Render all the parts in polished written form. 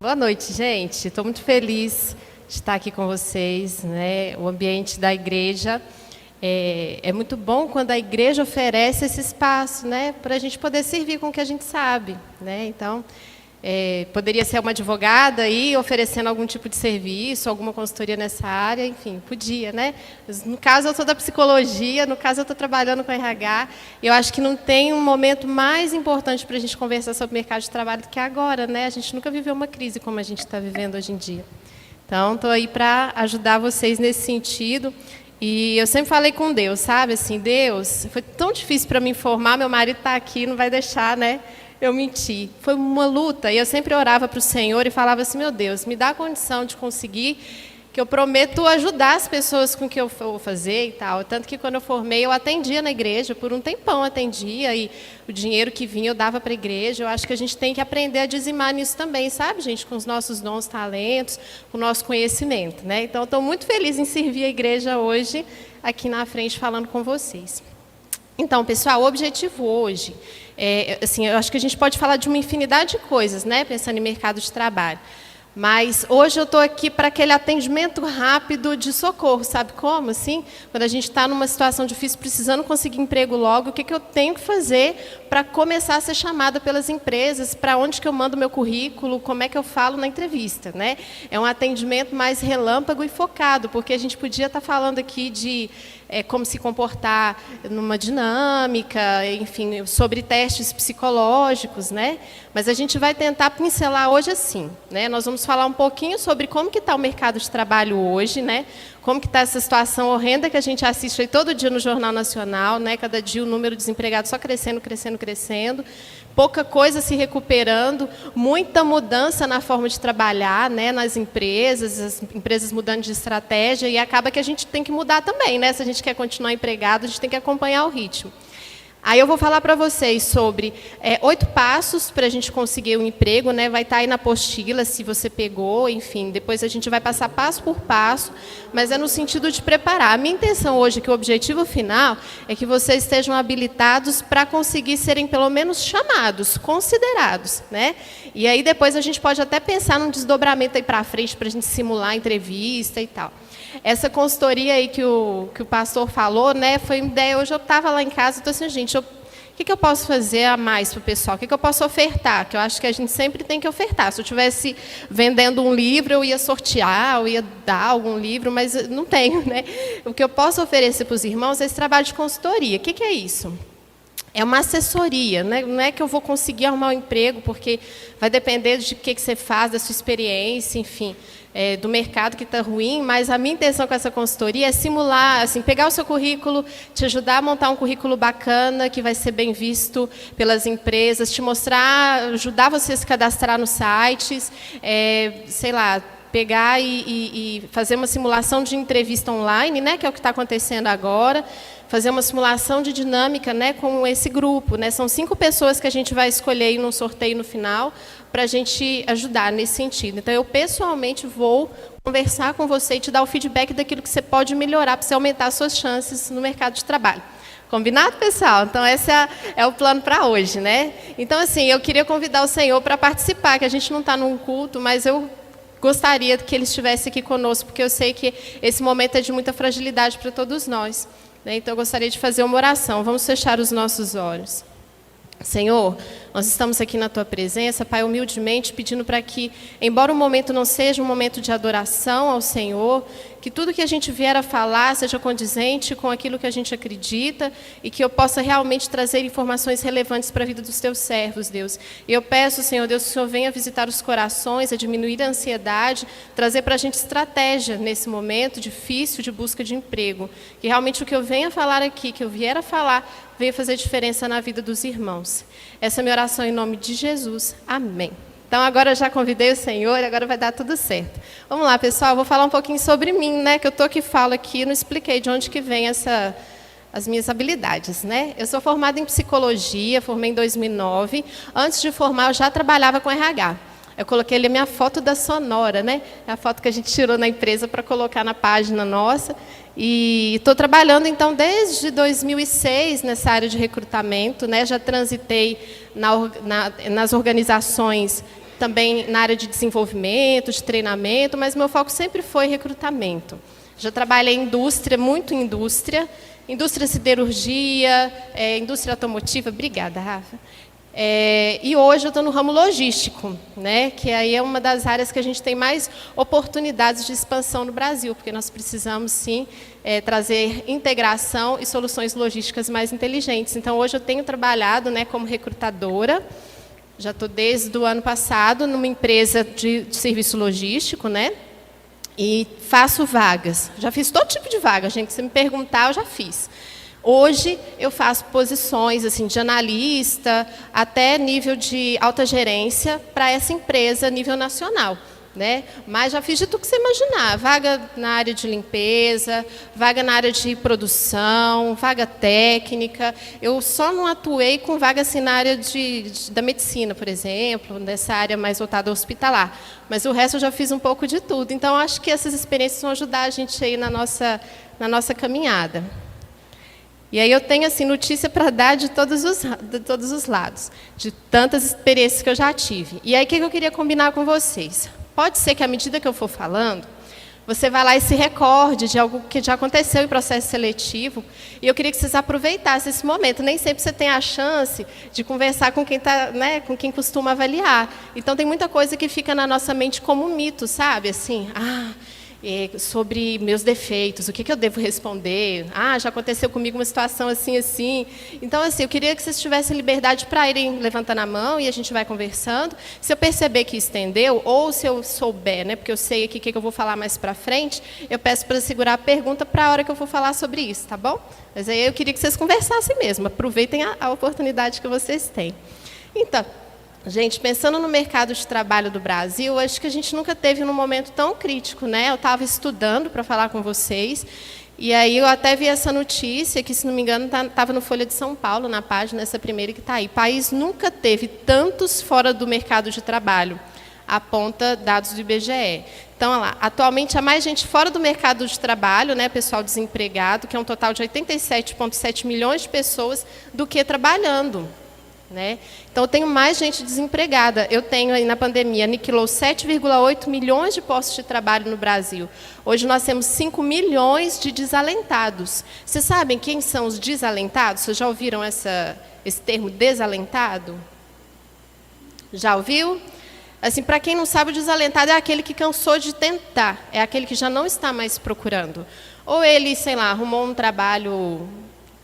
Boa noite, gente. Estou muito feliz de estar aqui com vocês, né? O ambiente da igreja é muito bom quando a igreja oferece esse espaço, né? Para a gente poder servir com o que a gente sabe, né? Então, poderia ser uma advogada aí oferecendo algum tipo de serviço, alguma consultoria nessa área, enfim, podia, né? Mas, no caso, eu sou da psicologia, no caso, eu estou trabalhando com RH, e eu acho que não tem um momento mais importante para a gente conversar sobre o mercado de trabalho do que agora, né? A gente nunca viveu uma crise como a gente está vivendo hoje em dia. Então, estou aí para ajudar vocês nesse sentido. E eu sempre falei com Deus, sabe? Assim, Deus, foi tão difícil para me informar, meu marido está aqui, não vai deixar, né? Eu menti. Foi uma luta, e eu sempre orava para o Senhor e falava assim, meu Deus, me dá a condição de conseguir, que eu prometo ajudar as pessoas com o que eu vou fazer e tal. Tanto que quando eu formei, eu atendia na igreja, por um tempão atendia, e o dinheiro que vinha eu dava para a igreja. Eu acho que a gente tem que aprender a dizimar nisso também, sabe, gente? Com os nossos dons, talentos, com o nosso conhecimento, né? Então, eu estou muito feliz em servir a igreja hoje, aqui na frente, falando com vocês. Então, pessoal, o objetivo hoje, assim, eu acho que a gente pode falar de uma infinidade de coisas, né, pensando em mercado de trabalho. Mas hoje eu estou aqui para aquele atendimento rápido de socorro, sabe como? Assim, quando a gente está numa situação difícil, precisando conseguir emprego logo, o que eu tenho que fazer para começar a ser chamada pelas empresas, para onde que eu mando meu currículo, como é que eu falo na entrevista, né? É um atendimento mais relâmpago e focado, porque a gente podia estar falando aqui de como se comportar numa dinâmica, enfim, sobre testes psicológicos, né? Mas a gente vai tentar pincelar hoje assim, né? Nós vamos falar um pouquinho sobre como que está o mercado de trabalho hoje, né? Como que está essa situação horrenda que a gente assiste aí todo dia no Jornal Nacional, né? Cada dia o número de desempregados só crescendo, crescendo, crescendo. Pouca coisa se recuperando, muita mudança na forma de trabalhar, né, nas empresas, as empresas mudando de estratégia, e acaba que a gente tem que mudar também, né? Se a gente quer continuar empregado, a gente tem que acompanhar o ritmo. Aí eu vou falar para vocês sobre 8 passos para a gente conseguir um emprego, né? Vai estar aí na apostila, se você pegou, enfim, depois a gente vai passar passo por passo, mas é no sentido de preparar. A minha intenção hoje, que o objetivo final, é que vocês estejam habilitados para conseguir serem pelo menos chamados, considerados, né? E aí depois a gente pode até pensar num desdobramento aí para frente, para a gente simular a entrevista e tal. Essa consultoria aí que o pastor falou, né, foi uma ideia. Hoje eu estava lá em casa e estou assim, gente, o que eu posso fazer a mais para o pessoal? O que eu posso ofertar? Que eu acho que a gente sempre tem que ofertar. Se eu estivesse vendendo um livro, eu ia sortear, eu ia dar algum livro, mas não tenho, né? O que eu posso oferecer para os irmãos é esse trabalho de consultoria. O que é isso? É uma assessoria, né? Não é que eu vou conseguir arrumar um emprego, porque vai depender de que você faz, da sua experiência, enfim, do mercado que está ruim, mas a minha intenção com essa consultoria é simular, assim, pegar o seu currículo, te ajudar a montar um currículo bacana, que vai ser bem visto pelas empresas, te mostrar, ajudar você a se cadastrar nos sites, sei lá, pegar e fazer uma simulação de entrevista online, né, que é o que está acontecendo agora, fazer uma simulação de dinâmica, né, com esse grupo, né? São 5 pessoas que a gente vai escolher aí num sorteio no final para a gente ajudar nesse sentido. Então, eu pessoalmente vou conversar com você e te dar o feedback daquilo que você pode melhorar para você aumentar as suas chances no mercado de trabalho. Combinado, pessoal? Então, esse é o plano para hoje, né? Então, assim, eu queria convidar o Senhor para participar, que a gente não está num culto, mas eu gostaria que ele estivesse aqui conosco, porque eu sei que esse momento é de muita fragilidade para todos nós. Então, eu gostaria de fazer uma oração. Vamos fechar os nossos olhos. Senhor, nós estamos aqui na Tua presença, Pai, humildemente pedindo para que, embora o momento não seja um momento de adoração ao Senhor, que tudo que a gente vier a falar seja condizente com aquilo que a gente acredita e que eu possa realmente trazer informações relevantes para a vida dos Teus servos, Deus. E eu peço, Senhor Deus, que o Senhor venha visitar os corações, a diminuir a ansiedade, trazer para a gente estratégia nesse momento difícil de busca de emprego. Que realmente o que eu venha falar aqui, que eu vier a falar, venha fazer diferença na vida dos irmãos. Essa é a minha oração em nome de Jesus. Amém. Então, agora eu já convidei o Senhor e agora vai dar tudo certo. Vamos lá, pessoal, eu vou falar um pouquinho sobre mim, né? Que eu estou aqui, falo aqui, não expliquei de onde que vem as minhas habilidades, né? Eu sou formada em psicologia, formei em 2009. Antes de formar, eu já trabalhava com RH. Eu coloquei ali a minha foto da Sonora, né? É a foto que a gente tirou na empresa para colocar na página nossa. E estou trabalhando, então, desde 2006 nessa área de recrutamento, né? Já transitei nas organizações, também na área de desenvolvimento, de treinamento, mas meu foco sempre foi recrutamento. Já trabalhei em indústria, muito em indústria siderurgia, indústria automotiva. Obrigada, Rafa. E hoje eu estou no ramo logístico, né, que aí é uma das áreas que a gente tem mais oportunidades de expansão no Brasil, porque nós precisamos, sim, trazer integração e soluções logísticas mais inteligentes. Então, hoje eu tenho trabalhado, né, como recrutadora, já estou desde o ano passado numa empresa de serviço logístico, né, e faço vagas. Já fiz todo tipo de vaga, gente, se me perguntar, eu já fiz. Hoje, eu faço posições assim, de analista, até nível de alta gerência, para essa empresa, nível nacional. Né? Mas já fiz de tudo que você imaginar. Vaga na área de limpeza, vaga na área de produção, vaga técnica. Eu só não atuei com vaga assim, na área da medicina, por exemplo, nessa área mais voltada ao hospitalar. Mas o resto eu já fiz um pouco de tudo. Então, acho que essas experiências vão ajudar a gente aí na nossa caminhada. E aí eu tenho assim, notícia para dar de todos os lados, de tantas experiências que eu já tive. E aí, o que eu queria combinar com vocês? Pode ser que, à medida que eu for falando, você vá lá e se recorde de algo que já aconteceu em processo seletivo, e eu queria que vocês aproveitassem esse momento. Nem sempre você tem a chance de conversar com quem, com quem costuma avaliar. Então, tem muita coisa que fica na nossa mente como um mito, sabe? Assim, sobre meus defeitos, o que eu devo responder? Já aconteceu comigo uma situação assim, assim. Então, assim, eu queria que vocês tivessem liberdade para irem levantando a mão e a gente vai conversando. Se eu perceber que estendeu, ou se eu souber, né, porque eu sei aqui o que eu vou falar mais para frente, eu peço para segurar a pergunta para a hora que eu for falar sobre isso, tá bom? Mas aí eu queria que vocês conversassem mesmo, aproveitem a oportunidade que vocês têm. Então, gente, pensando no mercado de trabalho do Brasil, acho que a gente nunca teve num momento tão crítico, né? Eu estava estudando para falar com vocês, e aí eu até vi essa notícia, que, se não me engano, estava no Folha de São Paulo, na página, essa primeira que está aí. O país nunca teve tantos fora do mercado de trabalho, aponta dados do IBGE. Então, olha lá, atualmente há mais gente fora do mercado de trabalho, né, pessoal desempregado, que é um total de 87,7 milhões de pessoas, do que trabalhando. Né? Então, eu tenho mais gente desempregada. Eu tenho, aí, na pandemia, aniquilou 7,8 milhões de postos de trabalho no Brasil. Hoje nós temos 5 milhões de desalentados. Vocês sabem quem são os desalentados? Vocês já ouviram esse termo desalentado? Já ouviu? Assim, para quem não sabe, o desalentado é aquele que cansou de tentar, é aquele que já não está mais procurando. Ou ele, sei lá, arrumou um trabalho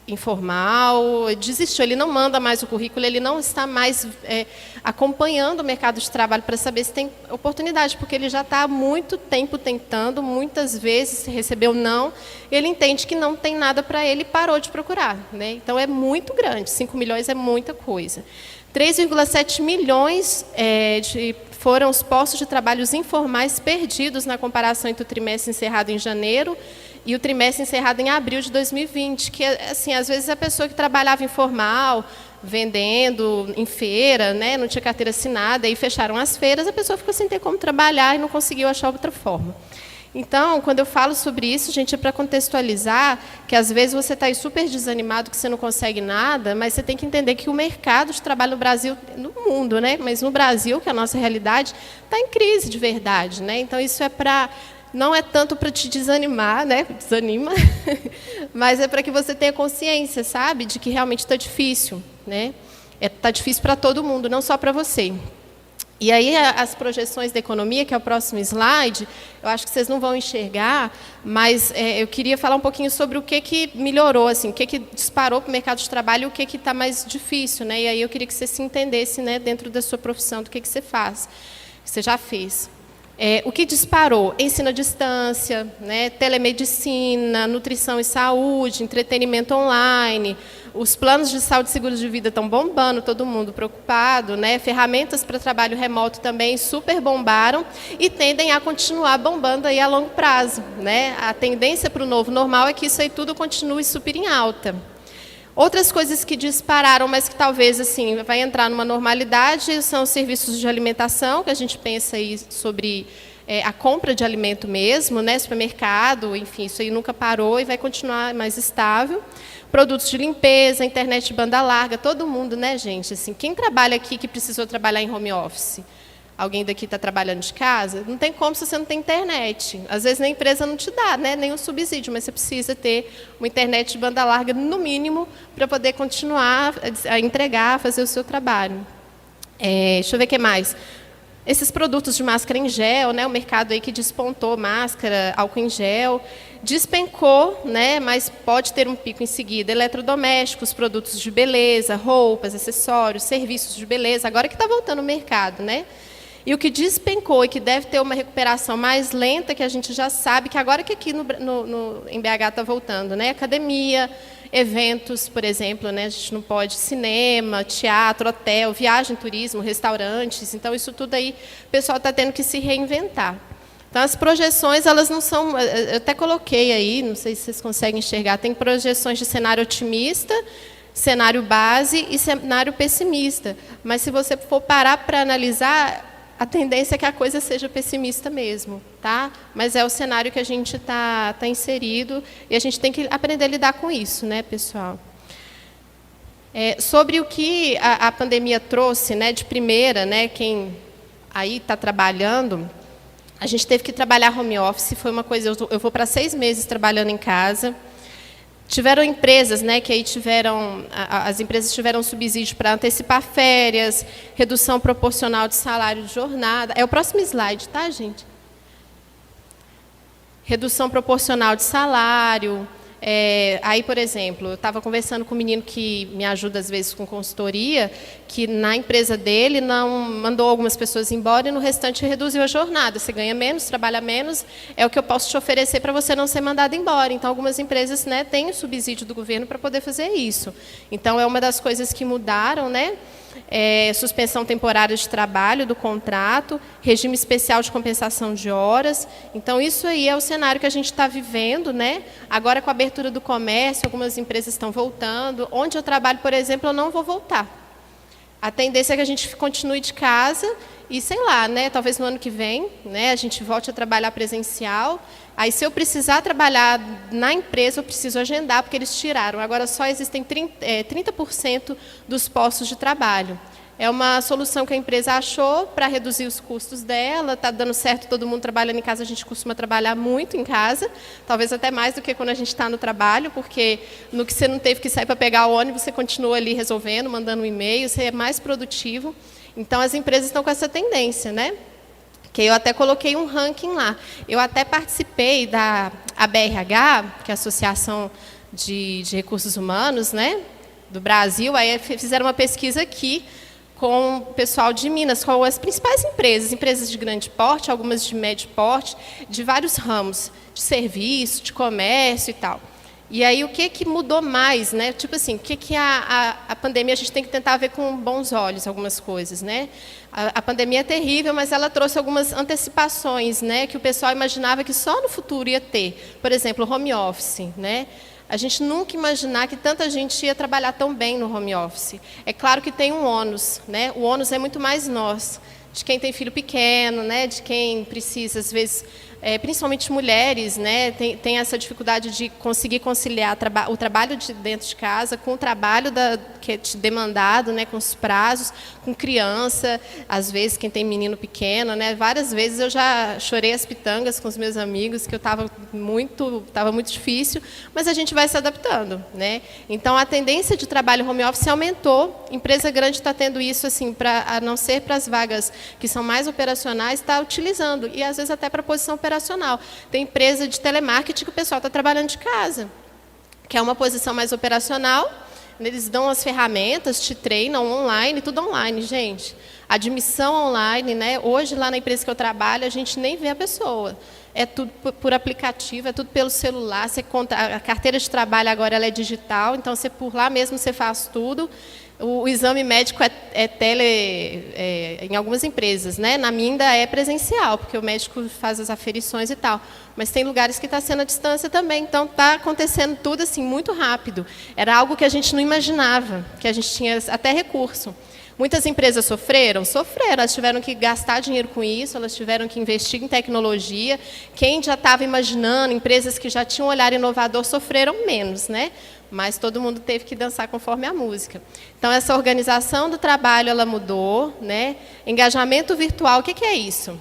informal, desistiu, ele não manda mais o currículo, ele não está mais acompanhando o mercado de trabalho para saber se tem oportunidade, porque ele já está há muito tempo tentando, muitas vezes recebeu não, ele entende que não tem nada para ele e parou de procurar. Né? Então, é muito grande, 5 milhões é muita coisa. 3,7 milhões foram os postos de trabalho informais perdidos na comparação entre o trimestre encerrado em janeiro e o trimestre encerrado em abril de 2020, que, assim, às vezes a pessoa que trabalhava informal, vendendo em feira, né, não tinha carteira assinada, aí fecharam as feiras, a pessoa ficou sem ter como trabalhar e não conseguiu achar outra forma. Então, quando eu falo sobre isso, gente, é para contextualizar que, às vezes, você está aí super desanimado, que você não consegue nada, mas você tem que entender que o mercado de trabalho no Brasil, no mundo, né, mas no Brasil, que é a nossa realidade, está em crise de verdade. Né? Então, isso não é tanto para te desanimar, né? Desanima, mas é para que você tenha consciência, sabe, de que realmente está difícil. Né? Está difícil para todo mundo, não só para você. E aí, as projeções da economia, que é o próximo slide, eu acho que vocês não vão enxergar, mas eu queria falar um pouquinho sobre o que melhorou, assim, o que disparou para o mercado de trabalho e o que está mais difícil. Né? E aí eu queria que você se entendesse, né, dentro da sua profissão, do que você faz, que você já fez. O que disparou? Ensino à distância, né, telemedicina, nutrição e saúde, entretenimento online, os planos de saúde e seguro de vida estão bombando, todo mundo preocupado, né, ferramentas para trabalho remoto também super bombaram e tendem a continuar bombando aí a longo prazo. Né? A tendência para o novo normal é que isso aí tudo continue super em alta. Outras coisas que dispararam, mas que talvez assim, vai entrar numa normalidade, são os serviços de alimentação, que a gente pensa aí sobre a compra de alimento mesmo, né, supermercado, enfim, isso aí nunca parou e vai continuar mais estável. Produtos de limpeza, internet de banda larga, todo mundo, né, gente? Assim, quem trabalha aqui que precisou trabalhar em home office? Alguém daqui está trabalhando de casa? Não tem como se você não tem internet. Às vezes, a empresa não te dá, né, nenhum subsídio, mas você precisa ter uma internet de banda larga, no mínimo, para poder continuar a entregar, a fazer o seu trabalho. Deixa eu ver o que mais. Esses produtos de máscara em gel, né, o mercado aí que despontou, máscara, álcool em gel, despencou, né, mas pode ter um pico em seguida. Eletrodomésticos, produtos de beleza, roupas, acessórios, serviços de beleza, agora que está voltando o mercado, né? E o que despencou e que deve ter uma recuperação mais lenta, que a gente já sabe, que agora que aqui em BH está voltando, né? Academia, eventos, por exemplo, né? A gente não pode cinema, teatro, hotel, viagem, turismo, restaurantes. Então, isso tudo aí, o pessoal está tendo que se reinventar. Então, as projeções, elas não são... Eu até coloquei aí, não sei se vocês conseguem enxergar, tem projeções de cenário otimista, cenário base e cenário pessimista. Mas, se você for parar para analisar, a tendência é que a coisa seja pessimista mesmo, tá? Mas é o cenário que a gente tá inserido e a gente tem que aprender a lidar com isso, né, pessoal? Sobre o que a pandemia trouxe, né, de primeira, né, quem aí está trabalhando, a gente teve que trabalhar home office, foi uma coisa, eu vou para 6 meses trabalhando em casa. Tiveram empresas, né, que aí as empresas tiveram subsídio para antecipar férias, redução proporcional de salário de jornada. É o próximo slide, tá, gente? Redução proporcional de salário. Aí, por exemplo, eu estava conversando com um menino que me ajuda, às vezes, com consultoria, que na empresa dele não mandou algumas pessoas embora e no restante reduziu a jornada. Você ganha menos, trabalha menos, é o que eu posso te oferecer para você não ser mandado embora. Então, algumas empresas, né, têm o subsídio do governo para poder fazer isso. Então, é uma das coisas que mudaram, né? Suspensão temporária de trabalho do contrato, regime especial de compensação de horas. Então, isso aí é o cenário que a gente está vivendo, né? Agora, com a abertura do comércio, algumas empresas estão voltando. Onde eu trabalho, por exemplo, eu não vou voltar. A tendência é que a gente continue de casa e, sei lá, né, talvez no ano que vem, né, a gente volte a trabalhar presencial. Aí, se eu precisar trabalhar na empresa, eu preciso agendar, porque eles tiraram. Agora, só existem 30% dos postos de trabalho. É uma solução que a empresa achou para reduzir os custos dela. Está dando certo, todo mundo trabalhando em casa. A gente costuma trabalhar muito em casa, talvez até mais do que quando a gente está no trabalho, porque no que você não teve que sair para pegar o ônibus, você continua ali resolvendo, mandando um e-mail, você é mais produtivo. Então, as empresas estão com essa tendência, né? Que eu até coloquei um ranking lá. Eu até participei da ABRH, que é a Associação de Recursos Humanos, né, do Brasil. Aí fizeram uma pesquisa aqui com o pessoal de Minas, com as principais empresas de grande porte, algumas de médio porte, de vários ramos, de serviço, de comércio e tal. E aí, o que mudou mais, né? Tipo assim, o que a pandemia, a gente tem que tentar ver com bons olhos algumas coisas, né? A pandemia é terrível, mas ela trouxe algumas antecipações, né? Que o pessoal imaginava que só no futuro ia ter. Por exemplo, o home office, né? A gente nunca imaginar que tanta gente ia trabalhar tão bem no home office. É claro que tem um ônus, né? O ônus é muito mais nós, de quem tem filho pequeno, né? De quem precisa, às vezes, principalmente mulheres, né, tem essa dificuldade de conseguir conciliar o trabalho de dentro de casa com o trabalho que é demandado, né, com os prazos, com criança, às vezes quem tem menino pequeno, né, várias vezes eu já chorei as pitangas com os meus amigos, que estava muito difícil, mas a gente vai se adaptando, né? Então, a tendência de trabalho home office aumentou, empresa grande está tendo isso, assim, a não ser para as vagas que são mais operacionais, está utilizando, e às vezes até para a posição operacional. Tem empresa de telemarketing que o pessoal está trabalhando de casa, que é uma posição mais operacional. Eles dão as ferramentas, te treinam online, tudo online, gente. Admissão online, né? Hoje, lá na empresa que eu trabalho, a gente nem vê a pessoa. É tudo por aplicativo, é tudo pelo celular. Você conta, a carteira de trabalho agora ela é digital, então você por lá mesmo você faz tudo. O exame médico em algumas empresas, né? Na minha ainda é presencial, porque o médico faz as aferições e tal. Mas tem lugares que está sendo à distância também. Então, está acontecendo tudo assim, muito rápido. Era algo que a gente não imaginava, que a gente tinha até recurso. Muitas empresas sofreram? Sofreram. Elas tiveram que gastar dinheiro com isso, elas tiveram que investir em tecnologia. Quem já estava imaginando, empresas que já tinham um olhar inovador, sofreram menos, né? Mas todo mundo teve que dançar conforme a música. Então, essa organização do trabalho, ela mudou, né? Engajamento virtual, o que é isso?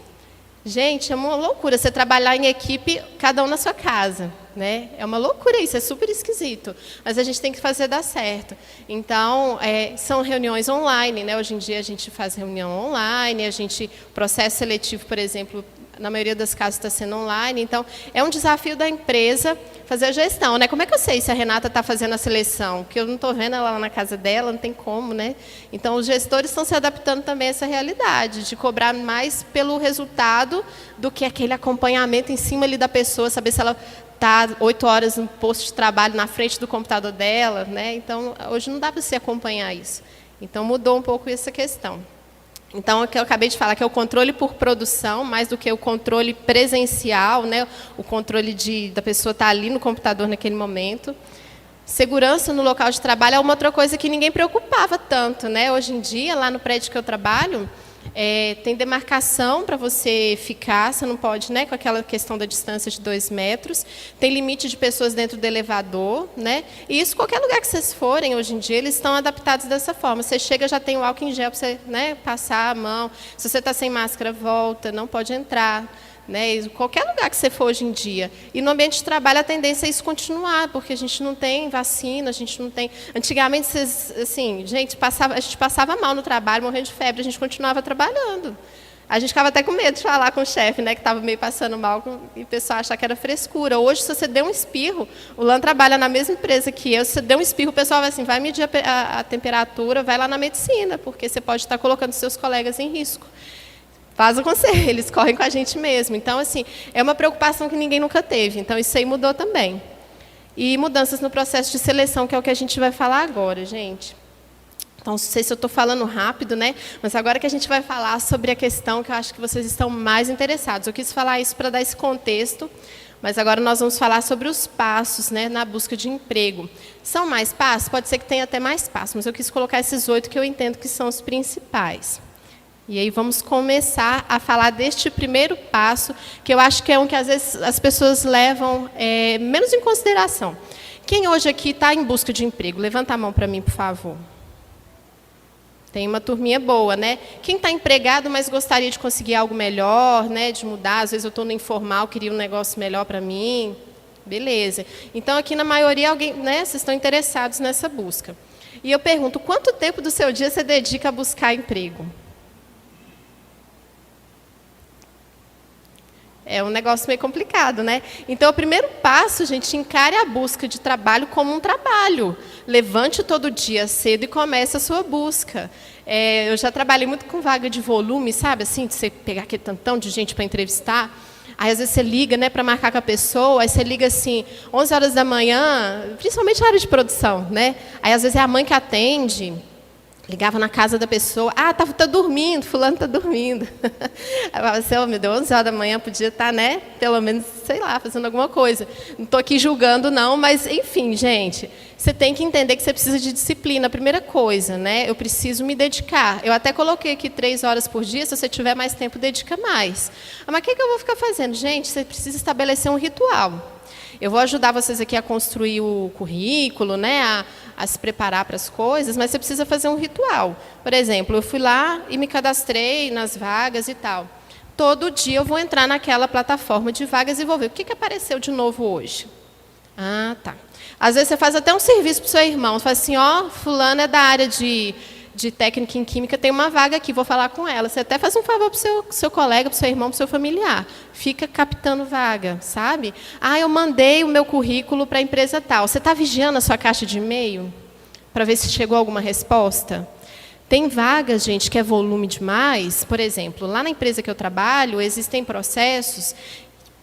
Gente, é uma loucura você trabalhar em equipe, cada um na sua casa, né? É uma loucura isso, é super esquisito. Mas a gente tem que fazer dar certo. Então, são reuniões online, né? Hoje em dia a gente faz reunião online, o processo seletivo, por exemplo, na maioria das casos está sendo online. Então, é um desafio da empresa fazer a gestão, né? Como é que eu sei se a Renata está fazendo a seleção? Porque eu não estou vendo ela lá na casa dela, não tem como, né? Então, os gestores estão se adaptando também a essa realidade, de cobrar mais pelo resultado do que aquele acompanhamento em cima ali da pessoa, saber se ela está 8 horas no posto de trabalho na frente do computador dela, né? Então, hoje não dá para se acompanhar isso. Então, mudou um pouco essa questão. Então, o que eu acabei de falar, que é o controle por produção, mais do que o controle presencial, né? O controle da pessoa estar ali no computador naquele momento. Segurança no local de trabalho é uma outra coisa que ninguém preocupava tanto, né? Hoje em dia, lá no prédio que eu trabalho, tem demarcação para você ficar, você não pode, né, com aquela questão da distância de 2 metros, tem limite de pessoas dentro do elevador, né, e isso, qualquer lugar que vocês forem, hoje em dia, eles estão adaptados dessa forma, você chega, já tem o álcool em gel para você, né, passar a mão, se você está sem máscara, volta, não pode entrar, né, qualquer lugar que você for hoje em dia. E no ambiente de trabalho a tendência é isso continuar, porque a gente não tem vacina, a gente não tem... Antigamente, assim, a gente passava mal no trabalho, morrendo de febre, a gente continuava trabalhando. A gente ficava até com medo de falar com o chefe, né, que estava meio passando mal, e o pessoal achava que era frescura. Hoje, se você der um espirro, o Lan trabalha na mesma empresa que eu, se você der um espirro, o pessoal vai assim, vai medir a temperatura, vai lá na medicina, porque você pode estar colocando seus colegas em risco. Fazem com eles, correm com a gente mesmo. Então, assim, é uma preocupação que ninguém nunca teve. Então, isso aí mudou também. E mudanças no processo de seleção, que é o que a gente vai falar agora, gente. Então, não sei se eu estou falando rápido, né? Mas agora que a gente vai falar sobre a questão que eu acho que vocês estão mais interessados. Eu quis falar isso para dar esse contexto, mas agora nós vamos falar sobre os passos, né, na busca de emprego. São mais passos? Pode ser que tenha até mais passos, mas eu quis colocar esses 8 que eu entendo que são os principais. E aí vamos começar a falar deste primeiro passo, que eu acho que é um que às vezes as pessoas levam menos em consideração. Quem hoje aqui está em busca de emprego? Levanta a mão para mim, por favor. Tem uma turminha boa, né? Quem está empregado, mas gostaria de conseguir algo melhor, né? De mudar, às vezes eu estou no informal, queria um negócio melhor para mim. Beleza. Então, aqui na maioria, alguém, né, vocês estão interessados nessa busca. E eu pergunto, quanto tempo do seu dia você dedica a buscar emprego? É um negócio meio complicado, né? Então, o primeiro passo, gente, encare a busca de trabalho como um trabalho. Levante todo dia cedo e comece a sua busca. Eu já trabalhei muito com vaga de volume, sabe? Assim, de você pegar aquele tantão de gente para entrevistar. Aí, às vezes, você liga, né, para marcar com a pessoa, aí você liga, assim, 11 horas da manhã, principalmente na área de produção, né? Aí, às vezes, é a mãe que atende. Ligava na casa da pessoa, tá dormindo, fulano está dormindo. Aí eu falava assim, meu Deus, 11 horas da manhã, podia estar, né, pelo menos, sei lá, fazendo alguma coisa. Não estou aqui julgando, não, mas, enfim, gente, você tem que entender que você precisa de disciplina. A primeira coisa, né, eu preciso me dedicar. Eu até coloquei aqui 3 horas por dia, se você tiver mais tempo, dedica mais. Mas o que eu vou ficar fazendo? Gente, você precisa estabelecer um ritual. Eu vou ajudar vocês aqui a construir o currículo, né, a se preparar para as coisas, mas você precisa fazer um ritual. Por exemplo, eu fui lá e me cadastrei nas vagas e tal. Todo dia eu vou entrar naquela plataforma de vagas e vou ver o que apareceu de novo hoje. Ah, tá. Às vezes você faz até um serviço para o seu irmão. Você fala assim, fulano é da área de técnica em química, tem uma vaga aqui, vou falar com ela. Você até faz um favor para o seu colega, para o seu irmão, para o seu familiar. Fica captando vaga, sabe? Eu mandei o meu currículo para a empresa tal. Você está vigiando a sua caixa de e-mail para ver se chegou alguma resposta? Tem vagas, gente, que é volume demais. Por exemplo, lá na empresa que eu trabalho, existem processos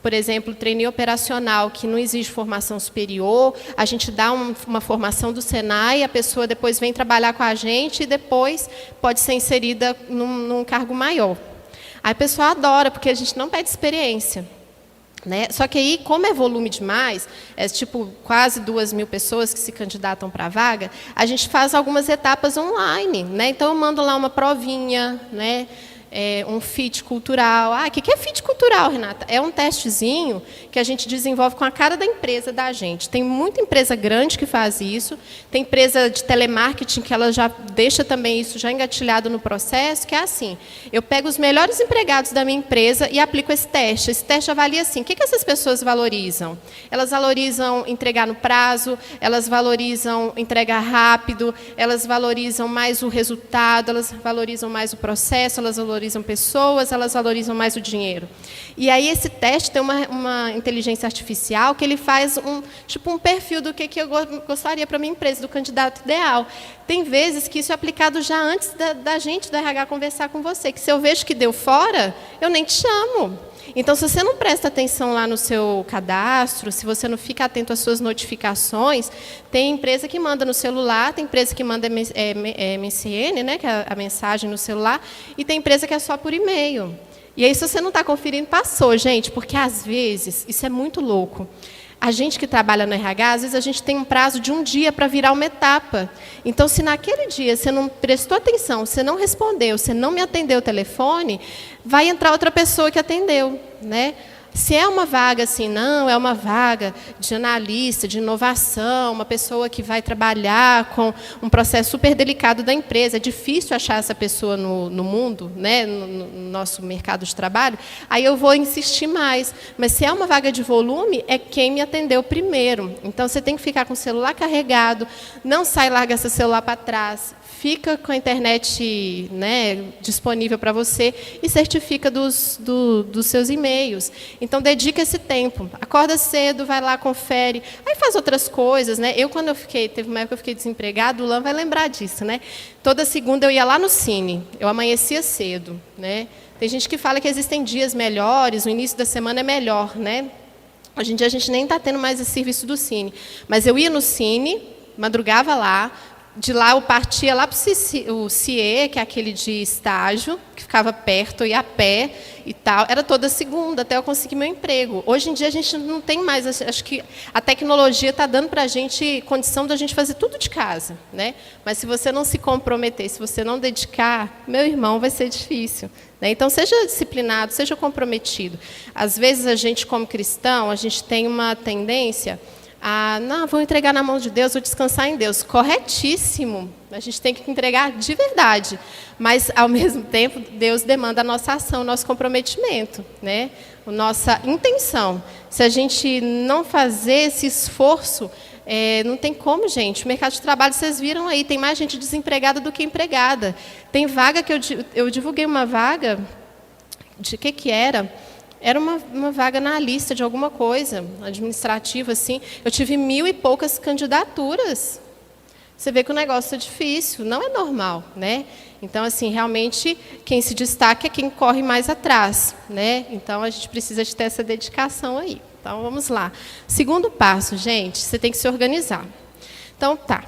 Por exemplo, trainee operacional, que não exige formação superior, a gente dá uma formação do Senai, a pessoa depois vem trabalhar com a gente e depois pode ser inserida num cargo maior. Aí a pessoa adora, porque a gente não pede experiência. Né? Só que aí, como é volume demais, é tipo quase 2.000 pessoas que se candidatam para a vaga, a gente faz algumas etapas online. Né? Então, eu mando lá uma provinha, né? Um fit cultural. O que é fit cultural, Renata? É um testezinho que a gente desenvolve com a cara da empresa da gente. Tem muita empresa grande que faz isso, tem empresa de telemarketing que ela já deixa também isso já engatilhado no processo, que é assim, eu pego os melhores empregados da minha empresa e aplico esse teste. Esse teste avalia assim, o que essas pessoas valorizam? Elas valorizam entregar no prazo, elas valorizam entregar rápido, elas valorizam mais o resultado, elas valorizam mais o processo, elas valorizam pessoas, elas valorizam mais o dinheiro. E aí esse teste tem uma inteligência artificial que ele faz um perfil do que eu gostaria para a minha empresa, do candidato ideal. Tem vezes que isso é aplicado já antes da gente, do RH, conversar com você, que se eu vejo que deu fora, eu nem te chamo. Então, se você não presta atenção lá no seu cadastro, se você não fica atento às suas notificações, tem empresa que manda no celular, tem empresa que manda MSN, né, que é a mensagem no celular, e tem empresa que é só por e-mail. E aí, se você não está conferindo, passou, gente, porque às vezes, isso é muito louco. A gente que trabalha no RH, às vezes a gente tem um prazo de um dia para virar uma etapa. Então, se naquele dia você não prestou atenção, você não respondeu, você não me atendeu o telefone, vai entrar outra pessoa que atendeu, né? Se é uma vaga assim, não, é uma vaga de analista, de inovação, uma pessoa que vai trabalhar com um processo super delicado da empresa, é difícil achar essa pessoa no mundo, né, no nosso mercado de trabalho, aí eu vou insistir mais. Mas se é uma vaga de volume, é quem me atendeu primeiro. Então, você tem que ficar com o celular carregado, não sai, larga seu celular para trás, fica com a internet, né, disponível para você e certifica dos seus e-mails. Então, dedica esse tempo. Acorda cedo, vai lá, confere. Aí faz outras coisas. Né? Quando teve uma época que eu fiquei desempregada, o Lan vai lembrar disso. Né? Toda segunda eu ia lá no Cine. Eu amanhecia cedo. Né? Tem gente que fala que existem dias melhores, o início da semana é melhor. Né? Hoje em dia a gente nem está tendo mais esse serviço do Cine. Mas eu ia no Cine, madrugava lá. De lá eu partia lá para o CIE, que é aquele de estágio, que ficava perto, eu ia a pé e tal. Era toda segunda, até eu conseguir meu emprego. Hoje em dia a gente não tem mais, acho que a tecnologia está dando para a gente condição da gente fazer tudo de casa. Né? Mas se você não se comprometer, se você não dedicar, meu irmão, vai ser difícil. Né? Então, seja disciplinado, seja comprometido. Às vezes a gente, como cristão, a gente tem uma tendência... não, vou entregar na mão de Deus, vou descansar em Deus. Corretíssimo. A gente tem que entregar de verdade. Mas, ao mesmo tempo, Deus demanda a nossa ação, o nosso comprometimento, né? A nossa intenção. Se a gente não fazer esse esforço, não tem como, gente. O mercado de trabalho, vocês viram aí, tem mais gente desempregada do que empregada. Tem vaga que eu divulguei uma vaga, de que era? Era uma vaga na lista de alguma coisa, administrativa, assim. Eu tive 1.000 e poucas candidaturas. Você vê que o negócio é difícil, não é normal, né? Então, assim, realmente, quem se destaca é quem corre mais atrás, né? Então, a gente precisa de ter essa dedicação aí. Então, vamos lá. Segundo passo, gente, você tem que se organizar. Então, tá.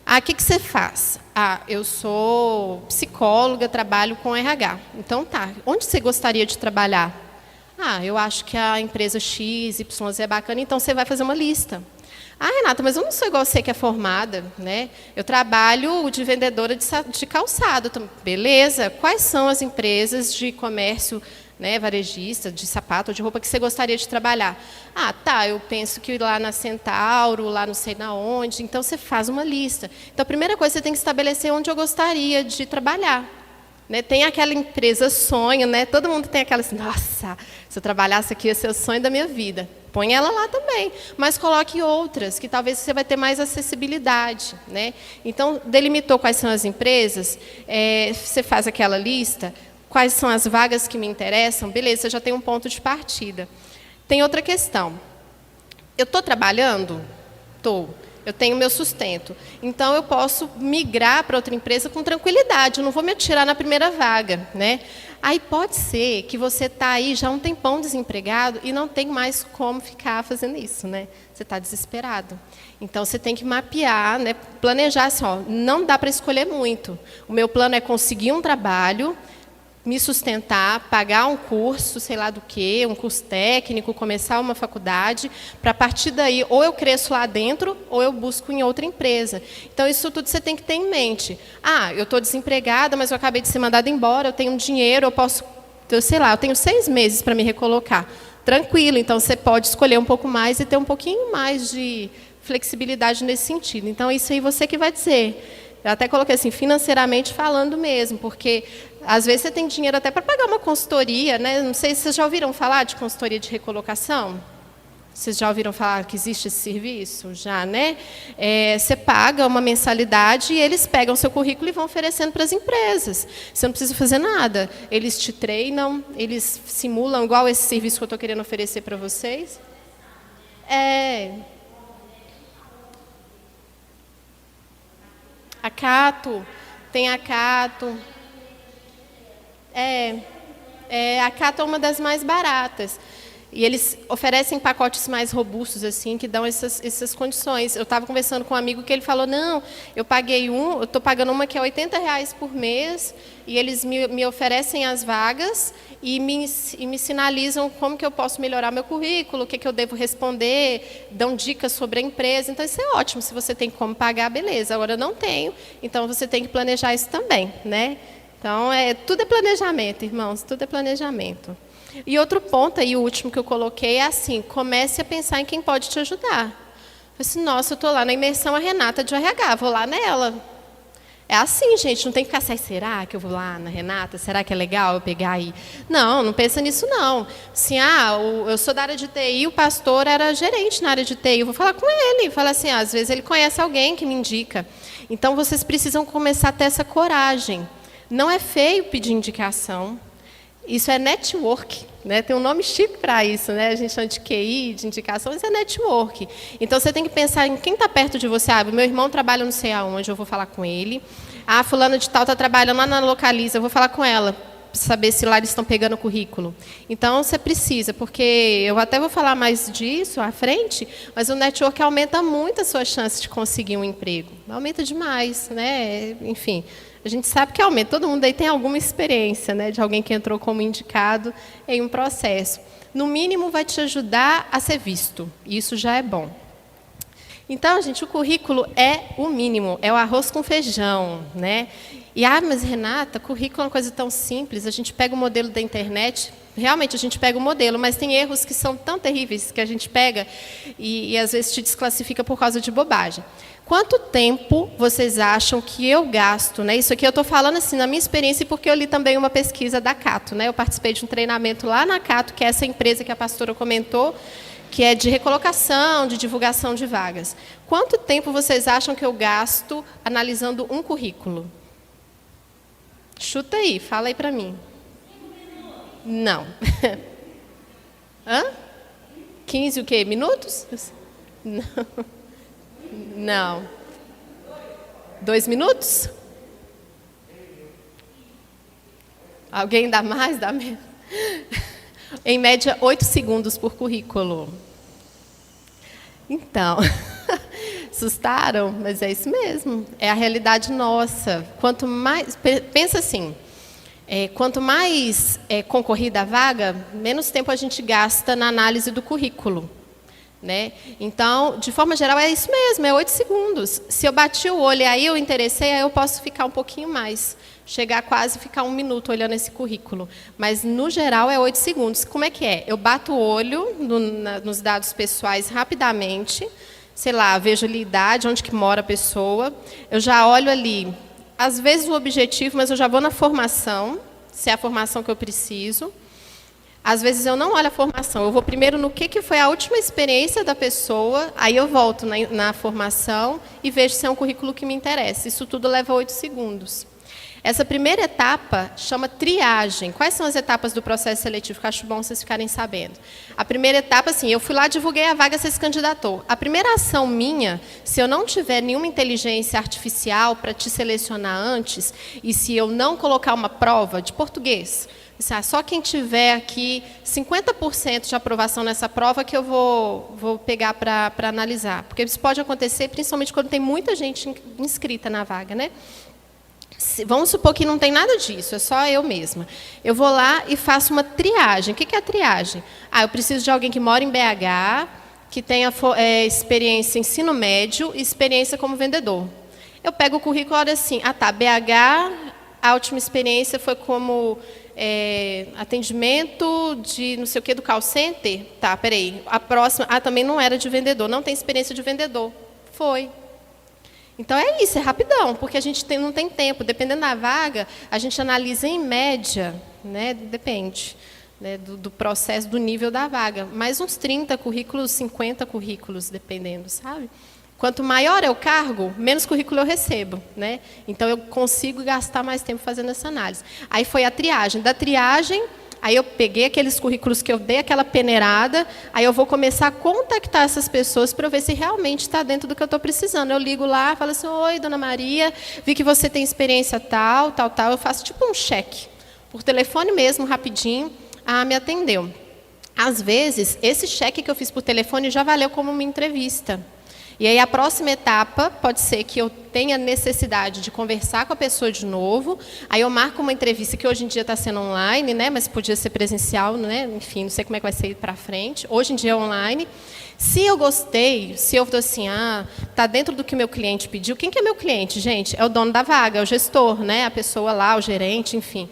O que você faz? Eu sou psicóloga, trabalho com RH. Então, tá. Onde você gostaria de trabalhar? Eu acho que a empresa X, Y, Z é bacana, então você vai fazer uma lista. Renata, mas eu não sou igual você que é formada, né? Eu trabalho de vendedora de calçado. Beleza, quais são as empresas de comércio, né, varejista, de sapato ou de roupa que você gostaria de trabalhar? Tá, eu penso que lá na Centauro, lá não sei na onde, então você faz uma lista. Então, a primeira coisa, você tem que estabelecer onde eu gostaria de trabalhar. Né, tem aquela empresa sonho, né? Todo mundo tem aquela assim, nossa, se eu trabalhasse aqui, ia ser o sonho da minha vida. Põe ela lá também, mas coloque outras, que talvez você vai ter mais acessibilidade. Né? Então, delimitou quais são as empresas, você faz aquela lista, quais são as vagas que me interessam, beleza, você já tem um ponto de partida. Tem outra questão. Eu estou trabalhando? Estou. eu tenho meu sustento. Então, eu posso migrar para outra empresa com tranquilidade, eu não vou me atirar na primeira vaga, né? Aí pode ser que você está aí já há um tempão desempregado e não tem mais como ficar fazendo isso, né? Você está desesperado. Então, você tem que mapear, né? Planejar assim, ó, não dá para escolher muito. O meu plano é conseguir um trabalho, me sustentar, pagar um curso, sei lá do quê, um curso técnico, começar uma faculdade, para a partir daí, ou eu cresço lá dentro, ou eu busco em outra empresa. Então, isso tudo você tem que ter em mente. Ah, eu estou desempregada, mas eu acabei de ser mandada embora, eu tenho dinheiro, eu posso, sei lá, eu tenho 6 meses para me recolocar. Tranquilo, então você pode escolher um pouco mais e ter um pouquinho mais de flexibilidade nesse sentido. Então, isso aí você que vai dizer. Eu até coloquei assim, financeiramente falando mesmo, porque às vezes você tem dinheiro até para pagar uma consultoria, né? Não sei se vocês já ouviram falar de consultoria de recolocação. Vocês já ouviram falar que existe esse serviço? Já, né? Você paga uma mensalidade e eles pegam seu currículo e vão oferecendo para as empresas. Você não precisa fazer nada. Eles te treinam, eles simulam, igual esse serviço que eu estou querendo oferecer para vocês. A Cato, tem a Cato. A Cato é uma das mais baratas. E eles oferecem pacotes mais robustos, assim, que dão essas condições. Eu estava conversando com um amigo que ele falou, não, eu estou pagando uma que é R$ 80 por mês, e eles me oferecem as vagas e me sinalizam como que eu posso melhorar meu currículo, o que eu devo responder, dão dicas sobre a empresa. Então, isso é ótimo. Se você tem como pagar, beleza. Agora, eu não tenho, então você tem que planejar isso também, né? Então, tudo é planejamento, irmãos, tudo é planejamento. E outro ponto, aí, o último que eu coloquei, é assim, comece a pensar em quem pode te ajudar. Falei assim, nossa, eu estou lá na imersão, a Renata de RH, vou lá nela. É assim, gente, não tem que ficar assim, será que eu vou lá na Renata? Será que é legal eu pegar aí? Não, não pensa nisso, não. Assim, eu sou da área de TI, o pastor era gerente na área de TI, eu vou falar com ele. Fala assim, às vezes ele conhece alguém que me indica. Então, vocês precisam começar a ter essa coragem. Não é feio pedir indicação. Isso é network, né? Tem um nome chique para isso, né? A gente chama de QI, de indicação, isso é network. Então, você tem que pensar em quem está perto de você. Meu irmão trabalha não sei aonde, eu vou falar com ele. Fulana de tal está trabalhando lá na Localiza, eu vou falar com ela, para saber se lá eles estão pegando o currículo. Então, você precisa, porque eu até vou falar mais disso à frente, mas o network aumenta muito a sua chance de conseguir um emprego. Aumenta demais, né? Enfim, a gente sabe que aumenta. Todo mundo aí tem alguma experiência, né, de alguém que entrou como indicado em um processo. No mínimo, vai te ajudar a ser visto. Isso já é bom. Então, gente, o currículo é o mínimo, é o arroz com feijão, né? E, mas Renata, currículo é uma coisa tão simples, a gente pega o modelo da internet, realmente a gente pega o modelo, mas tem erros que são tão terríveis que a gente pega e às vezes te desclassifica por causa de bobagem. Quanto tempo vocês acham que eu gasto, né? Isso aqui eu estou falando assim, na minha experiência, porque eu li também uma pesquisa da Cato, né? Eu participei de um treinamento lá na Cato, que é essa empresa que a pastora comentou, que é de recolocação, de divulgação de vagas. Quanto tempo vocês acham que eu gasto analisando um currículo? Chuta aí, fala aí para mim. Não. 15 o quê? Minutos? Não. Não. 2 minutos? Alguém dá mais? Dá menos? Em média, 8 segundos por currículo. Então, assustaram? Mas é isso mesmo. É a realidade nossa. Quanto mais... Pensa assim, quanto mais concorrida a vaga, menos tempo a gente gasta na análise do currículo. Né? Então, de forma geral, é isso mesmo, é 8 segundos. Se eu bati o olho e aí eu interessei, aí eu posso ficar um pouquinho mais. Chegar a quase ficar 1 minuto olhando esse currículo. Mas, no geral, é 8 segundos. Como é que é? Eu bato o olho nos dados pessoais rapidamente, sei lá, vejo ali a idade, onde que mora a pessoa. Eu já olho ali, às vezes, o objetivo, mas eu já vou na formação, se é a formação que eu preciso. Às vezes eu não olho a formação, eu vou primeiro no que foi a última experiência da pessoa, aí eu volto na formação e vejo se é um currículo que me interessa. Isso tudo leva 8 segundos. Essa primeira etapa chama triagem. Quais são as etapas do processo seletivo? Que eu acho bom vocês ficarem sabendo. A primeira etapa, assim, eu fui lá, divulguei a vaga, você se candidatou. A primeira ação minha, se eu não tiver nenhuma inteligência artificial para te selecionar antes, e se eu não colocar uma prova de português, só quem tiver aqui 50% de aprovação nessa prova que eu vou pegar para analisar. Porque isso pode acontecer, principalmente quando tem muita gente inscrita na vaga, né? Vamos supor que não tem nada disso, é só eu mesma. Eu vou lá e faço uma triagem. O que é a triagem? Eu preciso de alguém que mora em BH, que tenha experiência em ensino médio e experiência como vendedor. Eu pego o currículo e olho assim, BH, a última experiência foi como atendimento de não sei o que do call center. Tá, peraí. A próxima, também não era de vendedor, não tem experiência de vendedor. Foi. Então, é isso, é rapidão, porque a gente não tem tempo. Dependendo da vaga, a gente analisa em média, né, depende, né, do processo, do nível da vaga. Mais uns 30 currículos, 50 currículos, dependendo, sabe? Quanto maior é o cargo, menos currículo eu recebo, né? Então, eu consigo gastar mais tempo fazendo essa análise. Aí foi a triagem. Da triagem, aí eu peguei aqueles currículos que eu dei aquela peneirada, aí eu vou começar a contactar essas pessoas para eu ver se realmente está dentro do que eu estou precisando. Eu ligo lá, falo assim, oi, dona Maria, vi que você tem experiência tal. Eu faço tipo um cheque, por telefone mesmo, rapidinho, me atendeu. Às vezes, esse cheque que eu fiz por telefone já valeu como uma entrevista. E aí, a próxima etapa pode ser que eu tenha necessidade de conversar com a pessoa de novo. Aí eu marco uma entrevista que hoje em dia está sendo online, né? Mas podia ser presencial, né? Enfim, não sei como é que vai ser para frente. Hoje em dia é online. Se eu gostei, se eu estou assim, está dentro do que o meu cliente pediu. Quem que é meu cliente, gente? É o dono da vaga, é o gestor, né? A pessoa lá, o gerente, enfim.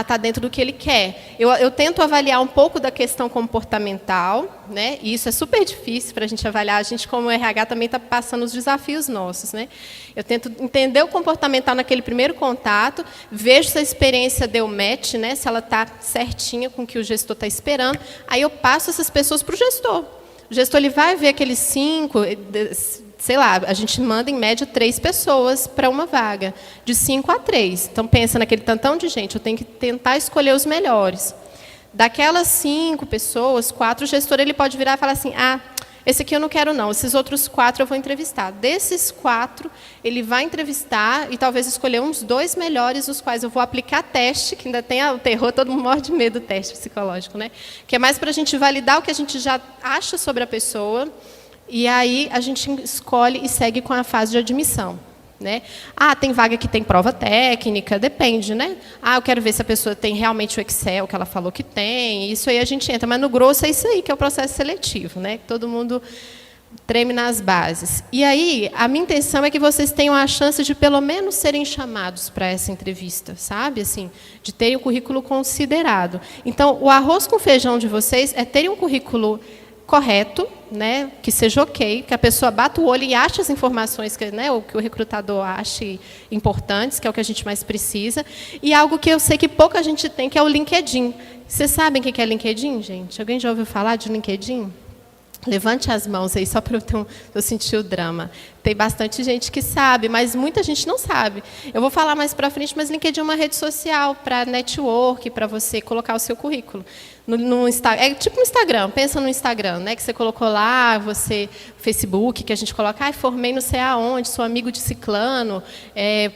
Está dentro do que ele quer. Eu tento avaliar um pouco da questão comportamental, né? E isso é super difícil para a gente avaliar. A gente, como RH, também está passando os desafios nossos, né? Eu tento entender o comportamental naquele primeiro contato, vejo se a experiência deu match, né? Se ela está certinha com o que o gestor está esperando. Aí eu passo essas pessoas para o gestor. O gestor ele vai ver aqueles 5, sei lá, a gente manda em média 3 pessoas para uma vaga, de 5 a 3. Então, pensa naquele tantão de gente, eu tenho que tentar escolher os melhores. Daquelas 5 pessoas, 4, o gestor ele pode virar e falar assim, esse aqui eu não quero não, esses outros 4 eu vou entrevistar. Desses 4, ele vai entrevistar e talvez escolher uns 2 melhores, os quais eu vou aplicar teste, que ainda tem o terror, todo mundo morre de medo do teste psicológico, né? Que é mais para a gente validar o que a gente já acha sobre a pessoa, e aí a gente escolhe e segue com a fase de admissão. Né? Tem vaga que tem prova técnica, depende, né? Eu quero ver se a pessoa tem realmente o Excel que ela falou que tem, isso aí a gente entra, mas no grosso é isso aí, que é o processo seletivo, né? Todo mundo treme nas bases. E aí, a minha intenção é que vocês tenham a chance de, pelo menos, serem chamados para essa entrevista, sabe? Assim, de terem o currículo considerado. Então, o arroz com feijão de vocês é terem um currículo correto, né, que seja ok, que a pessoa bata o olho e ache as informações que, né, o recrutador ache importantes, que é o que a gente mais precisa, e algo que eu sei que pouca gente tem, que é o LinkedIn. Vocês sabem o que é LinkedIn, gente? Alguém já ouviu falar de LinkedIn? Levante as mãos aí, só para eu sentir o drama. Tem bastante gente que sabe, mas muita gente não sabe. Eu vou falar mais para frente, mas LinkedIn é uma rede social para network, para você colocar o seu currículo. É tipo no Instagram, pensa no Instagram, né, que você colocou lá, Facebook, que a gente coloca, formei não sei aonde, sou amigo de ciclano,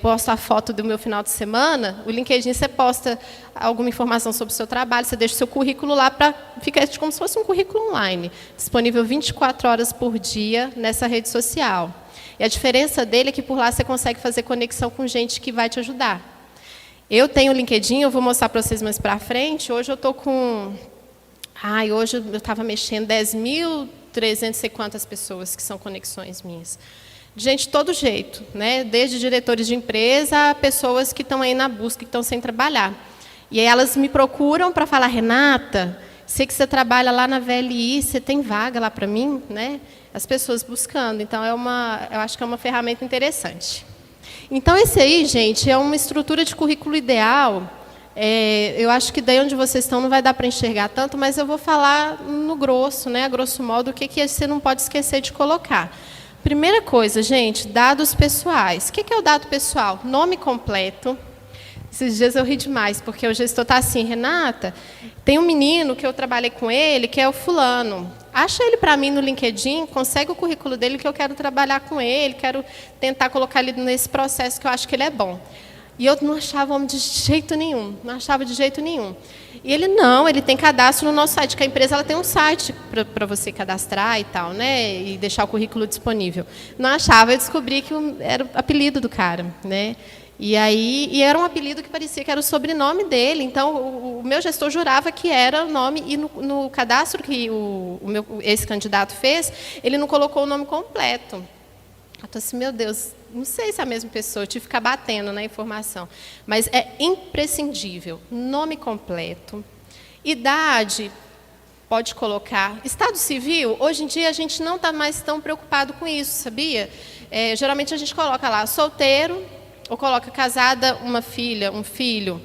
posto a foto do meu final de semana. O LinkedIn, você posta alguma informação sobre o seu trabalho, você deixa o seu currículo lá, para ficar como se fosse um currículo online, disponível 24 horas por dia nessa rede social. E a diferença dele é que por lá você consegue fazer conexão com gente que vai te ajudar. Eu tenho o LinkedIn, eu vou mostrar para vocês mais para frente. Hoje eu estou com... hoje eu estava mexendo 10.300 e sei quantas pessoas que são conexões minhas. Gente de todo jeito, né? Desde diretores de empresa a pessoas que estão aí na busca, que estão sem trabalhar. E aí elas me procuram para falar, Renata, sei que você trabalha lá na VLI, você tem vaga lá para mim? Né? As pessoas buscando. Então, eu acho que é uma ferramenta interessante. Então, esse aí, gente, é uma estrutura de currículo ideal. Eu acho que daí onde vocês estão não vai dar para enxergar tanto, mas eu vou falar no grosso, né, a grosso modo, o que você não pode esquecer de colocar. Primeira coisa, gente, dados pessoais. O que é o dado pessoal? Nome completo, Esses dias eu ri demais, porque o gestor está assim, Renata, tem um menino que eu trabalhei com ele, que é o fulano. Acha ele para mim no LinkedIn, consegue o currículo dele que eu quero trabalhar com ele, quero tentar colocar ele nesse processo que eu acho que ele é bom. E eu não achava o homem de jeito nenhum, não achava de jeito nenhum. E ele não, ele tem cadastro no nosso site, que a empresa ela tem um site para você cadastrar e tal, né, e deixar o currículo disponível. Não achava, eu descobri que era o apelido do cara, né. E era um apelido que parecia que era o sobrenome dele. Então, o meu gestor jurava que era o nome, e no cadastro que esse candidato fez, ele não colocou o nome completo. Eu estou assim, meu Deus, não sei se é a mesma pessoa, eu tive que ficar batendo na informação. Mas é imprescindível, nome completo, idade, pode colocar. Estado civil, hoje em dia a gente não está mais tão preocupado com isso, sabia? Geralmente a gente coloca lá solteiro, ou coloca casada, uma filha, um filho.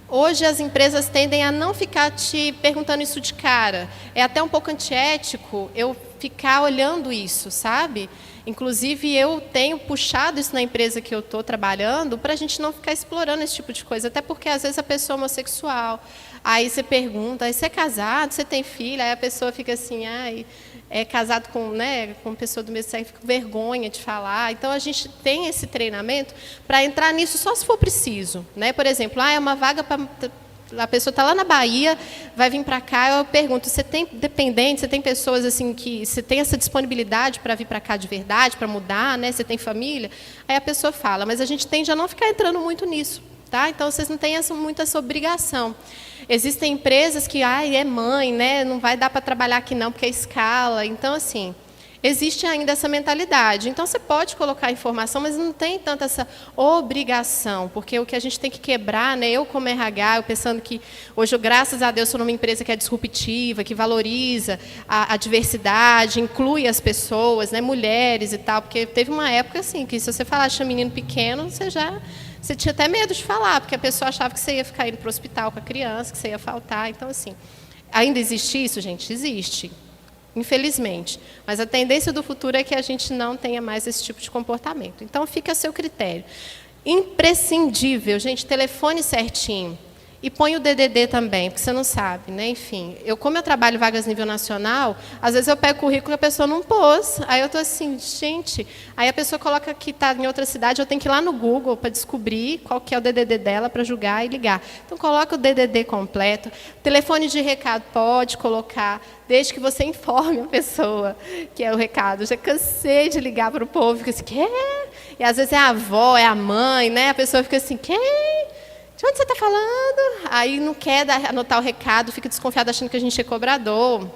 Hoje as empresas tendem a não ficar te perguntando isso de cara. É até um pouco antiético eu ficar olhando isso, sabe? Inclusive, eu tenho puxado isso na empresa que eu estou trabalhando para a gente não ficar explorando esse tipo de coisa. Até porque, às vezes, a pessoa é homossexual. Aí você pergunta, aí você é casado, você tem filha? Aí a pessoa fica assim, é casado com, né, com uma pessoa do mesmo sexo, fica com vergonha de falar. Então, a gente tem esse treinamento para entrar nisso só se for preciso. Né? Por exemplo, é uma vaga para... A pessoa está lá na Bahia, vai vir para cá, eu pergunto, você tem dependentes, você tem pessoas assim que você tem essa disponibilidade para vir para cá de verdade, para mudar, né? Você tem família? Aí a pessoa fala, mas a gente tende a não ficar entrando muito nisso, tá? Então vocês não têm muito essa obrigação. Existem empresas que, é mãe, né? Não vai dar para trabalhar aqui não, porque é escala. Então, assim, existe ainda essa mentalidade. Então, você pode colocar informação, mas não tem tanta essa obrigação, porque o que a gente tem que quebrar, né, eu como RH, eu pensando que hoje, graças a Deus, sou numa empresa que é disruptiva, que valoriza a diversidade, inclui as pessoas, né, mulheres e tal, porque teve uma época assim, que se você falasse menino pequeno, você tinha até medo de falar, porque a pessoa achava que você ia ficar indo para o hospital com a criança, que você ia faltar. Então, assim, ainda existe isso, gente? Existe. Infelizmente. Mas a tendência do futuro é que a gente não tenha mais esse tipo de comportamento. Então, fica a seu critério. Imprescindível, gente, telefone certinho. E põe o DDD também, porque você não sabe, né? Enfim, como eu trabalho vagas nível nacional, às vezes eu pego o currículo e a pessoa não pôs. Aí eu estou assim, gente... Aí a pessoa coloca que está em outra cidade, eu tenho que ir lá no Google para descobrir qual que é o DDD dela para julgar e ligar. Então, coloca o DDD completo. Telefone de recado pode colocar, desde que você informe a pessoa que é o recado. Eu já cansei de ligar para o povo, fica assim, quê? E às vezes é a avó, é a mãe, né? A pessoa fica assim, quê? De onde você está falando? Aí não quer anotar o recado, fica desconfiado achando que a gente é cobrador.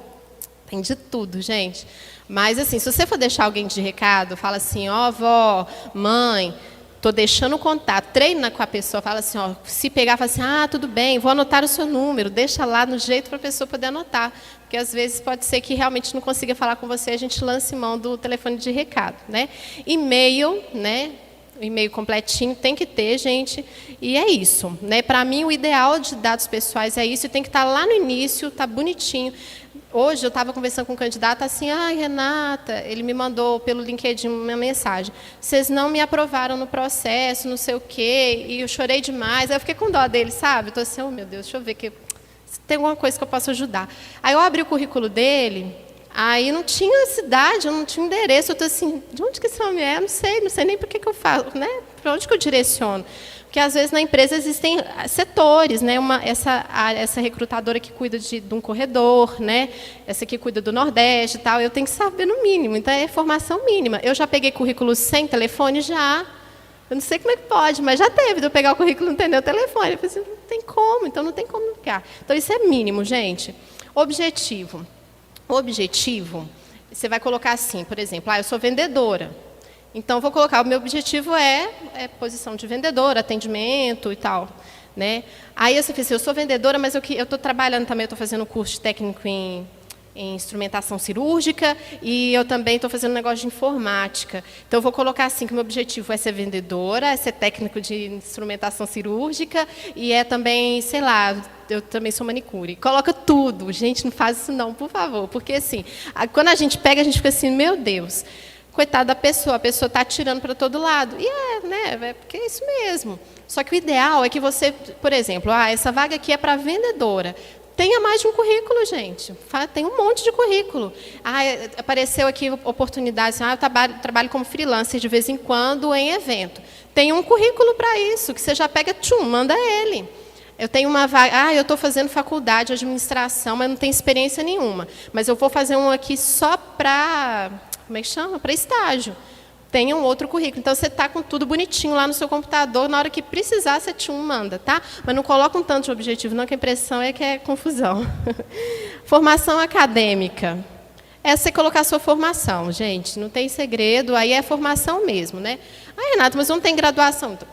Tem de tudo, gente. Mas, assim, se você for deixar alguém de recado, fala assim, avó, mãe, estou deixando o contato, treina com a pessoa, fala assim, se pegar, fala assim, tudo bem, vou anotar o seu número, deixa lá no jeito para a pessoa poder anotar. Porque, às vezes, pode ser que realmente não consiga falar com você, a gente lance mão do telefone de recado. Né? E-mail, né? O e-mail completinho tem que ter, gente, e é isso. Né? Para mim, o ideal de dados pessoais é isso, e tem que estar lá no início, está bonitinho. Hoje, eu estava conversando com um candidato assim, Renata, ele me mandou pelo LinkedIn uma mensagem, vocês não me aprovaram no processo, não sei o quê, e eu chorei demais. Aí eu fiquei com dó dele, sabe? Estou assim, meu Deus, deixa eu ver se tem alguma coisa que eu possa ajudar. Aí eu abri o currículo dele... Aí não tinha cidade, eu não tinha endereço. Eu estou assim, de onde que esse homem é? Eu não sei nem por que eu falo, né? Para onde que eu direciono? Porque, às vezes, na empresa existem setores, né? Essa recrutadora que cuida de um corredor, né? Essa que cuida do Nordeste e tal. Eu tenho que saber no mínimo, então é formação mínima. Eu já peguei currículo sem telefone, já. Eu não sei como é que pode, mas já teve de eu pegar o currículo e não entender o telefone. Eu falei assim, não tem como, então não tem como ligar. Então, isso é mínimo, gente. Objetivo. O objetivo, você vai colocar assim, por exemplo, eu sou vendedora. Então, vou colocar, o meu objetivo é posição de vendedora, atendimento e tal. Né? Aí você fala assim, eu sou vendedora, mas eu estou trabalhando também, eu estou fazendo curso técnico em instrumentação cirúrgica e eu também estou fazendo um negócio de informática. Então, eu vou colocar assim, que o meu objetivo é ser vendedora, é ser técnico de instrumentação cirúrgica e é também, sei lá, eu também sou manicure. Coloca tudo. Gente, não faz isso não, por favor. Porque, assim, quando a gente pega, a gente fica assim, meu Deus, coitada da pessoa, a pessoa está atirando para todo lado. E né, porque é isso mesmo. Só que o ideal é que você, por exemplo, essa vaga aqui é para vendedora. Tenha mais de um currículo, gente. Tem um monte de currículo. Apareceu aqui oportunidades. Eu trabalho como freelancer de vez em quando em evento. Tem um currículo para isso, que você já pega, manda ele. Eu tenho uma vaga, eu estou fazendo faculdade de administração, mas não tenho experiência nenhuma. Mas eu vou fazer um aqui só para, como é que chama? Para estágio. Tenha um outro currículo. Então, você está com tudo bonitinho lá no seu computador, na hora que precisar, você manda, tá? Mas não coloca um tanto de objetivo, não, que a impressão é que é confusão. Formação acadêmica. É você colocar a sua formação, gente, não tem segredo, aí é formação mesmo, né? Renato, mas não tem graduação. Então,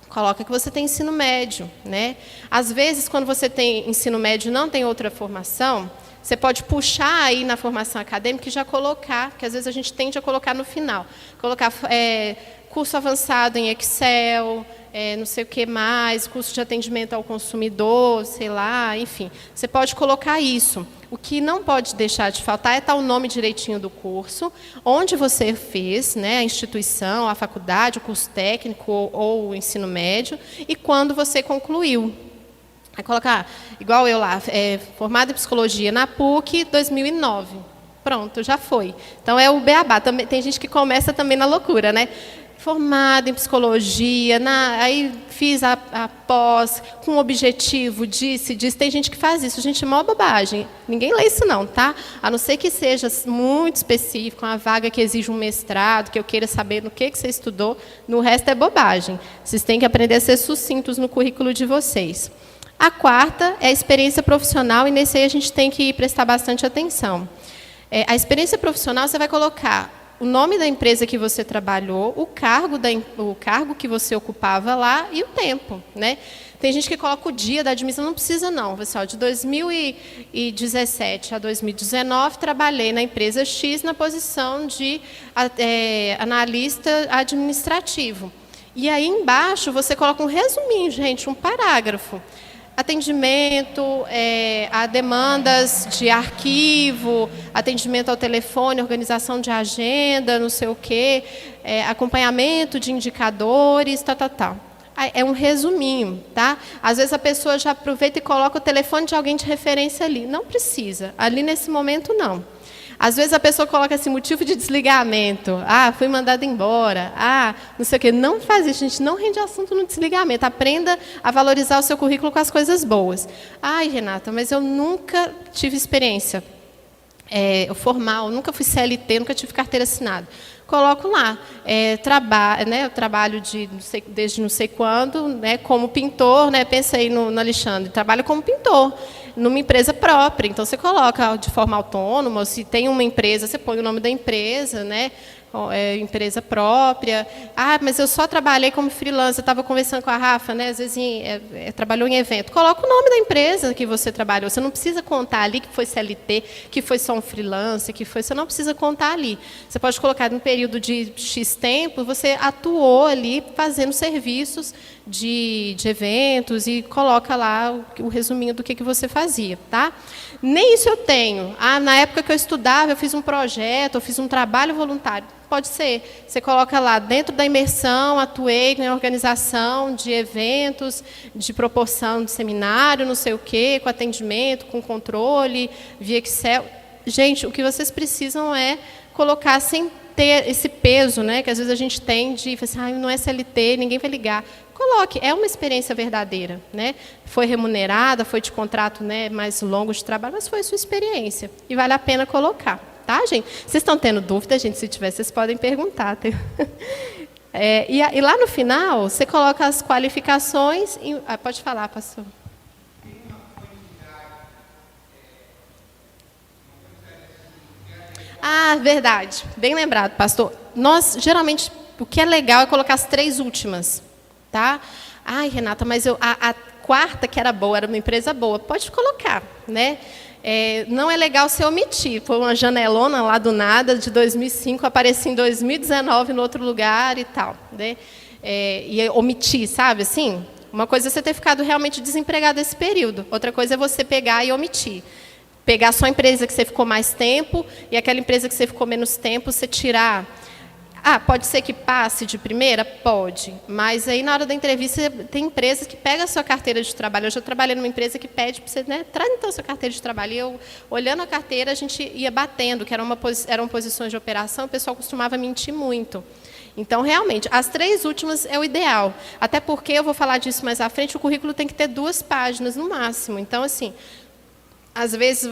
coloca que você tem ensino médio, né? Às vezes, quando você tem ensino médio e não tem outra formação, você pode puxar aí na formação acadêmica e já colocar, porque às vezes a gente tende a colocar no final. Colocar curso avançado em Excel, não sei o que mais, curso de atendimento ao consumidor, sei lá, enfim. Você pode colocar isso. O que não pode deixar de faltar é estar o nome direitinho do curso, onde você fez, né, a instituição, a faculdade, o curso técnico ou o ensino médio, e quando você concluiu. Aí colocar, igual eu lá, formada em psicologia na PUC, 2009. Pronto, já foi. Então, é o beabá. Também, tem gente que começa também na loucura, né? Formada em psicologia, aí fiz a pós, com o objetivo disso. Tem gente que faz isso. Gente, é maior bobagem. Ninguém lê isso não, tá? A não ser que seja muito específico, uma vaga que exige um mestrado, que eu queira saber no que você estudou. No resto é bobagem. Vocês têm que aprender a ser sucintos no currículo de vocês. A quarta é a experiência profissional, e nesse aí a gente tem que prestar bastante atenção. A experiência profissional, você vai colocar o nome da empresa que você trabalhou, o cargo que você ocupava lá e o tempo, né? Tem gente que coloca o dia da admissão, não precisa não, pessoal. De 2017 a 2019, trabalhei na empresa X na posição de analista administrativo. E aí embaixo você coloca um resuminho, gente, um parágrafo. Atendimento a demandas de arquivo, atendimento ao telefone, organização de agenda, não sei o quê, acompanhamento de indicadores, tal. É um resuminho, tá? Às vezes a pessoa já aproveita e coloca o telefone de alguém de referência ali. Não precisa, ali nesse momento não. Às vezes a pessoa coloca esse motivo de desligamento. Fui mandada embora. Não sei o quê. Não faz isso, gente. Não rende assunto no desligamento. Aprenda a valorizar o seu currículo com as coisas boas. Renata, mas eu nunca tive experiência formal, nunca fui CLT, nunca tive carteira assinada. Coloco lá. Eu trabalho desde não sei quando, né, como pintor, né, pensa aí no Alexandre, trabalho como pintor, numa empresa própria. Então, você coloca de forma autônoma, se tem uma empresa, você põe o nome da empresa, né, empresa própria. Mas eu só trabalhei como freelancer. Eu estava conversando com a Rafa, né, às vezes trabalhou em evento. Coloca o nome da empresa que você trabalhou. Você não precisa contar ali que foi CLT, que foi só um freelancer, você não precisa contar ali. Você pode colocar no período de X tempo, você atuou ali fazendo serviços de eventos e coloca lá o resuminho do que você fazia, tá? Nem isso eu tenho. Na época que eu estudava, eu fiz um projeto, eu fiz um trabalho voluntário. Pode ser. Você coloca lá, dentro da imersão, atuei em organização de eventos, de proporção de seminário, não sei o quê, com atendimento, com controle, via Excel. Gente, o que vocês precisam é colocar sem ter esse peso, né, que às vezes a gente tem de não é CLT, ninguém vai ligar. Coloque, é uma experiência verdadeira, né? Foi remunerada, foi de contrato, né, mais longo de trabalho, mas foi sua experiência. E vale a pena colocar, tá, gente? Vocês estão tendo dúvida, gente? Se tiver, vocês podem perguntar. E lá no final, você coloca as qualificações. Pode falar, pastor. Verdade. Bem lembrado, pastor. Nós, geralmente, o que é legal é colocar as 3 últimas. Tá? Renata, mas a quarta, que era boa, era uma empresa boa. Pode colocar, né? Não é legal você omitir. Foi uma janelona lá do nada, de 2005, apareci em 2019 no outro lugar e tal. Né? E omitir, sabe assim? Uma coisa é você ter ficado realmente desempregado esse período. Outra coisa é você pegar e omitir. Pegar só a empresa que você ficou mais tempo e aquela empresa que você ficou menos tempo, você tirar. Ah, pode ser que passe de primeira? Pode. Mas aí, na hora da entrevista, tem empresas que pegam a sua carteira de trabalho. Eu já trabalhei numa empresa que pede para você, né, traz então a sua carteira de trabalho. E eu, olhando a carteira, a gente ia batendo, que eram posições de operação, o pessoal costumava mentir muito. Então, realmente, as 3 últimas é o ideal. Até porque, eu vou falar disso mais à frente, o currículo tem que ter 2 páginas no máximo. Então, assim, às vezes,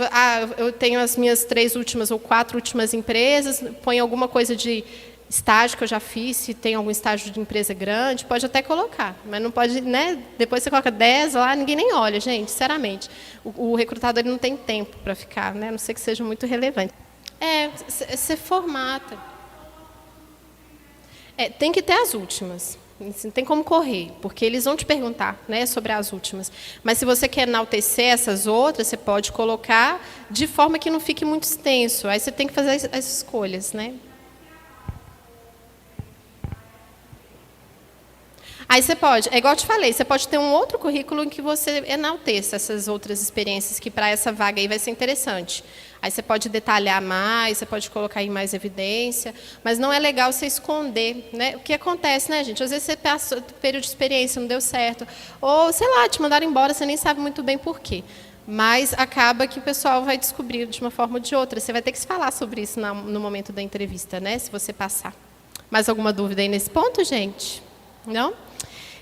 eu tenho as minhas 3 últimas ou 4 últimas empresas, põe alguma coisa de estágio que eu já fiz, se tem algum estágio de empresa grande, pode até colocar, mas não pode, né? Depois você coloca 10 lá, ninguém nem olha, gente, sinceramente. O recrutador ele não tem tempo para ficar, né? A não ser que seja muito relevante. Você formata. Tem que ter as últimas. Não tem como correr, porque eles vão te perguntar, né, sobre as últimas. Mas se você quer enaltecer essas outras, você pode colocar de forma que não fique muito extenso. Aí você tem que fazer as escolhas, né? Aí você pode, é igual eu te falei, você pode ter um outro currículo em que você enalteça essas outras experiências, que para essa vaga aí vai ser interessante. Aí você pode detalhar mais, você pode colocar em mais evidência, mas não é legal você esconder, né? O que acontece, né, gente? Às vezes você passou período de experiência, não deu certo, ou, sei lá, te mandaram embora, você nem sabe muito bem por quê. Mas acaba que o pessoal vai descobrir de uma forma ou de outra. Você vai ter que falar sobre isso no momento da entrevista, né? Se você passar. Mais alguma dúvida aí nesse ponto, gente? Não?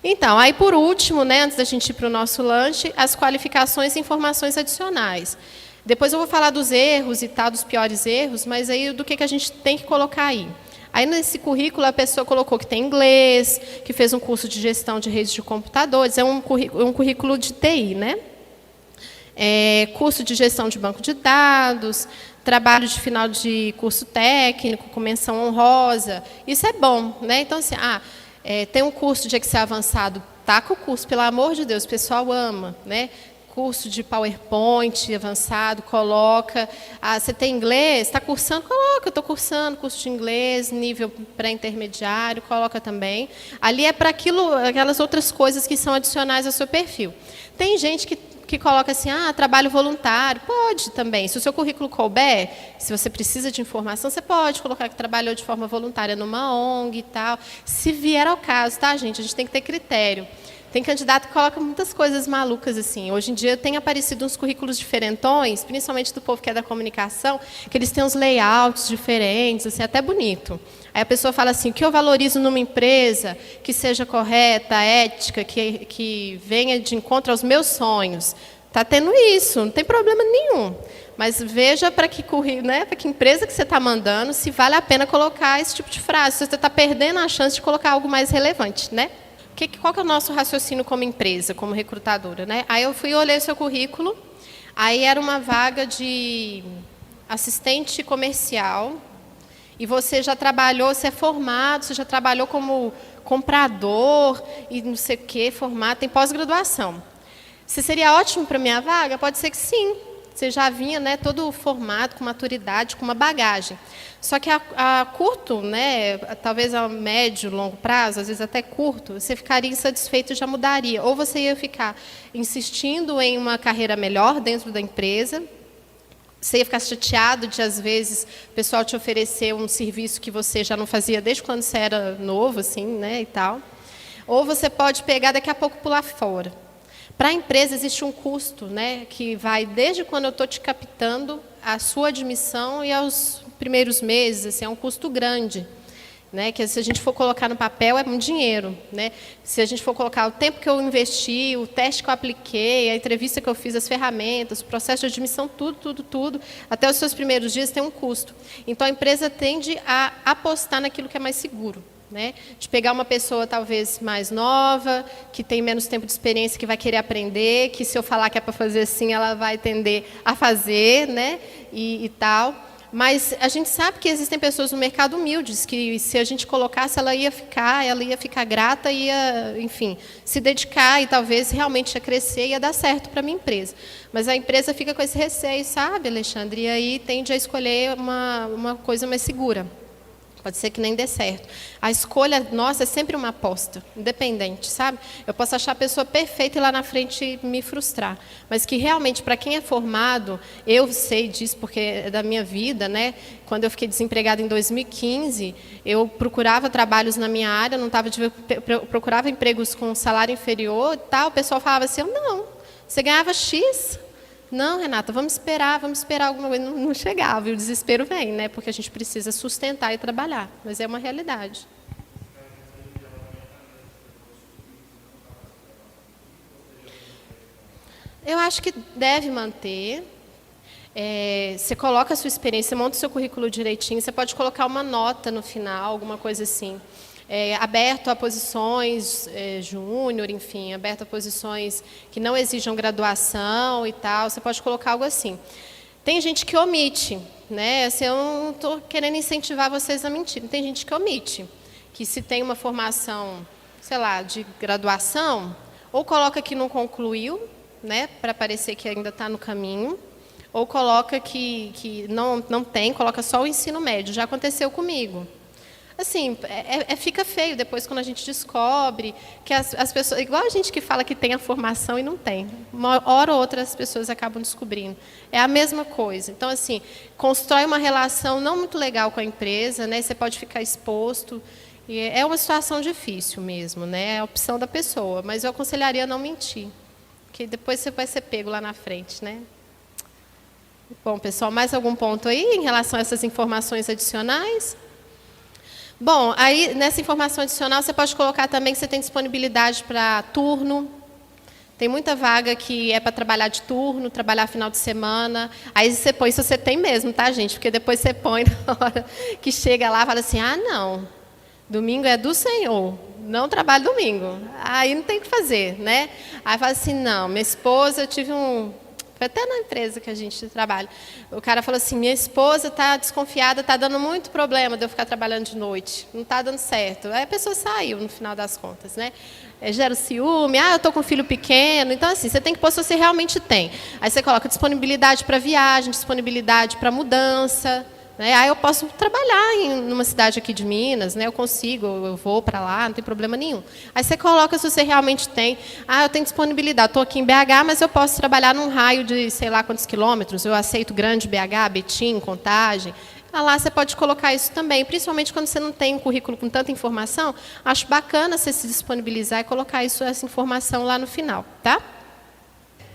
Então, aí por último, né, antes da gente ir para o nosso lanche, as qualificações e informações adicionais. Depois eu vou falar dos erros e tal, dos piores erros, mas aí do que a gente tem que colocar aí. Aí nesse currículo a pessoa colocou que tem inglês, que fez um curso de gestão de redes de computadores, é um currículo de TI, né? Curso de gestão de banco de dados, trabalho de final de curso técnico, com menção honrosa. Isso é bom, né? Então, assim, tem um curso de Excel avançado, taca o curso, pelo amor de Deus, o pessoal ama, né? Curso de PowerPoint avançado, coloca. Você tem inglês? Está cursando? Coloca, eu estou cursando curso de inglês, nível pré-intermediário, coloca também. Ali é para aquelas outras coisas que são adicionais ao seu perfil. Tem gente que coloca assim, trabalho voluntário, pode também. Se o seu currículo couber, se você precisa de informação, você pode colocar que trabalhou de forma voluntária numa ONG e tal. Se vier ao caso, tá, gente? A gente tem que ter critério. Tem candidato que coloca muitas coisas malucas assim. Hoje em dia tem aparecido uns currículos diferentões, principalmente do povo que é da comunicação, que eles têm uns layouts diferentes, assim, até bonito. Aí a pessoa fala assim, o que eu valorizo numa empresa que seja correta, ética, que venha de encontro aos meus sonhos. Está tendo isso, não tem problema nenhum. Mas veja para que, né, para que empresa que você está mandando, se vale a pena colocar esse tipo de frase. Se você está perdendo a chance de colocar algo mais relevante, né? Qual que é o nosso raciocínio como empresa, como recrutadora, né? Aí eu fui olhar o seu currículo, aí era uma vaga de assistente comercial, e você já trabalhou, você é formado, você já trabalhou como comprador, e não sei o quê, formado, tem pós-graduação. Você seria ótimo para a minha vaga? Pode ser que sim. Você já vinha, né, todo formado, com maturidade, com uma bagagem. Só que a curto, né, talvez a médio, longo prazo, às vezes até curto, você ficaria insatisfeito e já mudaria. Ou você ia ficar insistindo em uma carreira melhor dentro da empresa, você ia ficar chateado de, às vezes, o pessoal te oferecer um serviço que você já não fazia desde quando você era novo, assim, né, e tal. Ou você pode pegar daqui a pouco pular fora. Para a empresa existe um custo, né, que vai desde quando eu estou te captando, a sua admissão e aos primeiros meses, assim, é um custo grande, né, que se a gente for colocar no papel é muito dinheiro, né? Se a gente for colocar o tempo que eu investi, o teste que eu apliquei, a entrevista que eu fiz, as ferramentas, o processo de admissão, tudo, até os seus primeiros dias tem um custo. Então a empresa tende a apostar naquilo que é mais seguro. Né? De pegar uma pessoa talvez mais nova, que tem menos tempo de experiência, que vai querer aprender, que se eu falar que é para fazer assim, ela vai tender a fazer, né? e tal. Mas a gente sabe que existem pessoas no mercado humildes, que se a gente colocasse, ela ia ficar grata, ia, enfim, se dedicar e talvez realmente ia crescer e ia dar certo para a minha empresa. Mas a empresa fica com esse receio, sabe, Alexandre? E aí tende a escolher uma coisa mais segura. Pode ser que nem dê certo. A escolha nossa é sempre uma aposta, independente, sabe? Eu posso achar a pessoa perfeita e lá na frente me frustrar. Mas que realmente, para quem é formado, eu sei disso porque é da minha vida, né? Quando eu fiquei desempregada em 2015, eu procurava trabalhos na minha área, não tava procurava empregos com salário inferior e tal. O pessoal falava assim, não, você ganhava X... Não, Renata, vamos esperar alguma coisa. Não chegava, e o desespero vem, né? Porque a gente precisa sustentar e trabalhar, mas é uma realidade. Eu acho que deve manter. Você coloca a sua experiência, monta o seu currículo direitinho, você pode colocar uma nota no final, alguma coisa assim. Aberto a posições júnior, enfim, aberto a posições que não exijam graduação e tal, você pode colocar algo assim. Tem gente que omite, né? Assim, eu não estou querendo incentivar vocês a mentir, tem gente que omite, que se tem uma formação, sei lá, de graduação, ou coloca que não concluiu, né, para parecer que ainda está no caminho, ou coloca que não tem, coloca só o ensino médio, já aconteceu comigo. Assim, fica feio depois quando a gente descobre que as pessoas... Igual a gente que fala que tem a formação e não tem. Uma hora ou outra as pessoas acabam descobrindo. É a mesma coisa. Então, assim, constrói uma relação não muito legal com a empresa, né? Você pode ficar exposto. E é uma situação difícil mesmo, né? É a opção da pessoa. Mas eu aconselharia a não mentir. Porque depois você vai ser pego lá na frente, né? Bom, pessoal, mais algum ponto aí em relação a essas informações adicionais? Bom, aí nessa informação adicional você pode colocar também que você tem disponibilidade para turno. Tem muita vaga que é para trabalhar de turno, trabalhar final de semana. Aí você põe, se você tem mesmo, tá, gente? Porque depois você põe na hora que chega lá e fala assim, não, domingo é do Senhor, não trabalho domingo. Aí não tem o que fazer, né? Aí fala assim, não, minha esposa, eu tive foi até na empresa que a gente trabalha. O cara falou assim, minha esposa está desconfiada, está dando muito problema de eu ficar trabalhando de noite. Não está dando certo. Aí a pessoa saiu, no final das contas, né? Gera ciúme, eu estou com um filho pequeno. Então, assim, você tem que pôr se você realmente tem. Aí você coloca disponibilidade para viagem, disponibilidade para mudança. Né? Aí eu posso trabalhar numa cidade aqui de Minas, né? Eu consigo, eu vou para lá, não tem problema nenhum. Aí você coloca se você realmente tem. Eu tenho disponibilidade, estou aqui em BH, mas eu posso trabalhar num raio de sei lá quantos quilômetros, eu aceito grande BH, Betim, Contagem. Lá você pode colocar isso também, principalmente quando você não tem um currículo com tanta informação, acho bacana você se disponibilizar e colocar essa informação lá no final, tá?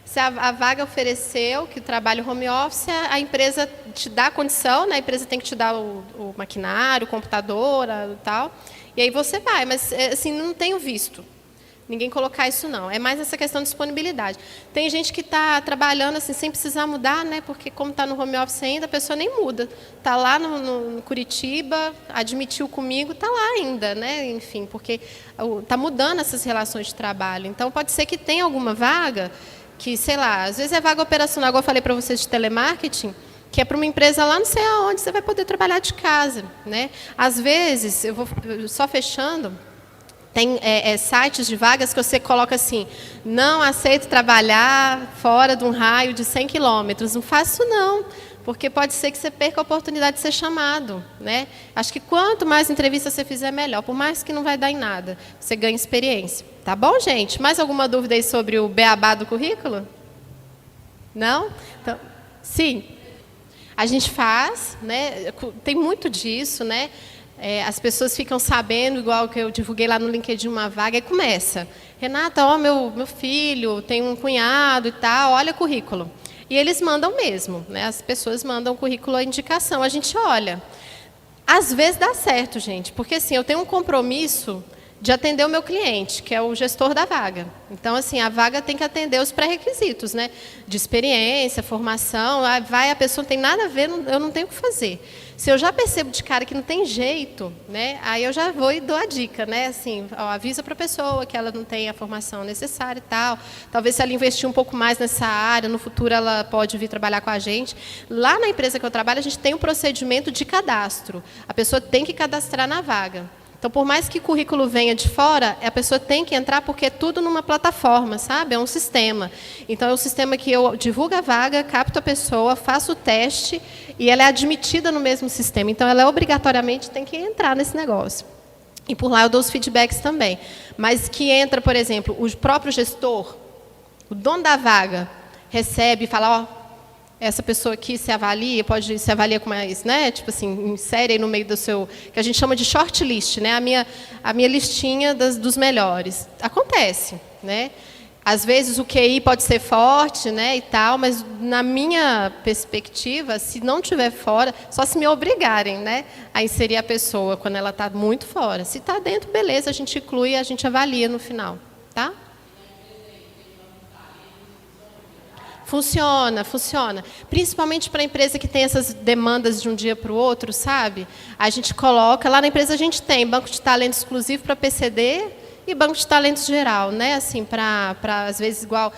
Se a vaga ofereceu que o trabalho home office, a empresa te dá a condição, né? A empresa tem que te dar o maquinário, o computador e tal, e aí você vai, mas assim, não tenho visto ninguém colocar isso não, é mais essa questão de disponibilidade. Tem gente que está trabalhando assim, sem precisar mudar, né? Porque como está no home office ainda, a pessoa nem muda. Está lá no Curitiba, admitiu comigo, está lá ainda, né? Enfim, porque está mudando essas relações de trabalho. Então, pode ser que tenha alguma vaga que, sei lá, às vezes é vaga operacional, igual eu falei para vocês de telemarketing, que é para uma empresa lá não sei aonde, você vai poder trabalhar de casa, né? Às vezes, eu vou só fechando, tem sites de vagas que você coloca assim, não aceito trabalhar fora de um raio de 100 quilômetros. Não faço não, porque pode ser que você perca a oportunidade de ser chamado, né? Acho que quanto mais entrevistas você fizer, melhor. Por mais que não vai dar em nada, você ganha experiência. Tá bom, gente? Mais alguma dúvida aí sobre o beabá do currículo? Não? Então, sim. A gente faz, né? Tem muito disso, né? As pessoas ficam sabendo, igual que eu divulguei lá no LinkedIn uma vaga, e começa. Renata, meu filho tem um cunhado e tal, olha o currículo. E eles mandam mesmo, né? As pessoas mandam o currículo à indicação, a gente olha. Às vezes dá certo, gente, porque assim, eu tenho um compromisso de atender o meu cliente, que é o gestor da vaga. Então, assim, a vaga tem que atender os pré-requisitos, né? De experiência, formação, a pessoa não tem nada a ver, eu não tenho o que fazer. Se eu já percebo de cara que não tem jeito, né? Aí eu já vou e dou a dica, né? Assim, avisa para a pessoa que ela não tem a formação necessária e tal. Talvez se ela investir um pouco mais nessa área, no futuro ela pode vir trabalhar com a gente. Lá na empresa que eu trabalho, a gente tem um procedimento de cadastro. A pessoa tem que cadastrar na vaga. Então, por mais que o currículo venha de fora, a pessoa tem que entrar porque é tudo numa plataforma, sabe? É um sistema. Então, é um sistema que eu divulgo a vaga, capto a pessoa, faço o teste e ela é admitida no mesmo sistema. Então, ela obrigatoriamente tem que entrar nesse negócio. E por lá eu dou os feedbacks também. Mas que entra, por exemplo, o próprio gestor, o dono da vaga, recebe e fala, ó, essa pessoa aqui se avalia, pode se avalia com mais, né? Tipo assim, insere aí no meio do seu, que a gente chama de shortlist, né? A minha listinha dos melhores. Acontece, né? Às vezes o QI pode ser forte, né, e tal, mas na minha perspectiva, se não estiver fora, só se me obrigarem, né, a inserir a pessoa quando ela está muito fora. Se está dentro, beleza, a gente inclui e a gente avalia no final, tá? Funciona, funciona. Principalmente para a empresa que tem essas demandas de um dia para o outro, sabe? A gente coloca, lá na empresa a gente tem banco de talentos exclusivo para PCD e banco de talentos geral, né? Assim, para às vezes igual.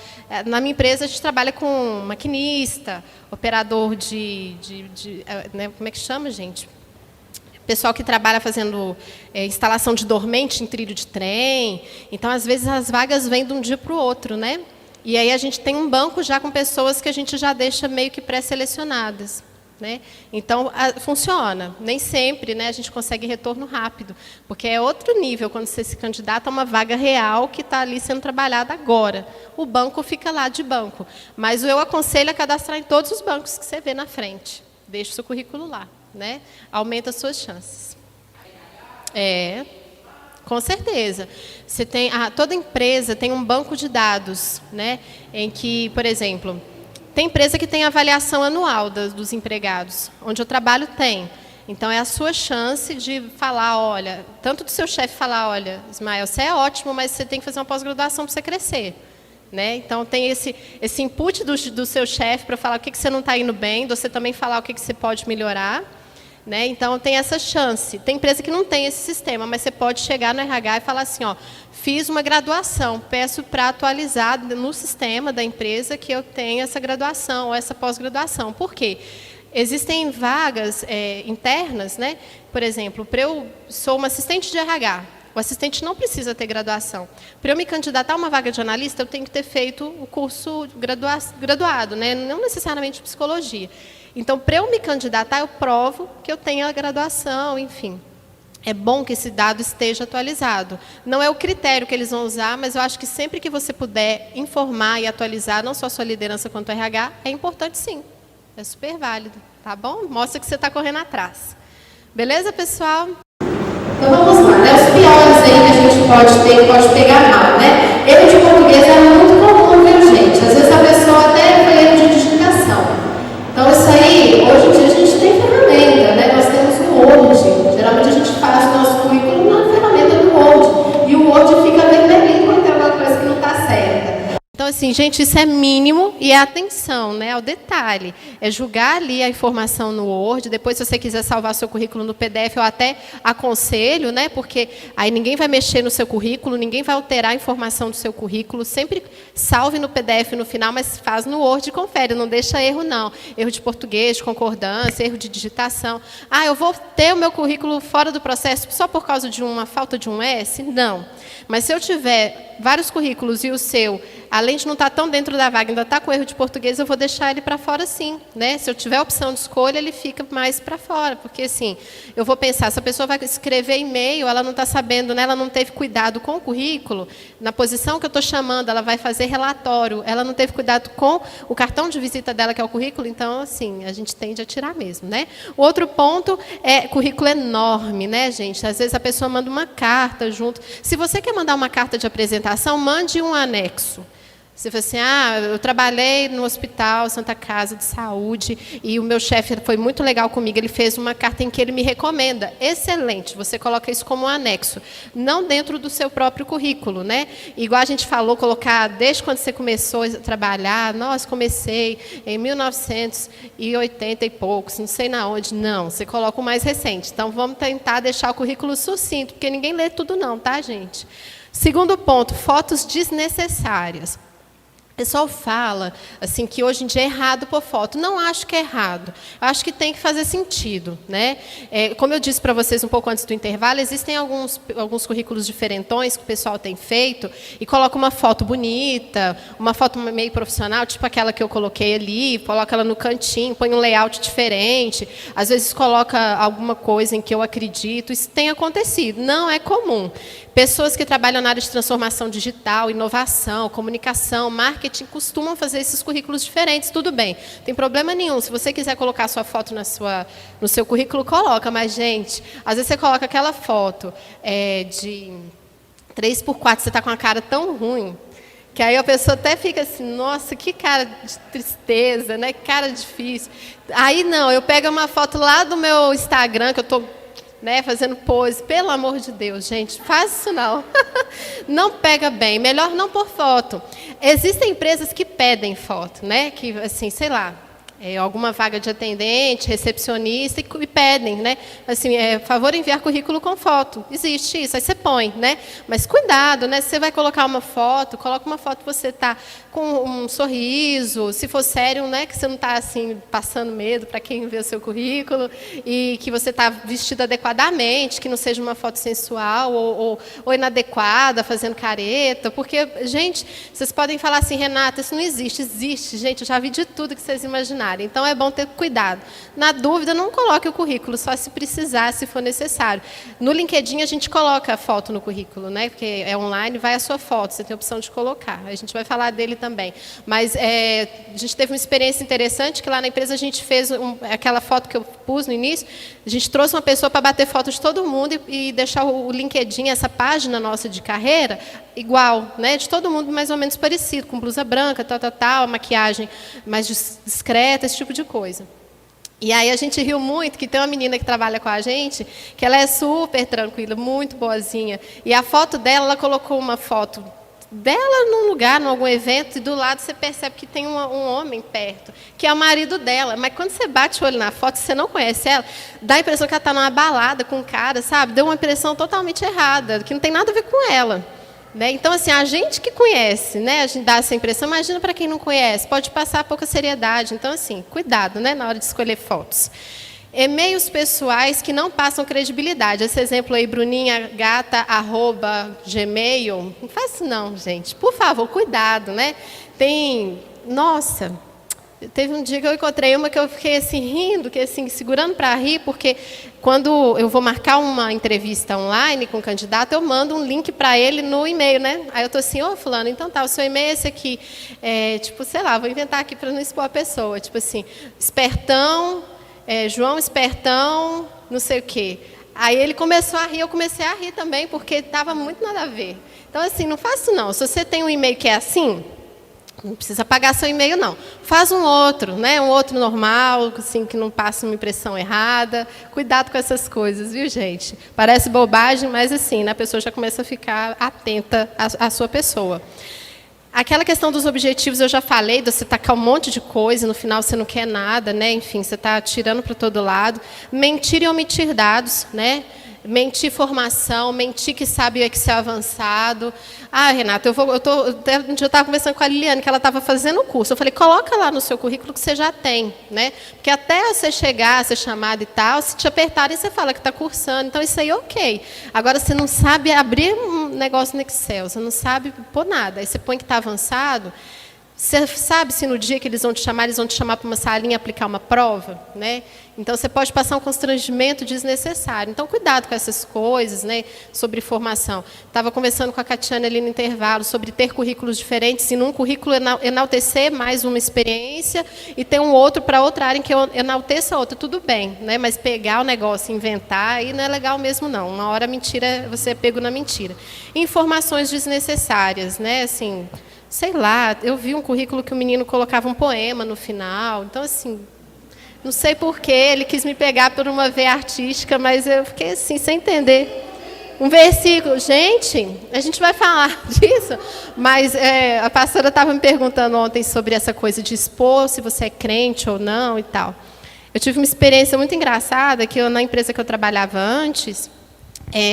Na minha empresa a gente trabalha com maquinista, operador né? Como é que chama, gente? Pessoal que trabalha fazendo instalação de dormente em trilho de trem. Então, às vezes, as vagas vêm de um dia para o outro, né? E aí a gente tem um banco já com pessoas que a gente já deixa meio que pré-selecionadas, né? Então, funciona. Nem sempre, né, a gente consegue retorno rápido, porque é outro nível quando você se candidata a uma vaga real que está ali sendo trabalhada agora. O banco fica lá de banco. Mas eu aconselho a cadastrar em todos os bancos que você vê na frente. Deixa o seu currículo lá, né? Aumenta as suas chances. Com certeza. Você tem, toda empresa tem um banco de dados, né, em que, por exemplo, tem empresa que tem avaliação anual dos empregados, onde eu trabalho tem. Então, é a sua chance de falar, olha, tanto do seu chefe falar, olha, Ismael, você é ótimo, mas você tem que fazer uma pós-graduação para você crescer. Né? Então, tem esse input do seu chefe para falar o que você não está indo bem, de você também falar o que você pode melhorar. Né? Então, tem essa chance. Tem empresa que não tem esse sistema, mas você pode chegar no RH e falar assim, ó, fiz uma graduação, peço para atualizar no sistema da empresa que eu tenho essa graduação ou essa pós-graduação. Por quê? Existem vagas internas, né? Por exemplo, eu sou uma assistente de RH, o assistente não precisa ter graduação. Para eu me candidatar a uma vaga de analista, eu tenho que ter feito o curso graduado, né? Não necessariamente psicologia. Então, para eu me candidatar, eu provo que eu tenho a graduação, enfim. É bom que esse dado esteja atualizado. Não é o critério que eles vão usar, mas eu acho que sempre que você puder informar e atualizar, não só a sua liderança quanto o RH, é importante sim. É super válido, tá bom? Mostra que você está correndo atrás. Beleza, pessoal? Então, vamos lá, né? Os piores aí que a gente pode pegar mal, né? Erro de português é muito comum, viu, gente? Às vezes a pessoa até foi erro de digitação. Então, isso aí, hoje em dia a gente tem ferramenta, né? Nós temos o Word. Geralmente a gente faz o nosso currículo na ferramenta do Word. E o Word fica vermelhinho quando tem alguma coisa que não está certa. Então, assim, gente, isso é mínimo e é atenção, né, ao detalhe. É jogar ali a informação no Word. Depois, se você quiser salvar seu currículo no PDF, eu até aconselho, né, porque aí ninguém vai mexer no seu currículo, ninguém vai alterar a informação do seu currículo. Sempre salve no PDF no final, mas faz no Word e confere. Não deixa erro, não. Erro de português, de concordância, erro de digitação. Eu vou ter o meu currículo fora do processo só por causa de uma falta de um S? Não. Mas se eu tiver vários currículos e o seu, além de não estar tão dentro da vaga, ainda está com erro de português, eu vou deixar ele para fora sim. Né? Se eu tiver opção de escolha, ele fica mais para fora. Porque, assim, eu vou pensar, se a pessoa vai escrever e-mail, ela não está sabendo, né? Ela não teve cuidado com o currículo, na posição que eu estou chamando, ela vai fazer relatório, ela não teve cuidado com o cartão de visita dela, que é o currículo, então, assim, a gente tende a tirar mesmo. Né? O outro ponto é currículo enorme, né, gente? Às vezes a pessoa manda uma carta junto. Se você quer mandar uma carta de apresentação, mande um anexo. Você fala assim, eu trabalhei no Hospital Santa Casa de Saúde e o meu chefe foi muito legal comigo, ele fez uma carta em que ele me recomenda. Excelente, você coloca isso como um anexo, não dentro do seu próprio currículo, né? Igual a gente falou, colocar desde quando você começou a trabalhar, comecei em 1980 e poucos, não sei na onde, não, você coloca o mais recente. Então, vamos tentar deixar o currículo sucinto, porque ninguém lê tudo não, tá, gente? Segundo ponto, fotos desnecessárias. O pessoal fala assim que hoje em dia é errado pôr foto. Não acho que é errado. Acho que tem que fazer sentido, né? Como eu disse para vocês um pouco antes do intervalo, existem alguns currículos diferentões que o pessoal tem feito e coloca uma foto bonita, uma foto meio profissional, tipo aquela que eu coloquei ali, coloca ela no cantinho, põe um layout diferente. Às vezes coloca alguma coisa em que eu acredito. Isso tem acontecido. Não é comum. Pessoas que trabalham na área de transformação digital, inovação, comunicação, marketing, costumam fazer esses currículos diferentes, tudo bem. Não tem problema nenhum. Se você quiser colocar a sua foto no seu currículo, coloca. Mas, gente, às vezes você coloca aquela foto de 3x4, você está com uma cara tão ruim, que aí a pessoa até fica assim, nossa, que cara de tristeza, né? Que cara difícil. Aí, não, eu pego uma foto lá do meu Instagram, que eu estou... fazendo pose, pelo amor de Deus, gente, faz isso não. Não pega bem, melhor não pôr foto. Existem empresas que pedem foto, né? Que, assim, sei lá, alguma vaga de atendente, recepcionista, e pedem, né? Assim, favor enviar currículo com foto. Existe isso, aí você põe, né? Mas cuidado, né? Se você vai colocar uma foto, coloca uma foto que você está com um sorriso, se for sério, né? Que você não está assim passando medo para quem vê o seu currículo e que você está vestido adequadamente, que não seja uma foto sensual ou inadequada, fazendo careta, porque, gente, vocês podem falar assim, Renata, isso não existe. Existe, gente, eu já vi de tudo que vocês imaginarem. Então, é bom ter cuidado. Na dúvida, não coloque o currículo, só se precisar, se for necessário. No LinkedIn, a gente coloca a foto no currículo, né? Porque é online, vai a sua foto, você tem a opção de colocar. A gente vai falar dele também. Mas a gente teve uma experiência interessante, que lá na empresa a gente fez aquela foto que eu pus no início, a gente trouxe uma pessoa para bater foto de todo mundo e deixar o LinkedIn, essa página nossa de carreira, igual, né? De todo mundo mais ou menos parecido, com blusa branca, tal, maquiagem mais discreta, esse tipo de coisa. E aí a gente riu muito, que tem uma menina que trabalha com a gente, que ela é super tranquila, muito boazinha. E a foto dela, ela colocou uma foto dela num lugar, em algum evento, e do lado você percebe que tem um homem perto, que é o marido dela. Mas quando você bate o olho na foto, você não conhece ela, dá a impressão que ela está numa balada com um cara, sabe? Deu uma impressão totalmente errada, que não tem nada a ver com ela. Né? Então, assim, a gente que conhece, né, a gente dá essa impressão, imagina para quem não conhece, pode passar pouca seriedade. Então, assim, cuidado, né, na hora de escolher fotos. E-mails pessoais que não passam credibilidade. Esse exemplo aí, bruningagata@gmail. Não faz isso não, gente. Por favor, cuidado, né? Nossa, teve um dia que eu encontrei uma que eu fiquei assim, rindo, que assim, segurando para rir, porque quando eu vou marcar uma entrevista online com o candidato, eu mando um link para ele no e-mail, né? Aí eu estou assim, fulano, então tá, o seu e-mail é esse aqui. Tipo, sei lá, vou inventar aqui para não expor a pessoa. Tipo assim, espertão... João Espertão, não sei o quê. Aí ele começou a rir, eu comecei a rir também, porque estava muito nada a ver. Então, assim, não faço não. Se você tem um e-mail que é assim, não precisa pagar seu e-mail, não. Faz um outro, né? Um outro normal, assim, que não passe uma impressão errada. Cuidado com essas coisas, viu, gente? Parece bobagem, mas, assim, a pessoa já começa a ficar atenta à sua pessoa. Aquela questão dos objetivos, eu já falei, de você tacar um monte de coisa, no final você não quer nada, né? Enfim, você está tirando para todo lado. Mentir e omitir dados, né? Mentir formação, mentir que sabe o Excel avançado. Renata, um dia eu estava conversando com a Liliane, que ela estava fazendo o curso. Eu falei, coloca lá no seu currículo que você já tem, né? Porque até você chegar, ser chamada e tal, se te apertarem, você fala que está cursando. Então, isso aí é ok. Agora, você não sabe abrir um negócio no Excel, você não sabe pôr nada. Aí você põe que está avançado. Você sabe se no dia que eles vão te chamar para uma salinha aplicar uma prova, né? Então, você pode passar um constrangimento desnecessário. Então, cuidado com essas coisas, né? Sobre formação. Estava conversando com a Catiane ali no intervalo sobre ter currículos diferentes e num currículo enaltecer mais uma experiência e ter um outro para outra área em que eu enalteça outra. Tudo bem, né? Mas pegar o negócio e inventar, aí não é legal mesmo, não. Uma hora mentira, você é pego na mentira. Informações desnecessárias, né? Assim... Sei lá, eu vi um currículo que o menino colocava um poema no final. Então, assim, não sei porquê, ele quis me pegar por uma veia artística, mas eu fiquei assim, sem entender. Um versículo, gente, a gente vai falar disso, mas a pastora estava me perguntando ontem sobre essa coisa de expor, se você é crente ou não e tal. Eu tive uma experiência muito engraçada, que na empresa que eu trabalhava antes,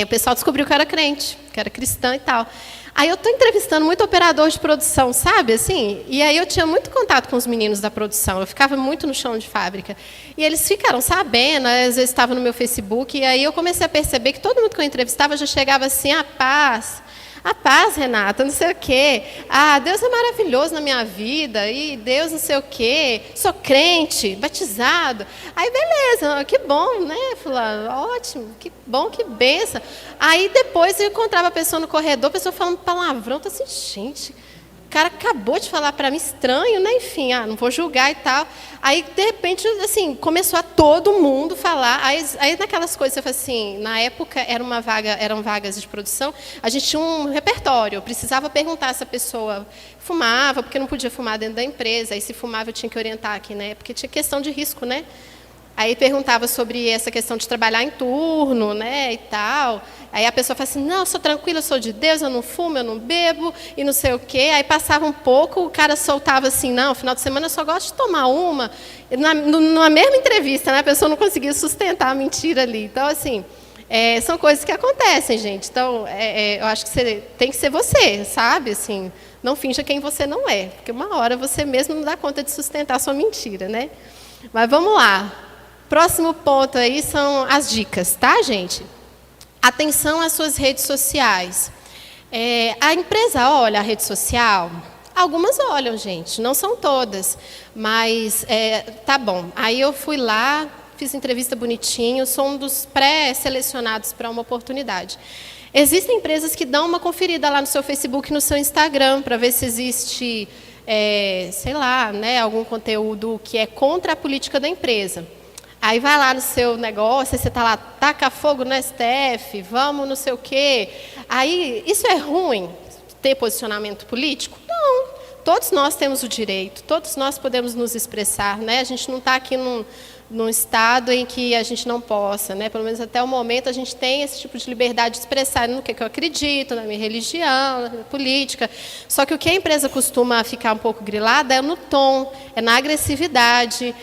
o pessoal descobriu que eu era crente, que eu era cristã e tal. Aí eu estou entrevistando muito operador de produção, sabe, assim? E aí eu tinha muito contato com os meninos da produção, eu ficava muito no chão de fábrica. E eles ficaram sabendo, às vezes estava no meu Facebook, e aí eu comecei a perceber que todo mundo que eu entrevistava já chegava assim, a paz, Renata, não sei o quê. Ah, Deus é maravilhoso na minha vida, e Deus não sei o quê. Sou crente, batizado. Aí, beleza, que bom, né, fulano? Ótimo, que bom, que benção. Aí, depois, eu encontrava a pessoa no corredor, a pessoa falando palavrão, eu assim, gente... O cara acabou de falar para mim, estranho, né? Enfim, não vou julgar e tal. Aí, de repente, assim, começou a todo mundo falar. Aí naquelas coisas, eu falei assim, na época eram vagas de produção, a gente tinha um repertório. Eu precisava perguntar se a pessoa fumava, porque não podia fumar dentro da empresa. Aí, se fumava, eu tinha que orientar aqui, né? Porque tinha questão de risco, né? Aí perguntava sobre essa questão de trabalhar em turno, né, e tal. Aí a pessoa fala assim, não, eu sou tranquila, eu sou de Deus, eu não fumo, eu não bebo, e não sei o quê. Aí passava um pouco, o cara soltava assim, não, final de semana eu só gosto de tomar uma. Na mesma entrevista, né, a pessoa não conseguia sustentar a mentira ali. Então, assim, são coisas que acontecem, gente. Então, eu acho que você tem que ser você, sabe? Assim, não finja quem você não é, porque uma hora você mesmo não dá conta de sustentar a sua mentira, né? Mas vamos lá. Próximo ponto aí são as dicas, tá, gente? Atenção às suas redes sociais. A empresa olha a rede social? Algumas olham, gente, não são todas. Mas, tá bom. Aí eu fui lá, fiz entrevista bonitinho, sou um dos pré-selecionados para uma oportunidade. Existem empresas que dão uma conferida lá no seu Facebook e no seu Instagram, para ver se existe, sei lá, né, algum conteúdo que é contra a política da empresa. Aí vai lá no seu negócio, aí você está lá, taca fogo no STF, vamos não sei o quê. Aí, isso é ruim, ter posicionamento político? Não. Todos nós temos o direito, todos nós podemos nos expressar, né? A gente não está aqui num estado em que a gente não possa, né? Pelo menos até o momento a gente tem esse tipo de liberdade de expressar no que eu acredito, na minha religião, na política. Só que o que a empresa costuma ficar um pouco grilada é no tom, é na agressividade,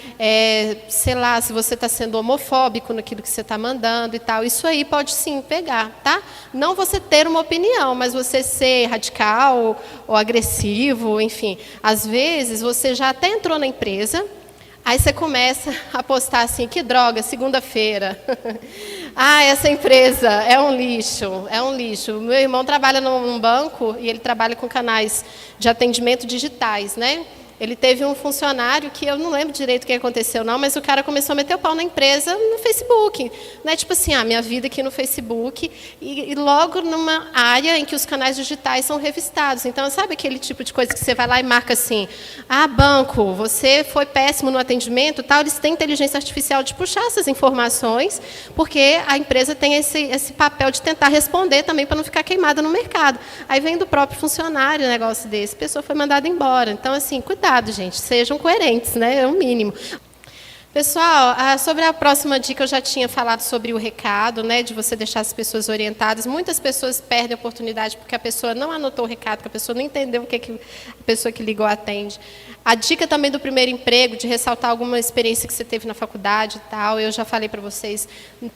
sei lá, se você está sendo homofóbico naquilo que você está mandando e tal. Isso aí pode sim pegar, tá? Não você ter uma opinião, mas você ser radical ou agressivo, enfim. Às vezes você já até entrou na empresa. Aí você começa a postar assim, que droga, segunda-feira. Essa empresa é um lixo, é um lixo. Meu irmão trabalha num banco e ele trabalha com canais de atendimento digitais, né? Ele teve um funcionário que eu não lembro direito o que aconteceu, não, mas o cara começou a meter o pau na empresa no Facebook. Né? Tipo assim, minha vida aqui no Facebook, e logo numa área em que os canais digitais são revistados. Então, sabe aquele tipo de coisa que você vai lá e marca assim, banco, você foi péssimo no atendimento, tal, eles têm inteligência artificial de puxar essas informações, porque a empresa tem esse papel de tentar responder também para não ficar queimada no mercado. Aí vem do próprio funcionário um negócio desse, a pessoa foi mandada embora. Então, assim, cuidado. Gente, sejam coerentes, né? É o mínimo. Pessoal, sobre a próxima dica, eu já tinha falado sobre o recado, né, de você deixar as pessoas orientadas. Muitas pessoas perdem a oportunidade porque a pessoa não anotou o recado, porque a pessoa não entendeu o que a pessoa que ligou atende. A dica também do primeiro emprego, de ressaltar alguma experiência que você teve na faculdade e tal, eu já falei para vocês.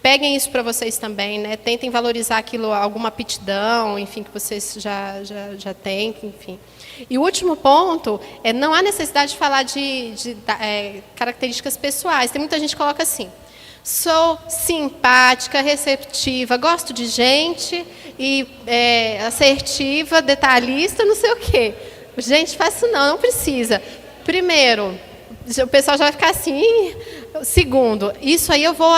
Peguem isso para vocês também, né? Tentem valorizar aquilo, alguma aptidão, enfim, que vocês já têm, enfim. E o último ponto não há necessidade de falar de características pessoais. Tem muita gente que coloca assim, sou simpática, receptiva, gosto de gente, e assertiva, detalhista, não sei o quê. Gente, faz isso não precisa. Primeiro, o pessoal já vai ficar assim. Segundo, isso aí eu vou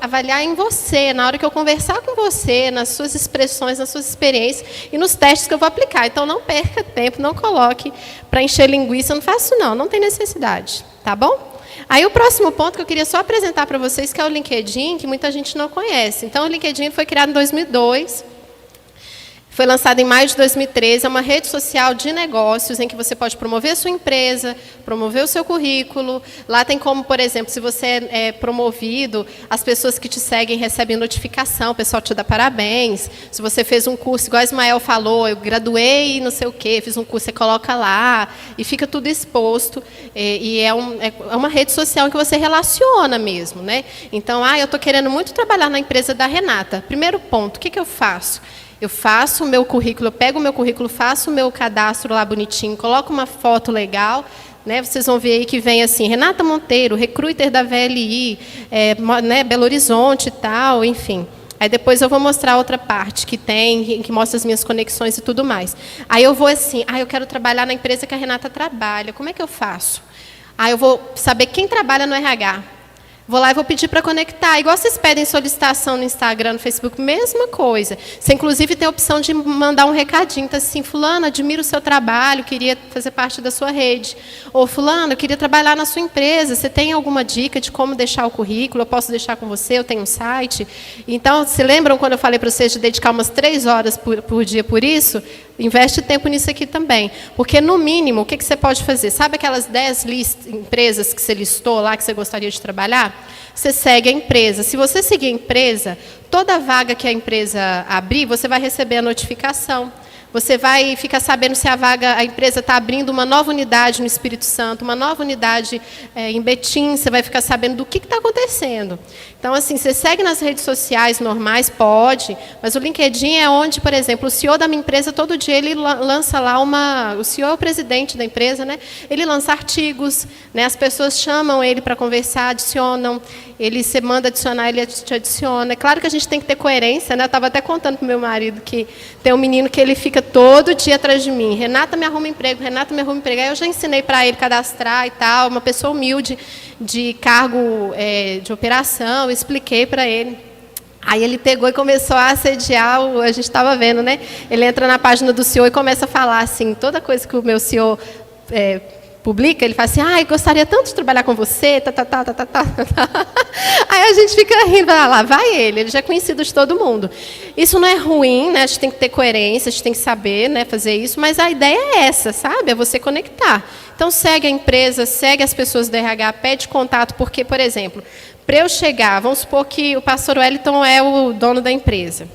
avaliar em você, na hora que eu conversar com você, nas suas expressões, nas suas experiências e nos testes que eu vou aplicar. Então, não perca tempo, não coloque para encher linguiça, não faço não tem necessidade, tá bom? Aí, o próximo ponto que eu queria só apresentar para vocês, que é o LinkedIn, que muita gente não conhece. Então, o LinkedIn foi criado em 2002, foi lançado em maio de 2013, é uma rede social de negócios em que você pode promover a sua empresa, promover o seu currículo. Lá tem como, por exemplo, se você é promovido, as pessoas que te seguem recebem notificação, o pessoal te dá parabéns. Se você fez um curso, igual a Ismael falou, eu graduei não sei o quê, fiz um curso, você coloca lá e fica tudo exposto. E é uma rede social em que você relaciona mesmo, né? Então, eu estou querendo muito trabalhar na empresa da Renata. Primeiro ponto, o que eu faço? Eu faço o meu currículo, eu pego o meu currículo, faço o meu cadastro lá bonitinho, coloco uma foto legal, né? Vocês vão ver aí que vem assim, Renata Monteiro, recruiter da VLI, né, Belo Horizonte e tal, enfim. Aí depois eu vou mostrar outra parte que tem, que mostra as minhas conexões e tudo mais. Aí eu vou assim, eu quero trabalhar na empresa que a Renata trabalha, como é que eu faço? Aí eu vou saber quem trabalha no RH. Vou lá e vou pedir para conectar. Igual vocês pedem solicitação no Instagram, no Facebook, mesma coisa. Você, inclusive, tem a opção de mandar um recadinho. Então, assim, fulano, admiro o seu trabalho, queria fazer parte da sua rede. Ou, fulano, eu queria trabalhar na sua empresa. Você tem alguma dica de como deixar o currículo? Eu posso deixar com você, eu tenho um site. Então, se lembram quando eu falei para vocês de dedicar umas 3 horas por dia por isso? Investe tempo nisso aqui também. Porque, no mínimo, o que você pode fazer? Sabe aquelas 10 empresas que você listou lá, que você gostaria de trabalhar? Você segue a empresa. Se você seguir a empresa, toda vaga que a empresa abrir, você vai receber a notificação. Você vai ficar sabendo se a empresa está abrindo uma nova unidade no Espírito Santo, uma nova unidade em Betim, você vai ficar sabendo do que está acontecendo. Então, assim, você segue nas redes sociais normais, pode, mas o LinkedIn é onde, por exemplo, o CEO da minha empresa, todo dia ele lança lá o CEO é o presidente da empresa, né? Ele lança artigos, né? As pessoas chamam ele para conversar, adicionam, você manda adicionar, ele te adiciona. É claro que a gente tem que ter coerência, né? Eu estava até contando para o meu marido que tem um menino que ele fica todo dia atrás de mim. Renata, me arruma emprego, Renata, me arruma emprego. Aí eu já ensinei para ele cadastrar e tal, uma pessoa humilde de cargo de operação, eu expliquei para ele. Aí ele pegou e começou a assediar, a gente estava vendo, né? Ele entra na página do CEO e começa a falar assim, toda coisa que o meu CEO publica, ele fala assim, gostaria tanto de trabalhar com você, Aí a gente fica rindo, lá vai ele já é conhecido de todo mundo. Isso não é ruim, né? A gente tem que ter coerência, a gente tem que saber, né, fazer isso, mas a ideia é essa, sabe? É você conectar. Então, segue a empresa, segue as pessoas do RH, pede contato, porque, por exemplo, para eu chegar, vamos supor que o pastor Wellington é o dono da empresa.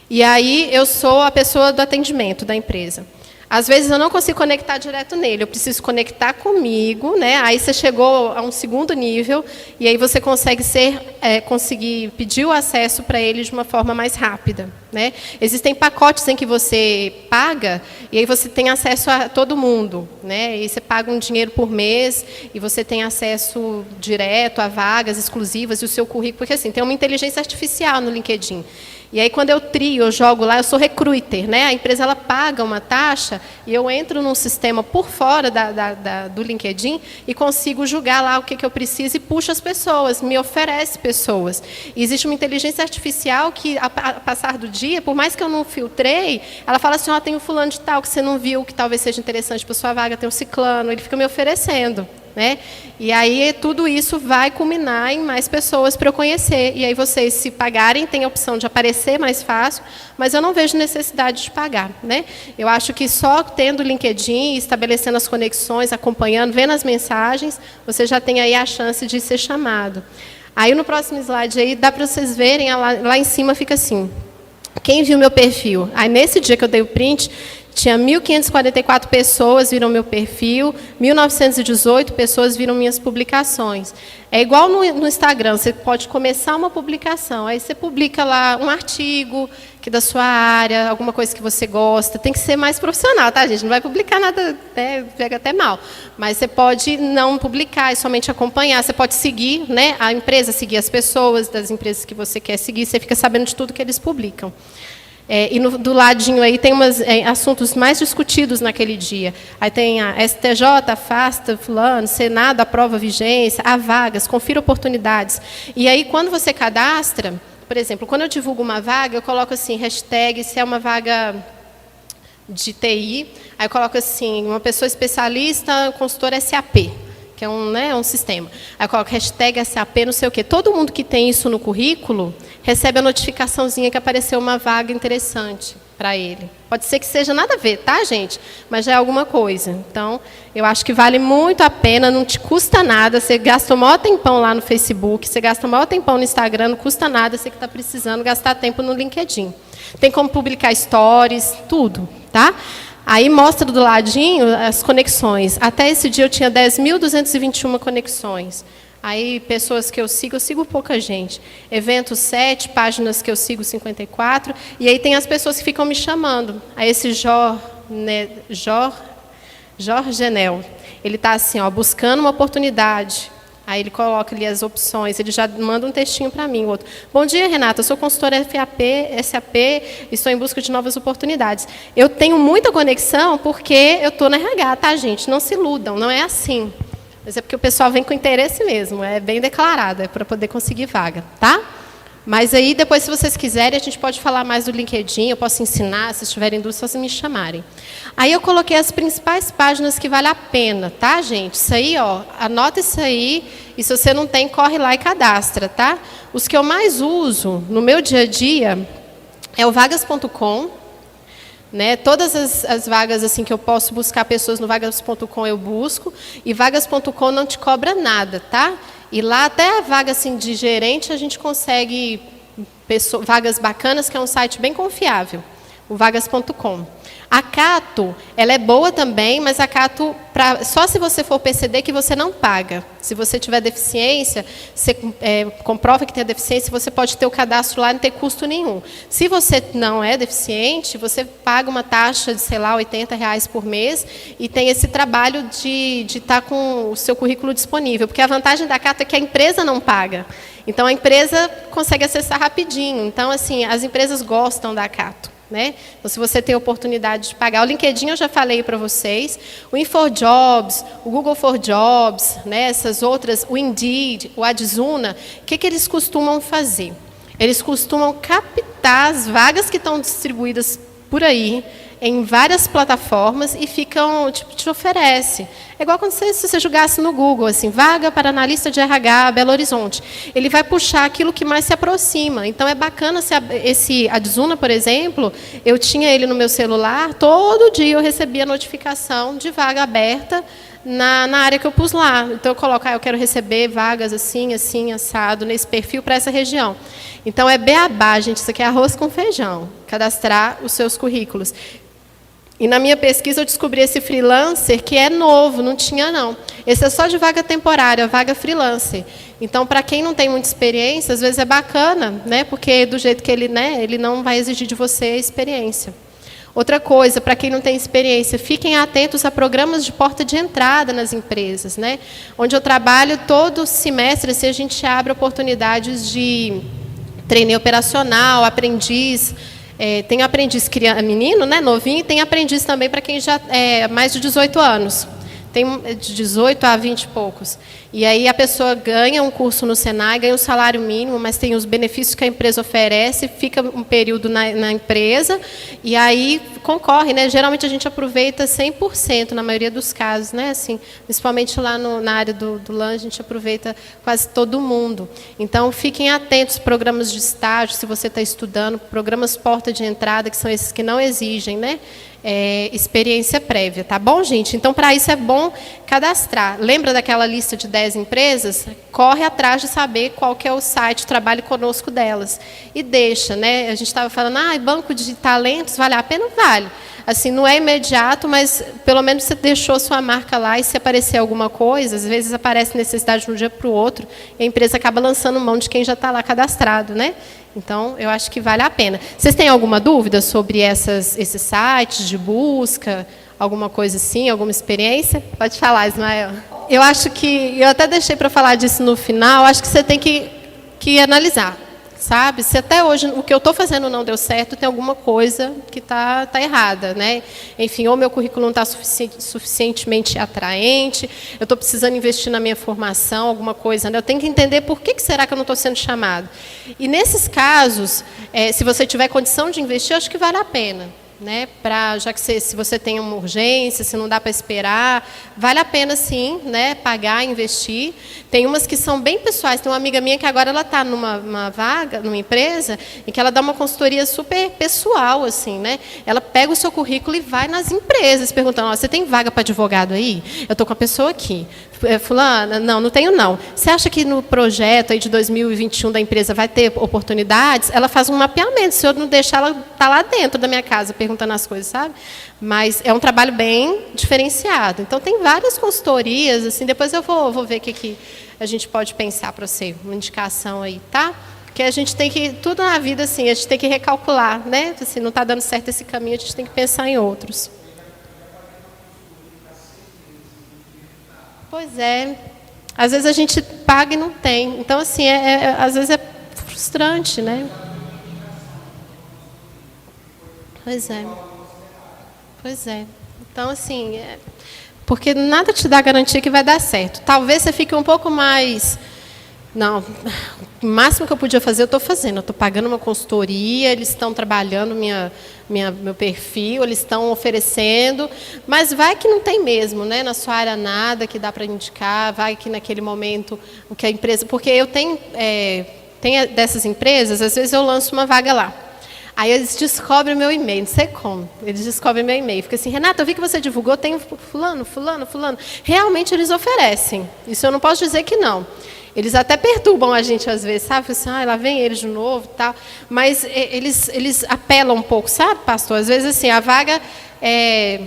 E aí eu sou a pessoa do atendimento da empresa. Às vezes eu não consigo conectar direto nele, eu preciso conectar comigo, né? Aí você chegou a um segundo nível, e aí você conseguir pedir o acesso para ele de uma forma mais rápida, né? Existem pacotes em que você paga, e aí você tem acesso a todo mundo, né? E você paga um dinheiro por mês, e você tem acesso direto a vagas exclusivas, e o seu currículo, porque assim, tem uma inteligência artificial no LinkedIn. E aí, quando eu trio, eu jogo lá, eu sou recruiter, né? A empresa ela paga uma taxa e eu entro num sistema por fora do LinkedIn e consigo julgar lá o que eu preciso e puxo as pessoas, me oferece pessoas. E existe uma inteligência artificial que, a passar do dia, por mais que eu não filtrei, ela fala assim, tem um fulano de tal que você não viu, que talvez seja interessante para sua vaga, tem um ciclano, ele fica me oferecendo. Né? E aí tudo isso vai culminar em mais pessoas para eu conhecer. E aí vocês, se pagarem, tem a opção de aparecer mais fácil, mas eu não vejo necessidade de pagar. Né? Eu acho que só tendo o LinkedIn, estabelecendo as conexões, acompanhando, vendo as mensagens, você já tem aí a chance de ser chamado. Aí no próximo slide aí, dá para vocês verem, lá em cima fica assim, quem viu meu perfil? Aí nesse dia que eu dei o print, tinha 1.544 pessoas viram meu perfil, 1.918 pessoas viram minhas publicações. É igual no Instagram, você pode começar uma publicação, aí você publica lá um artigo que da sua área, alguma coisa que você gosta, tem que ser mais profissional, tá, gente? Não vai publicar nada, né, pega até mal. Mas você pode não publicar e somente acompanhar, você pode seguir, né, a empresa, seguir as pessoas das empresas que você quer seguir, você fica sabendo de tudo que eles publicam. E do ladinho aí tem assuntos mais discutidos naquele dia. Aí tem a STJ, afasta fulano, Senado aprova vigência, há vagas, confira oportunidades. E aí, quando você cadastra, por exemplo, quando eu divulgo uma vaga, eu coloco assim, hashtag, se é uma vaga de TI, aí eu coloco assim, uma pessoa especialista, consultor SAP, que é um sistema. Aí eu coloco hashtag SAP, não sei o quê. Todo mundo que tem isso no currículo recebe a notificaçãozinha que apareceu uma vaga interessante para ele. Pode ser que seja nada a ver, tá, gente? Mas já é alguma coisa. Então, eu acho que vale muito a pena, não te custa nada. Você gasta o maior tempão lá no Facebook, você gasta o maior tempão no Instagram, não custa nada, você que está precisando gastar tempo no LinkedIn. Tem como publicar stories, tudo, tá? Aí mostra do ladinho as conexões. Até esse dia eu tinha 10.221 conexões. Aí, pessoas que eu sigo pouca gente. Eventos 7, páginas que eu sigo 54. E aí tem as pessoas que ficam me chamando. Aí esse Jorgenel, ele está assim, ó, buscando uma oportunidade. Aí ele coloca ali as opções, ele já manda um textinho para mim, o outro. Bom dia, Renata, eu sou consultora SAP e estou em busca de novas oportunidades. Eu tenho muita conexão porque eu estou na RH, tá, gente? Não se iludam, não é assim. Mas é porque o pessoal vem com interesse mesmo, é bem declarado, é para poder conseguir vaga, tá? Mas aí, depois, se vocês quiserem, a gente pode falar mais do LinkedIn, eu posso ensinar, se tiverem dúvidas, só se me chamarem. Aí eu coloquei as principais páginas que vale a pena, tá, gente? Isso aí, ó, anota isso aí, e se você não tem, corre lá e cadastra, tá? Os que eu mais uso no meu dia a dia é o vagas.com, né? Todas as vagas assim que eu posso buscar pessoas no vagas.com eu busco, e vagas.com não te cobra nada, tá? E lá até a vaga assim, de gerente a gente consegue vagas bacanas, que é um site bem confiável, o vagas.com. A Cato, ela é boa também, mas a Cato, só se você for PCD que você não paga. Se você tiver deficiência, você comprova que tem a deficiência, você pode ter o cadastro lá e não ter custo nenhum. Se você não é deficiente, você paga uma taxa de, sei lá, R$80 por mês e tem esse trabalho de estar com o seu currículo disponível. Porque a vantagem da Cato é que a empresa não paga. Então, a empresa consegue acessar rapidinho. Então, assim, as empresas gostam da Cato. Né? Então, se você tem a oportunidade de pagar, o LinkedIn eu já falei para vocês, o InfoJobs, o Google for Jobs, né? Essas outras, o Indeed, o Adzuna, o que eles costumam fazer? Eles costumam captar as vagas que estão distribuídas por aí, em várias plataformas, e ficam, tipo, te oferece. É igual se você jogasse no Google, assim, vaga para analista de RH, Belo Horizonte. Ele vai puxar aquilo que mais se aproxima. Então, é bacana, esse Adzuna, por exemplo, eu tinha ele no meu celular, todo dia eu recebia notificação de vaga aberta na área que eu pus lá. Então, eu coloco, eu quero receber vagas assim, assim, assado, nesse perfil para essa região. Então, é beabá, gente, isso aqui é arroz com feijão, cadastrar os seus currículos. E na minha pesquisa eu descobri esse freelancer que é novo, não tinha não. Esse é só de vaga temporária, vaga freelancer. Então, para quem não tem muita experiência, às vezes é bacana, né? Porque do jeito que ele, né, ele não vai exigir de você experiência. Outra coisa, para quem não tem experiência, fiquem atentos a programas de porta de entrada nas empresas, né? Onde eu trabalho todo semestre, assim, a gente abre oportunidades de trainee operacional, aprendiz. Tem aprendiz menino, né, novinho, e tem aprendiz também para quem já é mais de 18 anos. Tem de 18 a 20 e poucos. E aí a pessoa ganha um curso no Senai, ganha um salário mínimo, mas tem os benefícios que a empresa oferece, fica um período na empresa, e aí concorre, né? Geralmente a gente aproveita 100%, na maioria dos casos, né? Assim, principalmente lá na área do LAN, a gente aproveita quase todo mundo. Então, fiquem atentos, programas de estágio, se você está estudando, programas porta de entrada, que são esses que não exigem, né? Experiência prévia, tá bom, gente? Então, para isso é bom cadastrar. Lembra daquela lista de 10 empresas? Corre atrás de saber qual que é o site, trabalhe conosco delas. E deixa, né? A gente estava falando, banco de talentos, vale a pena? Vale. Assim, não é imediato, mas pelo menos você deixou sua marca lá, e se aparecer alguma coisa, às vezes aparece necessidade de um dia para o outro, e a empresa acaba lançando mão de quem já está lá cadastrado, né? Então, eu acho que vale a pena. Vocês têm alguma dúvida sobre esses sites de busca? Alguma coisa assim? Alguma experiência? Pode falar, Ismael. Eu acho que... Eu até deixei para falar disso no final. Acho que você tem que analisar, sabe? Se até hoje o que eu estou fazendo não deu certo, tem alguma coisa que está errada, né? Enfim, ou meu currículo não está suficientemente atraente, eu estou precisando investir na minha formação, alguma coisa, né? Eu tenho que entender por que será que eu não estou sendo chamado. E nesses casos, se você tiver condição de investir, eu acho que vale a pena. Né, já que se você tem uma urgência, se não dá para esperar, vale a pena sim, né, pagar, investir. Tem umas que são bem pessoais. Tem uma amiga minha que agora ela está numa vaga, numa empresa, e que ela dá uma consultoria super pessoal, assim, né? Ela pega o seu currículo e vai nas empresas perguntando: você tem vaga para advogado aí? Eu estou com a pessoa aqui. Fulana, não tenho não. Você acha que no projeto aí de 2021 da empresa vai ter oportunidades? Ela faz um mapeamento, se eu não deixar, ela está lá dentro da minha casa perguntando as coisas, sabe? Mas é um trabalho bem diferenciado. Então, tem várias consultorias, assim, depois eu vou ver o que a gente pode pensar para você, uma indicação aí, tá? Porque a gente tem que, tudo na vida, assim, a gente tem que recalcular, né? Se não está dando certo esse caminho, a gente tem que pensar em outros. Pois é. Às vezes a gente paga e não tem. Então, assim, às vezes é frustrante, né? Pois é. Pois é. Então, assim, porque nada te dá garantia que vai dar certo. Talvez você fique um pouco mais... Não, o máximo que eu podia fazer, eu estou fazendo. Eu estou pagando uma consultoria, eles estão trabalhando meu perfil, eles estão oferecendo, mas vai que não tem mesmo, né? Na sua área nada que dá para indicar, vai que naquele momento o que a empresa... Porque eu tenho dessas empresas, às vezes eu lanço uma vaga lá. Aí eles descobrem o meu e-mail, não sei como. Eles descobrem meu e-mail. Fica assim, Renata, eu vi que você divulgou, tem fulano. Realmente eles oferecem. Isso eu não posso dizer que não. Eles até perturbam a gente às vezes, sabe? Assim, lá vem eles de novo e tal. Mas eles apelam um pouco, sabe, pastor? Às vezes, assim, a vaga é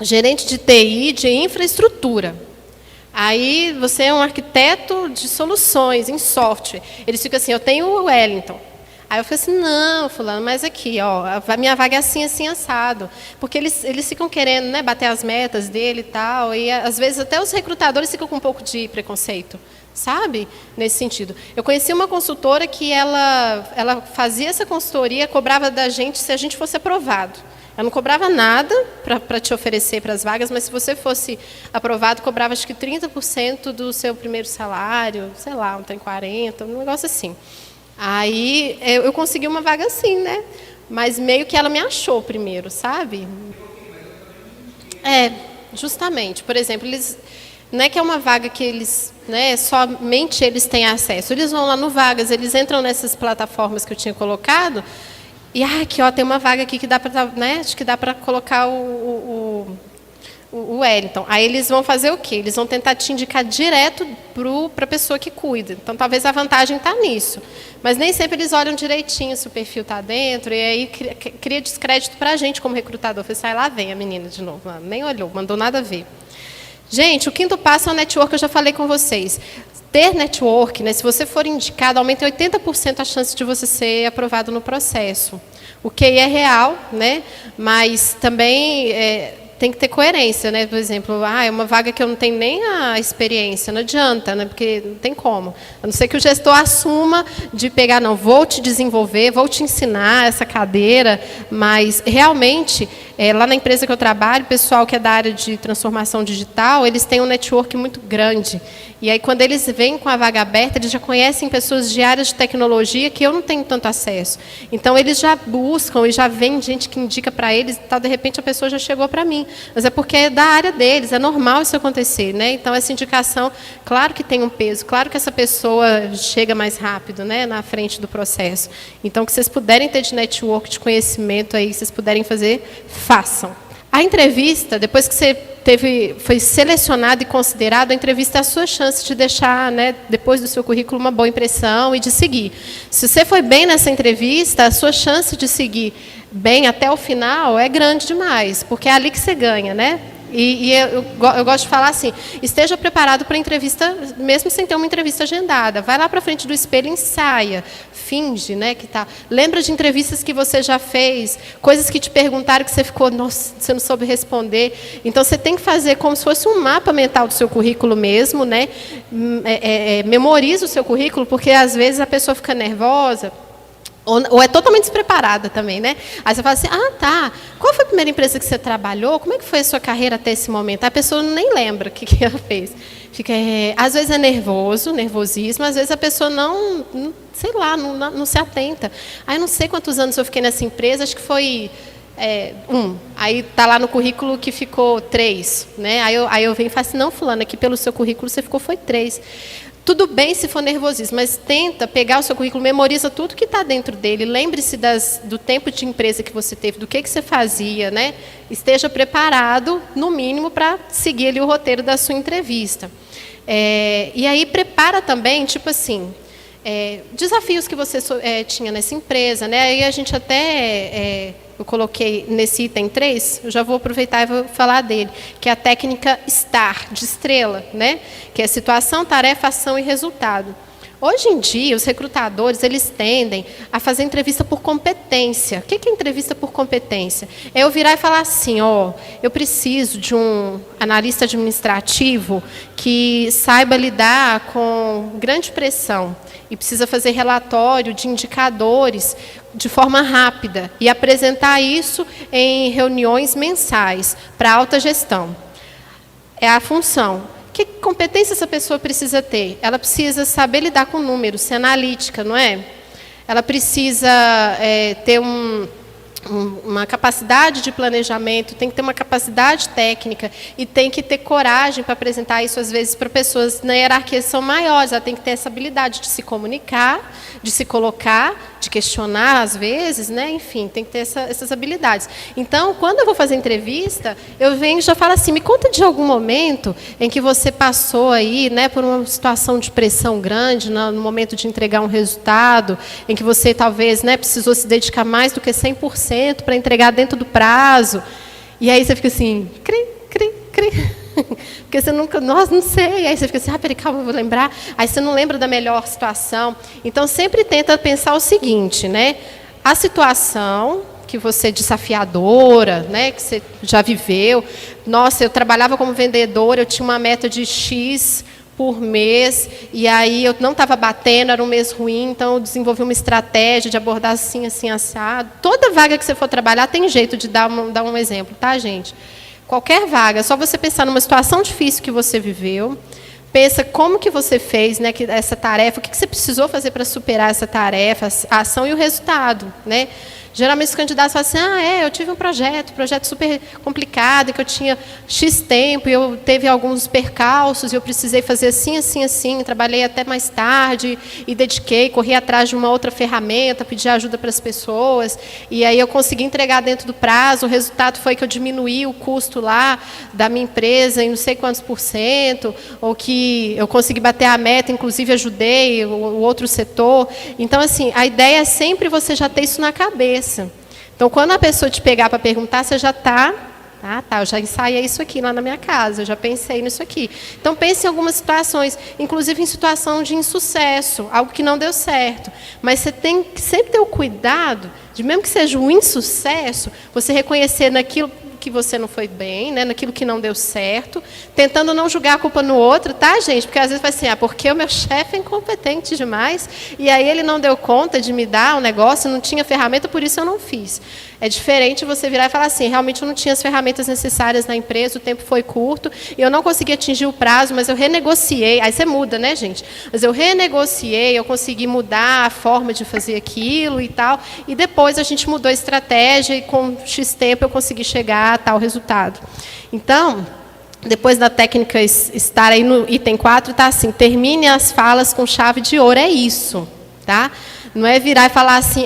gerente de TI, de infraestrutura. Aí você é um arquiteto de soluções em software. Eles ficam assim, eu tenho o Wellington. Aí eu falei assim, não, fulano, mas aqui, ó, a minha vaga é assim, assim, assado. Porque eles ficam querendo, né, bater as metas dele e tal. E às vezes até os recrutadores ficam com um pouco de preconceito. Sabe? Nesse sentido. Eu conheci uma consultora que ela fazia essa consultoria, cobrava da gente se a gente fosse aprovado. Ela não cobrava nada para te oferecer para as vagas, mas se você fosse aprovado, cobrava acho que 30% do seu primeiro salário, sei lá, um trem 40%, um negócio assim. Aí eu consegui uma vaga assim, né? Mas meio que ela me achou primeiro, sabe? Justamente. Por exemplo, não é que é uma vaga que eles, né, somente eles têm acesso. Eles vão lá no Vagas, eles entram nessas plataformas que eu tinha colocado e aqui, ó, tem uma vaga aqui que dá para, né, acho que dá para colocar o Wellington. Aí eles vão fazer o quê? Eles vão tentar te indicar direto para a pessoa que cuida. Então, talvez a vantagem está nisso. Mas nem sempre eles olham direitinho se o perfil está dentro, e aí cria descrédito para a gente como recrutador. Eu falei, lá vem a menina de novo. Nem olhou, mandou nada a ver. Gente, o quinto passo é o network, eu já falei com vocês. Ter network, né, se você for indicado, aumenta 80% a chance de você ser aprovado no processo. O que é real, né, mas também tem que ter coerência, né? Por exemplo, é uma vaga que eu não tenho nem a experiência, não adianta, né? Porque não tem como. A não ser que o gestor assuma de pegar, não, vou te desenvolver, vou te ensinar essa cadeira, mas realmente, lá na empresa que eu trabalho, o pessoal que é da área de transformação digital, eles têm um network muito grande. E aí, quando eles vêm com a vaga aberta, eles já conhecem pessoas de áreas de tecnologia que eu não tenho tanto acesso. Então, eles já buscam e já vem gente que indica para eles, e tal, de repente a pessoa já chegou para mim. Mas é porque é da área deles, é normal isso acontecer, né? Então, essa indicação, claro que tem um peso, claro que essa pessoa chega mais rápido, né, na frente do processo. Então, que vocês puderem ter de network, de conhecimento aí, vocês puderem fazer, façam. A entrevista, depois que você foi selecionado e considerado, a entrevista é a sua chance de deixar, né, depois do seu currículo, uma boa impressão e de seguir. Se você foi bem nessa entrevista, a sua chance de seguir bem até o final é grande demais, porque é ali que você ganha, né? E eu gosto de falar assim, esteja preparado para a entrevista, mesmo sem ter uma entrevista agendada. Vai lá para frente do espelho e ensaia, finge, né, que tá. Lembra de entrevistas que você já fez, coisas que te perguntaram que você ficou, nossa, você não soube responder. Então, você tem que fazer como se fosse um mapa mental do seu currículo mesmo, né? Memoriza o seu currículo, porque às vezes a pessoa fica nervosa, ou é totalmente despreparada também, né? Aí você fala assim, tá, qual foi a primeira empresa que você trabalhou? Como é que foi a sua carreira até esse momento? A pessoa nem lembra o que ela fez. Às vezes é nervosismo, às vezes a pessoa não sei lá, não se atenta. Aí não sei quantos anos eu fiquei nessa empresa, acho que foi Aí está lá no currículo que ficou 3. Né? Aí eu venho e falo assim, não, fulano, aqui pelo seu currículo você ficou, foi 3. Tudo bem se for nervosismo, mas tenta pegar o seu currículo, memoriza tudo que está dentro dele, lembre-se do tempo de empresa que você teve, do que você fazia, né? Esteja preparado, no mínimo, para seguir ali o roteiro da sua entrevista. E aí prepara também, tipo assim, desafios que você tinha nessa empresa, né? Aí a gente até, eu coloquei nesse item 3, eu já vou aproveitar e vou falar dele, que é a técnica STAR, de estrela, né? Que é situação, tarefa, ação e resultado. Hoje em dia, os recrutadores, eles tendem a fazer entrevista por competência. O que é entrevista por competência? É eu virar e falar assim, eu preciso de um analista administrativo que saiba lidar com grande pressão e precisa fazer relatório de indicadores de forma rápida e apresentar isso em reuniões mensais para alta gestão. É a função. Que competência essa pessoa precisa ter? Ela precisa saber lidar com números, ser analítica, não é? Ela precisa ter uma capacidade de planejamento, tem que ter uma capacidade técnica e tem que ter coragem para apresentar isso, às vezes, para pessoas na hierarquia que são maiores. Ela tem que ter essa habilidade de se comunicar, de se colocar, de questionar, às vezes, né? Enfim, tem que ter essas habilidades. Então, quando eu vou fazer entrevista, eu venho e já falo assim, me conta de algum momento em que você passou aí, né, por uma situação de pressão grande, no momento de entregar um resultado, em que você, talvez, né, precisou se dedicar mais do que 100% para entregar dentro do prazo. E aí você fica assim, cri, cri, cri. Porque você nunca, nossa, não sei. Aí você fica assim, peraí, calma, eu vou lembrar. Aí você não lembra da melhor situação. Então, sempre tenta pensar o seguinte, né? A situação que você é desafiadora, né, que você já viveu. Nossa, eu trabalhava como vendedora, eu tinha uma meta de X por mês, e aí eu não estava batendo, era um mês ruim, então eu desenvolvi uma estratégia de abordar assim, assim, assado. Toda vaga que você for trabalhar tem jeito de dar um exemplo, tá, gente? Qualquer vaga, é só você pensar numa situação difícil que você viveu, pensa como que você fez, né, essa tarefa, o que você precisou fazer para superar essa tarefa, a ação e o resultado, né? Geralmente os candidatos falam assim, eu tive um projeto super complicado, que eu tinha X tempo, e eu teve alguns percalços, e eu precisei fazer assim, assim, assim, trabalhei até mais tarde, e dediquei, corri atrás de uma outra ferramenta, pedi ajuda para as pessoas, e aí eu consegui entregar dentro do prazo, o resultado foi que eu diminuí o custo lá da minha empresa em não sei quantos %, ou que eu consegui bater a meta, inclusive ajudei o outro setor. Então, assim, a ideia é sempre você já ter isso na cabeça. Então, quando a pessoa te pegar para perguntar, você já está... eu já ensaiei isso aqui lá na minha casa, eu já pensei nisso aqui. Então, pense em algumas situações, inclusive em situação de insucesso, algo que não deu certo. Mas você tem que sempre ter o cuidado de, mesmo que seja um insucesso, você reconhecer naquilo que você não foi bem, né, naquilo que não deu certo, tentando não julgar a culpa no outro, tá, gente? Porque às vezes vai assim, porque o meu chefe é incompetente demais, e aí ele não deu conta de me dar um negócio, não tinha ferramenta, por isso eu não fiz. É diferente você virar e falar assim, realmente eu não tinha as ferramentas necessárias na empresa, o tempo foi curto, e eu não consegui atingir o prazo, mas eu renegociei. Aí você muda, né, gente? Mas eu renegociei, eu consegui mudar a forma de fazer aquilo e tal, e depois a gente mudou a estratégia, e com X tempo eu consegui chegar a tal resultado. Então, depois da técnica estar aí no item 4, está assim, termine as falas com chave de ouro, é isso, tá? Não é virar e falar assim,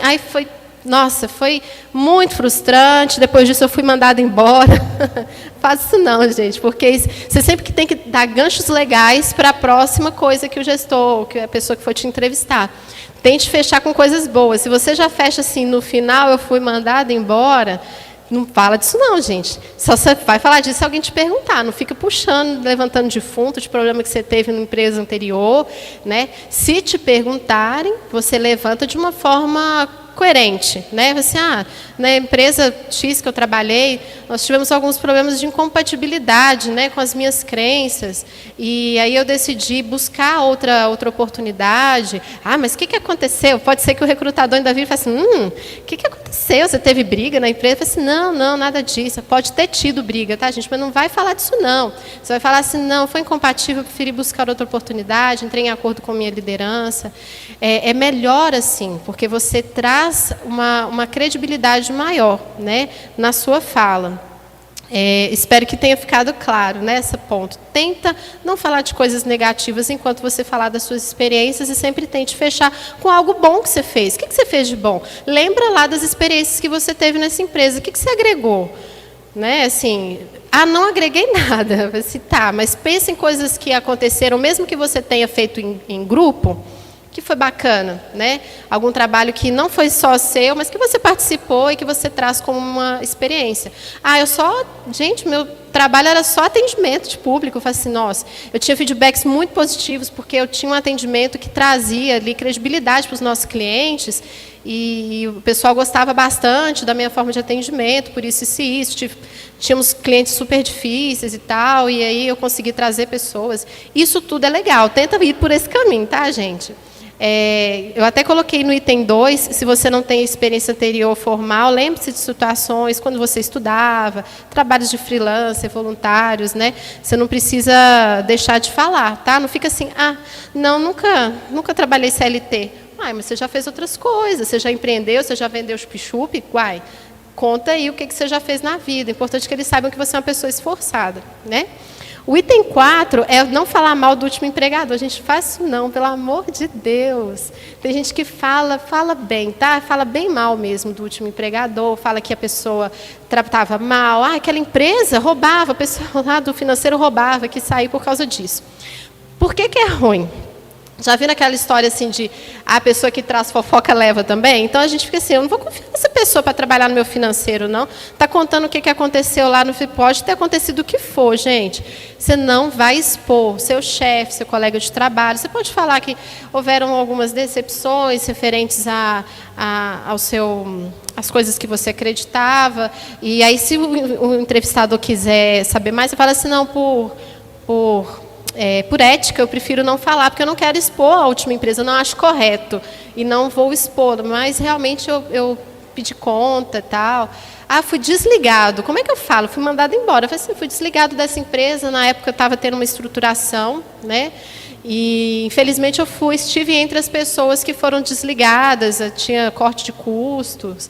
nossa, foi muito frustrante, depois disso eu fui mandada embora. Faz isso não, gente, porque você sempre tem que dar ganchos legais para a próxima coisa que o gestor, que a pessoa que for te entrevistar. Tente fechar com coisas boas. Se você já fecha assim, no final eu fui mandada embora, não fala disso não, gente. Só você vai falar disso se alguém te perguntar. Não fica puxando, levantando defunto de problema que você teve na empresa anterior, né? Se te perguntarem, você levanta de uma forma coerente, né? Você, na empresa X que eu trabalhei, nós tivemos alguns problemas de incompatibilidade, né, com as minhas crenças, e aí eu decidi buscar outra oportunidade. Mas o que aconteceu? Pode ser que o recrutador ainda vire e fale assim, o que aconteceu? Você teve briga na empresa? Eu falei assim, não, nada disso. Pode ter tido briga, tá, gente? Mas não vai falar disso, não. Você vai falar assim, não, foi incompatível, eu preferi buscar outra oportunidade, entrei em acordo com a minha liderança. É melhor assim, porque você traz uma credibilidade maior, né, na sua fala. Espero que tenha ficado claro, né, esse ponto. Tenta não falar de coisas negativas enquanto você falar das suas experiências e sempre tente fechar com algo bom que você fez. O que você fez de bom? Lembra lá das experiências que você teve nessa empresa. O que você agregou? Né, assim, Ah, não agreguei nada. Eu falei assim, tá, mas pensa em coisas que aconteceram, mesmo que você tenha feito em grupo, que foi bacana, né? Algum trabalho que não foi só seu, mas que você participou e que você traz como uma experiência. Ah, gente, meu trabalho era só atendimento de público. Eu falei assim, nossa, eu tinha feedbacks muito positivos, porque eu tinha um atendimento que trazia ali credibilidade para os nossos clientes, e o pessoal gostava bastante da minha forma de atendimento, por isso e isso. Tínhamos clientes super difíceis e tal, e aí eu consegui trazer pessoas. Isso tudo é legal, tenta ir por esse caminho, tá, gente? Eu até coloquei no item 2, se você não tem experiência anterior formal, lembre-se de situações quando você estudava, trabalhos de freelancer, voluntários, né? Você não precisa deixar de falar, tá? Não fica assim, não, nunca trabalhei CLT. Mas você já fez outras coisas, você já empreendeu, você já vendeu chup-chup, conta aí o que você já fez na vida. É importante que eles saibam que você é uma pessoa esforçada, né? O item 4 é não falar mal do último empregador. A gente faz isso não, pelo amor de Deus. Tem gente que fala bem, tá? Fala bem mal mesmo do último empregador, fala que a pessoa tratava mal. Aquela empresa roubava, o pessoal lá do financeiro roubava, que saiu por causa disso. Por que é ruim? Já viram aquela história assim de a pessoa que traz fofoca leva também? Então a gente fica assim, eu não vou confiar nessa pessoa para trabalhar no meu financeiro, não. Está contando o que aconteceu lá no pode ter acontecido o que for, gente. Você não vai expor seu chefe, seu colega de trabalho. Você pode falar que houveram algumas decepções referentes às coisas que você acreditava. E aí, se o entrevistador quiser saber mais, você fala assim, não, por ética, eu prefiro não falar, porque eu não quero expor a última empresa, eu não acho correto, e não vou expor, mas realmente eu pedi conta e tal. Fui desligado. Como é que eu falo? Fui mandado embora. Eu falei assim, fui desligado dessa empresa, na época eu estava tendo uma estruturação, né? E, infelizmente, estive entre as pessoas que foram desligadas, tinha corte de custos.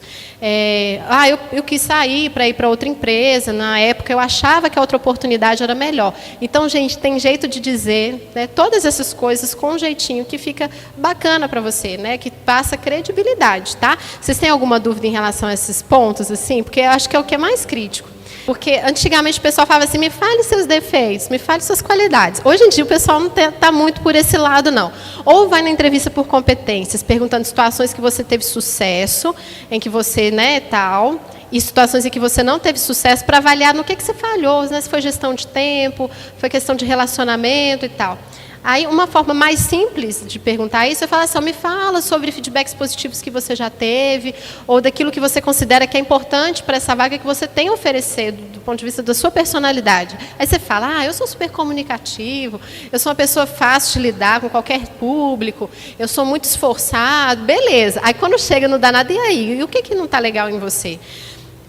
Eu quis sair para ir para outra empresa. Na época, eu achava que a outra oportunidade era melhor. Então, gente, tem jeito de dizer, né, todas essas coisas com um jeitinho que fica bacana para você, né, que passa credibilidade, tá? Vocês têm alguma dúvida em relação a esses pontos, assim? Porque eu acho que é o que é mais crítico. Porque antigamente o pessoal falava assim, me fale seus defeitos, me fale suas qualidades. Hoje em dia o pessoal não está muito por esse lado, não. Ou vai na entrevista por competências, perguntando situações que você teve sucesso, em que você, né, tal, e situações em que você não teve sucesso, para avaliar no que você falhou, né, se foi gestão de tempo, foi questão de relacionamento e tal. Aí, uma forma mais simples de perguntar isso é falar assim, me fala sobre feedbacks positivos que você já teve, ou daquilo que você considera que é importante para essa vaga que você tem a oferecer, do ponto de vista da sua personalidade. Aí você fala, eu sou super comunicativo, eu sou uma pessoa fácil de lidar com qualquer público, eu sou muito esforçado, beleza. Aí, quando chega no danado, e aí? E o que não está legal em você?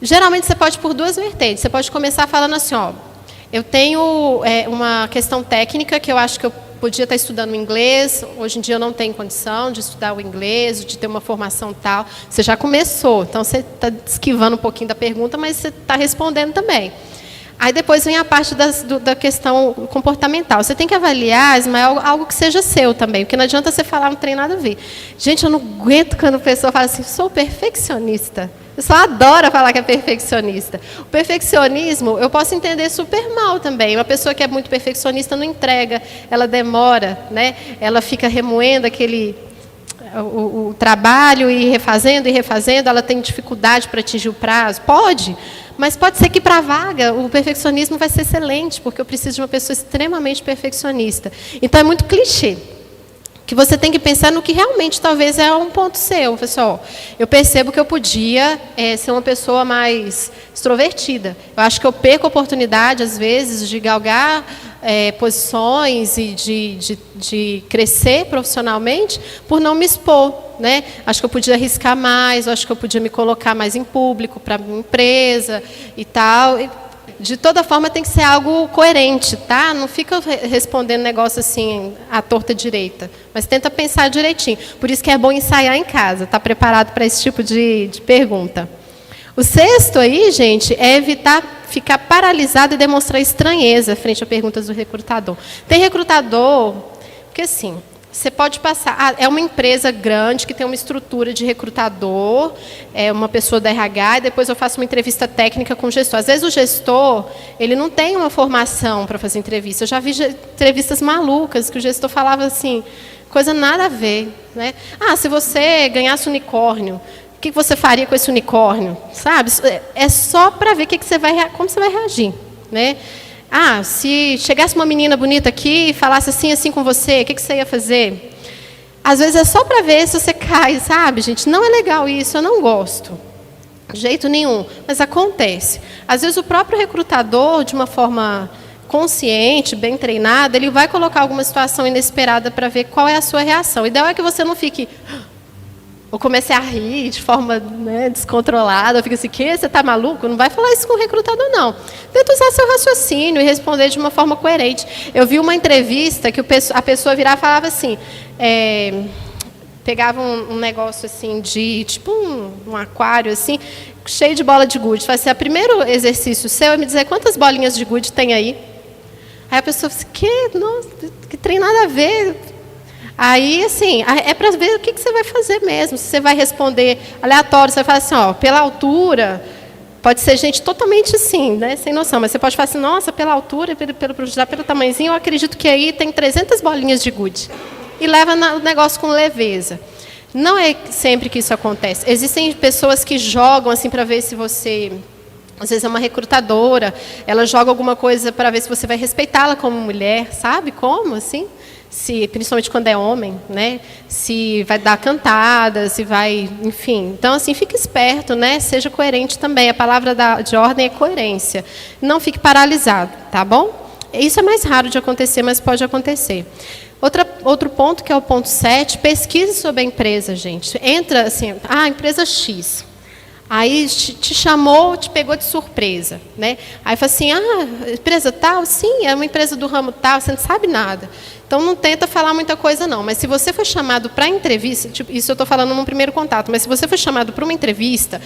Geralmente, você pode ir por duas vertentes. Você pode começar falando assim, eu tenho uma questão técnica que eu acho que eu podia estar estudando inglês, hoje em dia eu não tenho condição de estudar o inglês, de ter uma formação tal. Você já começou, então você está esquivando um pouquinho da pergunta, mas você está respondendo também. Aí depois vem a parte da questão comportamental. Você tem que avaliar, Ismael, algo que seja seu também, porque não adianta você falar, não tem nada a ver. Gente, eu não aguento quando a pessoa fala assim, sou perfeccionista. Eu só adoro falar que é perfeccionista. O perfeccionismo, eu posso entender super mal também. Uma pessoa que é muito perfeccionista não entrega, ela demora, né? Ela fica remoendo o trabalho e refazendo, ela tem dificuldade para atingir o prazo. Pode, mas pode ser que para a vaga o perfeccionismo vai ser excelente, porque eu preciso de uma pessoa extremamente perfeccionista. Então, é muito clichê. Que você tem que pensar no que realmente talvez é um ponto seu. Pessoal, eu percebo que eu podia ser uma pessoa mais extrovertida. Eu acho que eu perco a oportunidade, às vezes, de galgar posições e de crescer profissionalmente por não me expor, né? Acho que eu podia arriscar mais, acho que eu podia me colocar mais em público para a minha empresa e tal. De toda forma, tem que ser algo coerente, tá? Não fica respondendo negócio assim, à torta direita. Mas tenta pensar direitinho. Por isso que é bom ensaiar em casa, estar preparado para esse tipo de pergunta. O sexto aí, gente, é evitar ficar paralisado e demonstrar estranheza frente a perguntas do recrutador. Tem recrutador, porque assim, Você pode passar... é uma empresa grande que tem uma estrutura de recrutador, é uma pessoa da RH, e depois eu faço uma entrevista técnica com o gestor. Às vezes o gestor, ele não tem uma formação para fazer entrevista. Eu já vi entrevistas malucas, que o gestor falava assim, coisa nada a ver, né? Se você ganhasse unicórnio, o que você faria com esse unicórnio? Sabe? É só para ver como você vai reagir, né? Se chegasse uma menina bonita aqui e falasse assim com você, o que você ia fazer? Às vezes é só para ver se você cai, sabe, gente? Não é legal isso, eu não gosto. De jeito nenhum, mas acontece. Às vezes o próprio recrutador, de uma forma consciente, bem treinada, ele vai colocar alguma situação inesperada para ver qual é a sua reação. O ideal é que você não fique... ou comece a rir de forma, né, descontrolada, fica assim, que você está maluco? Não vai falar isso com o recrutador, não. Tenta usar seu raciocínio e responder de uma forma coerente. Eu vi uma entrevista que a pessoa virava e falava assim, pegava um negócio assim, tipo um aquário, assim, cheio de bola de gude. Falava assim, o primeiro exercício seu é me dizer quantas bolinhas de gude tem aí. Aí a pessoa falou assim, Nossa, que tem nada a ver... Aí, assim, é para ver o que você vai fazer mesmo. Se você vai responder aleatório, você vai falar assim, pela altura, pode ser gente totalmente assim, né, sem noção, mas você pode falar assim, nossa, pela altura, pelo tamanhozinho, eu acredito que aí tem 300 bolinhas de gude. E leva o negócio com leveza. Não é sempre que isso acontece. Existem pessoas que jogam assim para ver se você... Às vezes é uma recrutadora, ela joga alguma coisa para ver se você vai respeitá-la como mulher, sabe como, assim? Principalmente quando é homem, né? Se vai dar cantada, se vai, enfim. Então, assim, fique esperto, né? Seja coerente também. A palavra de ordem é coerência. Não fique paralisado, tá bom? Isso é mais raro de acontecer, mas pode acontecer. Outro ponto, que é o ponto 7, pesquise sobre a empresa, gente. Entra assim, empresa X. Aí te chamou, te pegou de surpresa, né? Aí fala assim, empresa tal? Sim, é uma empresa do ramo tal, você não sabe nada. Então, não tenta falar muita coisa, não. Mas se você foi chamado para entrevista, isso eu estou falando num primeiro contato, mas se você foi chamado para uma entrevista,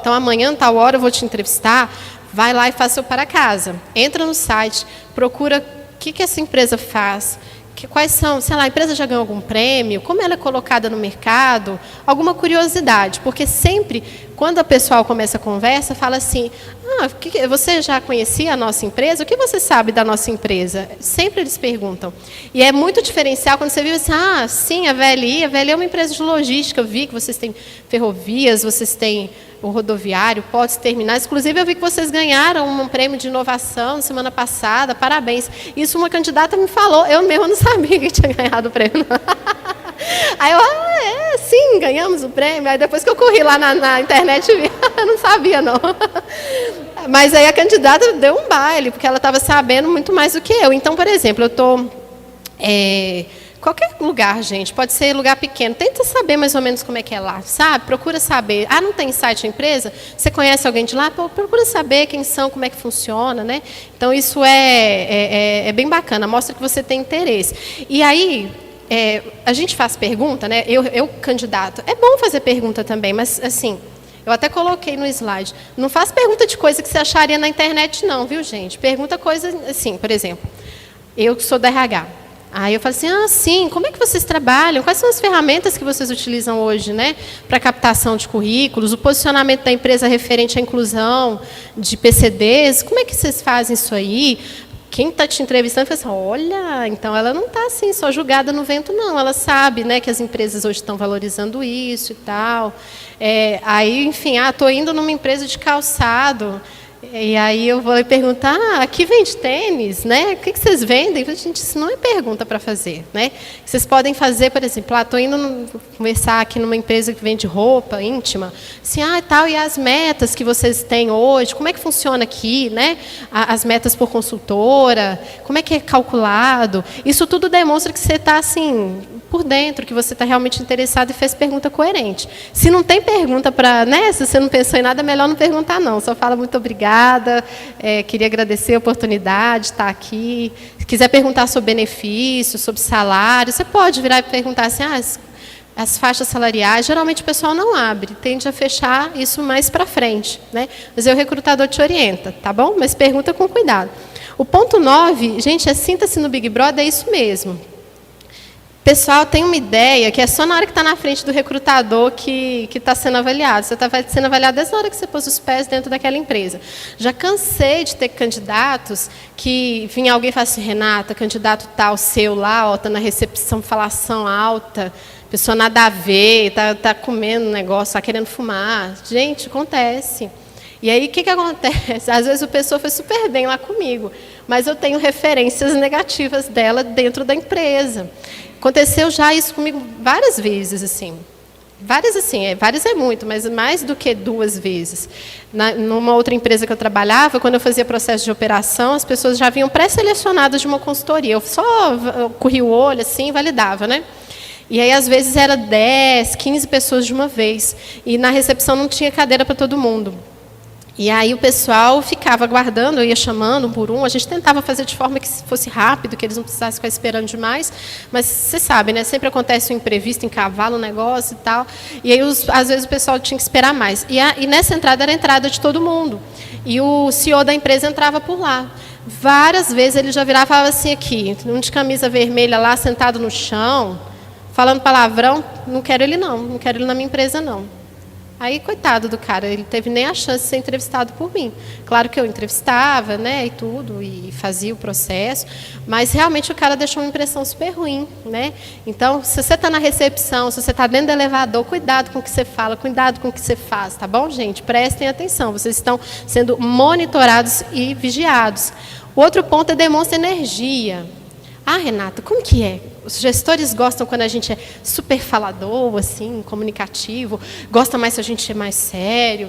então amanhã, tal hora, eu vou te entrevistar, vai lá e faz seu para casa. Entra no site, procura o que essa empresa faz, quais são, sei lá, a empresa já ganhou algum prêmio, como ela é colocada no mercado, alguma curiosidade, porque sempre, quando a pessoa começa a conversa, fala assim, você já conhecia a nossa empresa? O que você sabe da nossa empresa? Sempre eles perguntam. E é muito diferencial quando você viu assim, sim, a VLI é uma empresa de logística, eu vi que vocês têm ferrovias, vocês têm o rodoviário, portos, terminais. Inclusive, eu vi que vocês ganharam um prêmio de inovação semana passada, parabéns. Isso uma candidata me falou, eu mesmo não sabia que tinha ganhado o prêmio. Aí eu, sim, ganhamos o prêmio. Aí depois que eu corri lá na internet, eu não sabia, não. Mas aí a candidata deu um baile, porque ela estava sabendo muito mais do que eu. Então, por exemplo, eu estou... qualquer lugar, gente, pode ser lugar pequeno, tenta saber mais ou menos como é que é lá, sabe? Procura saber. Não tem site da empresa? Você conhece alguém de lá? Procura saber quem são, como é que funciona, né? Então, isso é bem bacana, mostra que você tem interesse. E aí... a gente faz pergunta, né? Eu, candidato, é bom fazer pergunta também, mas assim, eu até coloquei no slide, não faz pergunta de coisa que você acharia na internet não, viu, gente? Pergunta coisa assim, por exemplo, eu que sou da RH, aí eu falo assim, sim, como é que vocês trabalham? Quais são as ferramentas que vocês utilizam hoje, né? Para captação de currículos, o posicionamento da empresa referente à inclusão de PCDs, como é que vocês fazem isso aí? Quem está te entrevistando fala assim, olha, então ela não está assim, só jogada no vento, não. Ela sabe, né, que as empresas hoje estão valorizando isso e tal. Aí, enfim, estou indo numa empresa de calçado. E aí eu vou perguntar, aqui vende tênis, né? O que vocês vendem? Gente, isso não é pergunta para fazer, né? Vocês podem fazer, por exemplo, estou indo conversar aqui numa empresa que vende roupa íntima, assim, tal, e as metas que vocês têm hoje, como é que funciona aqui, né? As metas por consultora, como é que é calculado? Isso tudo demonstra que você está assim por dentro, que você está realmente interessado e fez pergunta coerente. Se não tem pergunta para, né? Se você não pensou em nada, é melhor não perguntar, não. Só fala muito obrigada, queria agradecer a oportunidade de estar aqui. Se quiser perguntar sobre benefícios, sobre salário, você pode virar e perguntar assim, as faixas salariais, geralmente o pessoal não abre, tende a fechar isso mais para frente, né? Mas aí o recrutador te orienta, tá bom? Mas pergunta com cuidado. O ponto 9, gente, sinta-se no Big Brother, é isso mesmo. pessoal tem uma ideia que é só na hora que está na frente do recrutador que está sendo avaliado. Você está sendo avaliado desde a hora que você pôs os pés dentro daquela empresa. Já cansei de ter candidatos que vinha alguém e fala assim, Renata, candidato tal seu lá, está na recepção, falação alta, pessoa nada a ver, está comendo um negócio, está querendo fumar. Gente, acontece. E aí, o que acontece? Às vezes, a pessoa foi super bem lá comigo, mas eu tenho referências negativas dela dentro da empresa. Aconteceu já isso comigo várias vezes, assim. Várias é muito, mas mais do que 2 vezes. Numa outra empresa que eu trabalhava, quando eu fazia processo de operação, as pessoas já vinham pré-selecionadas de uma consultoria. Eu só corria o olho, assim, e validava, né? E aí, às vezes, era 10, 15 pessoas de uma vez. E na recepção não tinha cadeira para todo mundo. E aí o pessoal ficava aguardando, eu ia chamando um por um, a gente tentava fazer de forma que fosse rápido, que eles não precisassem ficar esperando demais, mas você sabe, né? Sempre acontece um imprevisto, encavalo o negócio e tal, e aí às vezes o pessoal tinha que esperar mais. E nessa entrada era a entrada de todo mundo, e o CEO da empresa entrava por lá. Várias vezes ele já virava e falava assim aqui, um de camisa vermelha lá, sentado no chão, falando palavrão, não quero ele na minha empresa não. Aí, coitado do cara, ele teve nem a chance de ser entrevistado por mim. Claro que eu entrevistava, né, e tudo, e fazia o processo, mas realmente o cara deixou uma impressão super ruim, né? Então, se você está na recepção, se você está dentro do elevador, cuidado com o que você fala, cuidado com o que você faz, tá bom, gente? Prestem atenção, vocês estão sendo monitorados e vigiados. O outro ponto é demonstra energia. Ah, Renata, como que é? Os gestores gostam quando a gente é super falador, assim, comunicativo, gosta mais se a gente é mais sério,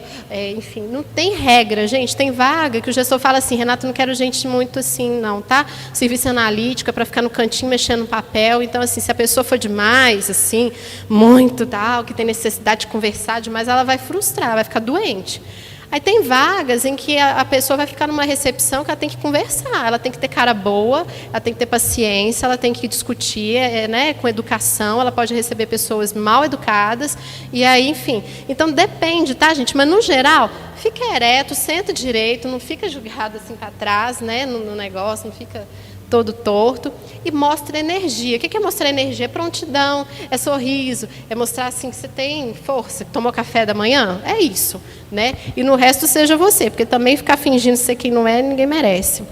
enfim, não tem regra, gente, tem vaga que o gestor fala assim, Renata, não quero gente muito assim, não, tá? Serviço analítico é para ficar no cantinho mexendo no papel, então, assim, se a pessoa for demais, assim, muito tal, que tem necessidade de conversar demais, ela vai frustrar, vai ficar doente. Aí tem vagas em que a pessoa vai ficar numa recepção que ela tem que conversar, ela tem que ter cara boa, ela tem que ter paciência, ela tem que discutir, né, com educação, ela pode receber pessoas mal educadas, e aí, enfim. Então, depende, tá, gente? Mas, no geral, fica ereto, senta direito, não fica jogado assim para trás, né, no negócio, não fica todo torto, e mostra energia. O que é mostrar energia? É prontidão, é sorriso, é mostrar assim que você tem força, que tomou café da manhã, é isso, né? E no resto seja você, porque também ficar fingindo ser quem não é, ninguém merece.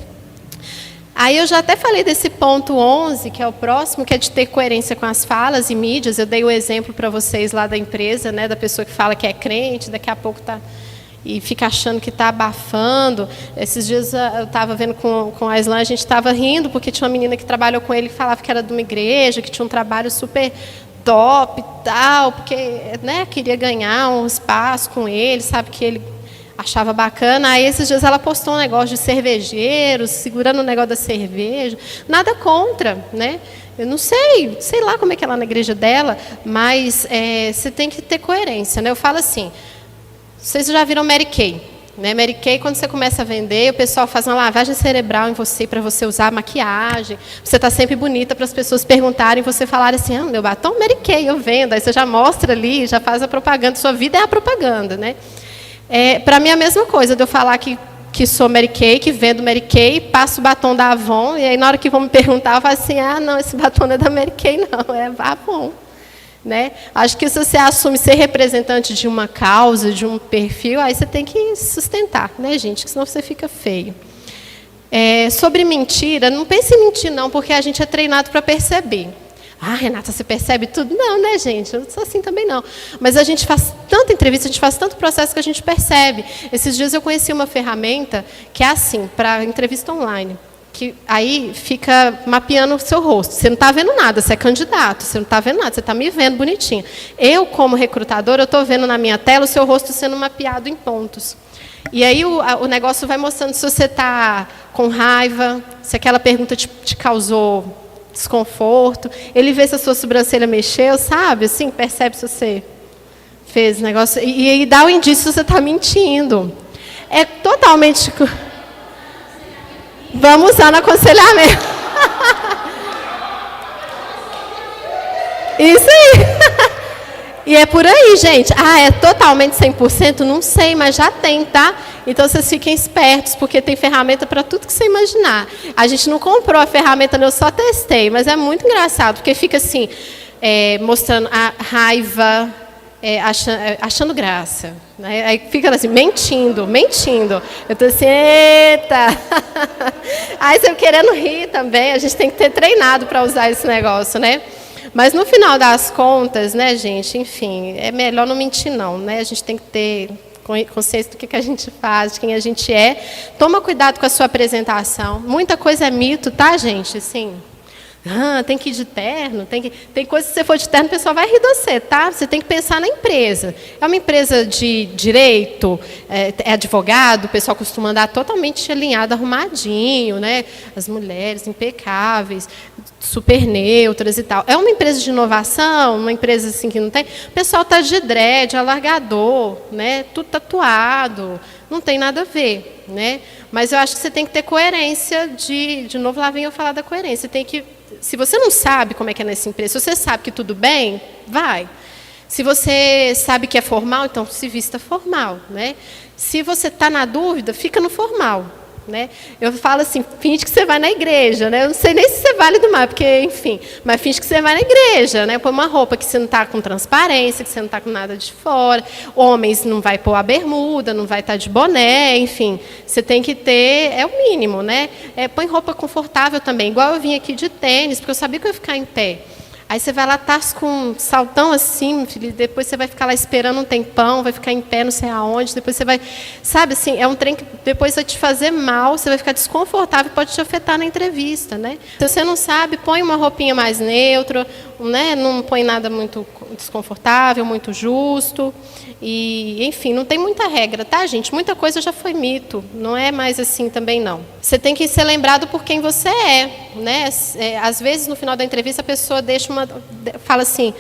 Aí eu já até falei desse ponto 11, que é o próximo, que é de ter coerência com as falas e mídias. Eu dei o exemplo para vocês lá da empresa, né, da pessoa que fala que é crente, daqui a pouco está e fica achando que está abafando. Esses dias eu estava vendo com a Islan, a gente estava rindo, porque tinha uma menina que trabalhou com ele, que falava que era de uma igreja, que tinha um trabalho super top e tal, porque, né, queria ganhar um espaço com ele, sabe, que ele achava bacana. Aí, esses dias, ela postou um negócio de cervejeiros, segurando o negócio da cerveja. Nada contra, né? Eu não sei lá como é que é lá na igreja dela, mas você tem que ter coerência, né? Eu falo assim, vocês já viram Mary Kay, né? Mary Kay, quando você começa a vender, o pessoal faz uma lavagem cerebral em você, para você usar maquiagem, você está sempre bonita, para as pessoas perguntarem, você falar assim, meu batom Mary Kay, eu vendo, aí você já mostra ali, já faz a propaganda, sua vida é a propaganda, né? Para mim é a mesma coisa, de eu falar que sou Mary Kay, que vendo Mary Kay, passo o batom da Avon, e aí na hora que vão me perguntar, eu falo assim, não, esse batom não é da Mary Kay, não, é Avon. Né? Acho que se você assume ser representante de uma causa, de um perfil, aí você tem que sustentar, né, gente? Senão você fica feio. Sobre mentira, não pense em mentir, não, porque a gente é treinado para perceber. Ah, Renata, você percebe tudo? Não, né, gente? Eu não sou assim também, não. Mas a gente faz tanta entrevista, a gente faz tanto processo que a gente percebe. Esses dias eu conheci uma ferramenta que é assim, para entrevista online, que aí fica mapeando o seu rosto. Você não está vendo nada, você é candidato, você não está vendo nada, você está me vendo bonitinha. Eu, como recrutadora, eu estou vendo na minha tela o seu rosto sendo mapeado em pontos. E aí o negócio vai mostrando se você está com raiva, se aquela pergunta te causou desconforto. Ele vê se a sua sobrancelha mexeu, sabe? Assim, percebe se você fez negócio. E dá o indício se você está mentindo. É totalmente... Vamos usar no aconselhamento. Isso aí. E é por aí, gente. Ah, é totalmente 100%? Não sei, mas já tem, tá? Então, vocês fiquem espertos, porque tem ferramenta para tudo que você imaginar. A gente não comprou a ferramenta, eu só testei, mas é muito engraçado, porque fica assim, mostrando a raiva, achando graça. Né? Aí fica assim, mentindo. Eu estou assim, eita! Aí você querendo rir também, a gente tem que ter treinado para usar esse negócio, né? Mas no final das contas, né, gente, enfim, é melhor não mentir não, né? A gente tem que ter consciência do que a gente faz, de quem a gente é. Toma cuidado com a sua apresentação. Muita coisa é mito, tá, gente? Assim, tem que ir de terno, tem coisa que se você for de terno, o pessoal vai rir de você, tá? Você tem que pensar na empresa. É uma empresa de direito, é advogado, o pessoal costuma andar totalmente alinhado, arrumadinho, né? As mulheres impecáveis, super neutras e tal. É uma empresa de inovação, uma empresa assim que não tem. O pessoal está de dread, alargador, né? Tudo tatuado, não tem nada a ver, né? Mas eu acho que você tem que ter coerência de novo, lá vem eu falar da coerência. Tem que, se você não sabe como é que é nessa empresa, se você sabe que tudo bem, vai. Se você sabe que é formal, então se vista formal, né? Se você está na dúvida, fica no formal. Né? Eu falo assim, finge que você vai na igreja, né? Eu não sei nem se você é válido mais, porque, enfim, mas finge que você vai na igreja, né? Põe uma roupa que você não está com transparência, que você não está com nada de fora. Homens não vai pôr a bermuda, não vai estar de boné, enfim. Você tem que ter, é o mínimo, né? Põe roupa confortável também, igual eu vim aqui de tênis, porque eu sabia que eu ia ficar em pé. Aí você vai lá, tá com um saltão assim, filho, depois você vai ficar lá esperando um tempão, vai ficar em pé não sei aonde, depois você vai... Sabe, assim, é um trem que depois vai te fazer mal, você vai ficar desconfortável, pode te afetar na entrevista, né? Se você não sabe, põe uma roupinha mais neutra, né? Não põe nada muito desconfortável, muito justo. E, enfim, não tem muita regra, tá, gente? Muita coisa já foi mito, não é mais assim também, não. Você tem que ser lembrado por quem você é, né? Às vezes, no final da entrevista, a pessoa fala assim,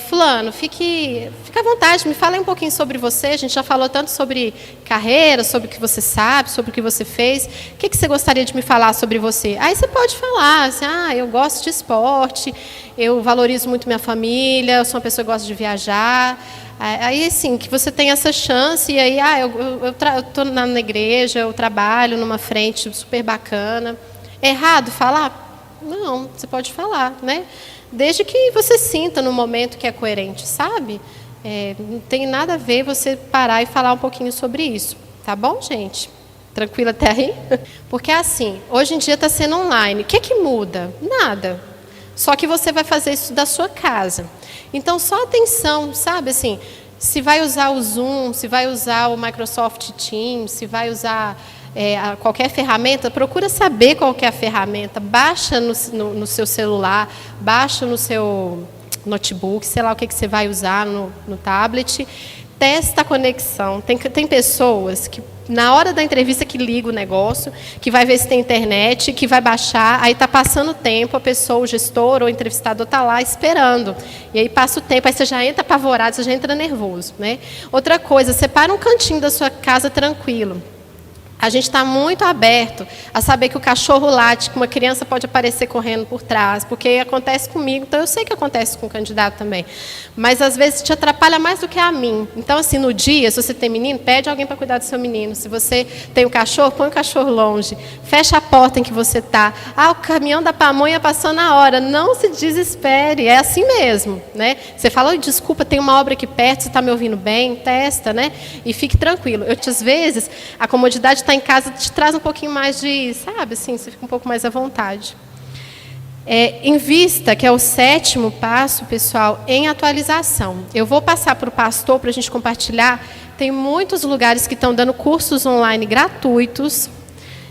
fulano, fique à vontade, me fala um pouquinho sobre você, a gente já falou tanto sobre carreira, sobre o que você sabe, sobre o que você fez, o que você gostaria de me falar sobre você? Aí você pode falar, assim, eu gosto de esporte, eu valorizo muito minha família, eu sou uma pessoa que gosta de viajar. Aí, assim, que você tem essa chance, e aí, eu estou na igreja, eu trabalho numa frente super bacana. É errado falar? Não, você pode falar, né? Desde que você sinta no momento que é coerente, sabe? Não tem nada a ver você parar e falar um pouquinho sobre isso. Tá bom, gente? Tranquilo até aí? Porque, assim, hoje em dia está sendo online. O que é que muda? Nada. Só que você vai fazer isso da sua casa. Então, só atenção, sabe? Assim, se vai usar o Zoom, se vai usar o Microsoft Teams, se vai usar qualquer ferramenta, procura saber qual que é a ferramenta. Baixa no seu celular, baixa no seu notebook, sei lá o que você vai usar no tablet. Testa a conexão. Tem pessoas que, na hora da entrevista, que liga o negócio, que vai ver se tem internet, que vai baixar, aí está passando o tempo, a pessoa, o gestor ou o entrevistador está lá esperando. E aí passa o tempo, aí você já entra apavorado, você já entra nervoso, né? Outra coisa, separa um cantinho da sua casa tranquilo. A gente está muito aberto a saber que o cachorro late, que uma criança pode aparecer correndo por trás, porque acontece comigo, então eu sei que acontece com o candidato também. Mas, às vezes, te atrapalha mais do que a mim. Então, assim, no dia, se você tem menino, pede alguém para cuidar do seu menino. Se você tem um cachorro, põe o cachorro longe. Fecha a porta em que você está. O caminhão da pamonha passou na hora. Não se desespere, é assim mesmo, né? Você fala, desculpa, tem uma obra aqui perto, você está me ouvindo bem? Testa, né? E fique tranquilo. Às vezes, a comodidade está em casa, te traz um pouquinho mais de, sabe, assim, você fica um pouco mais à vontade. Invista, que é o 7º passo, pessoal, em atualização. Eu vou passar para o pastor para a gente compartilhar. Tem muitos lugares que estão dando cursos online gratuitos,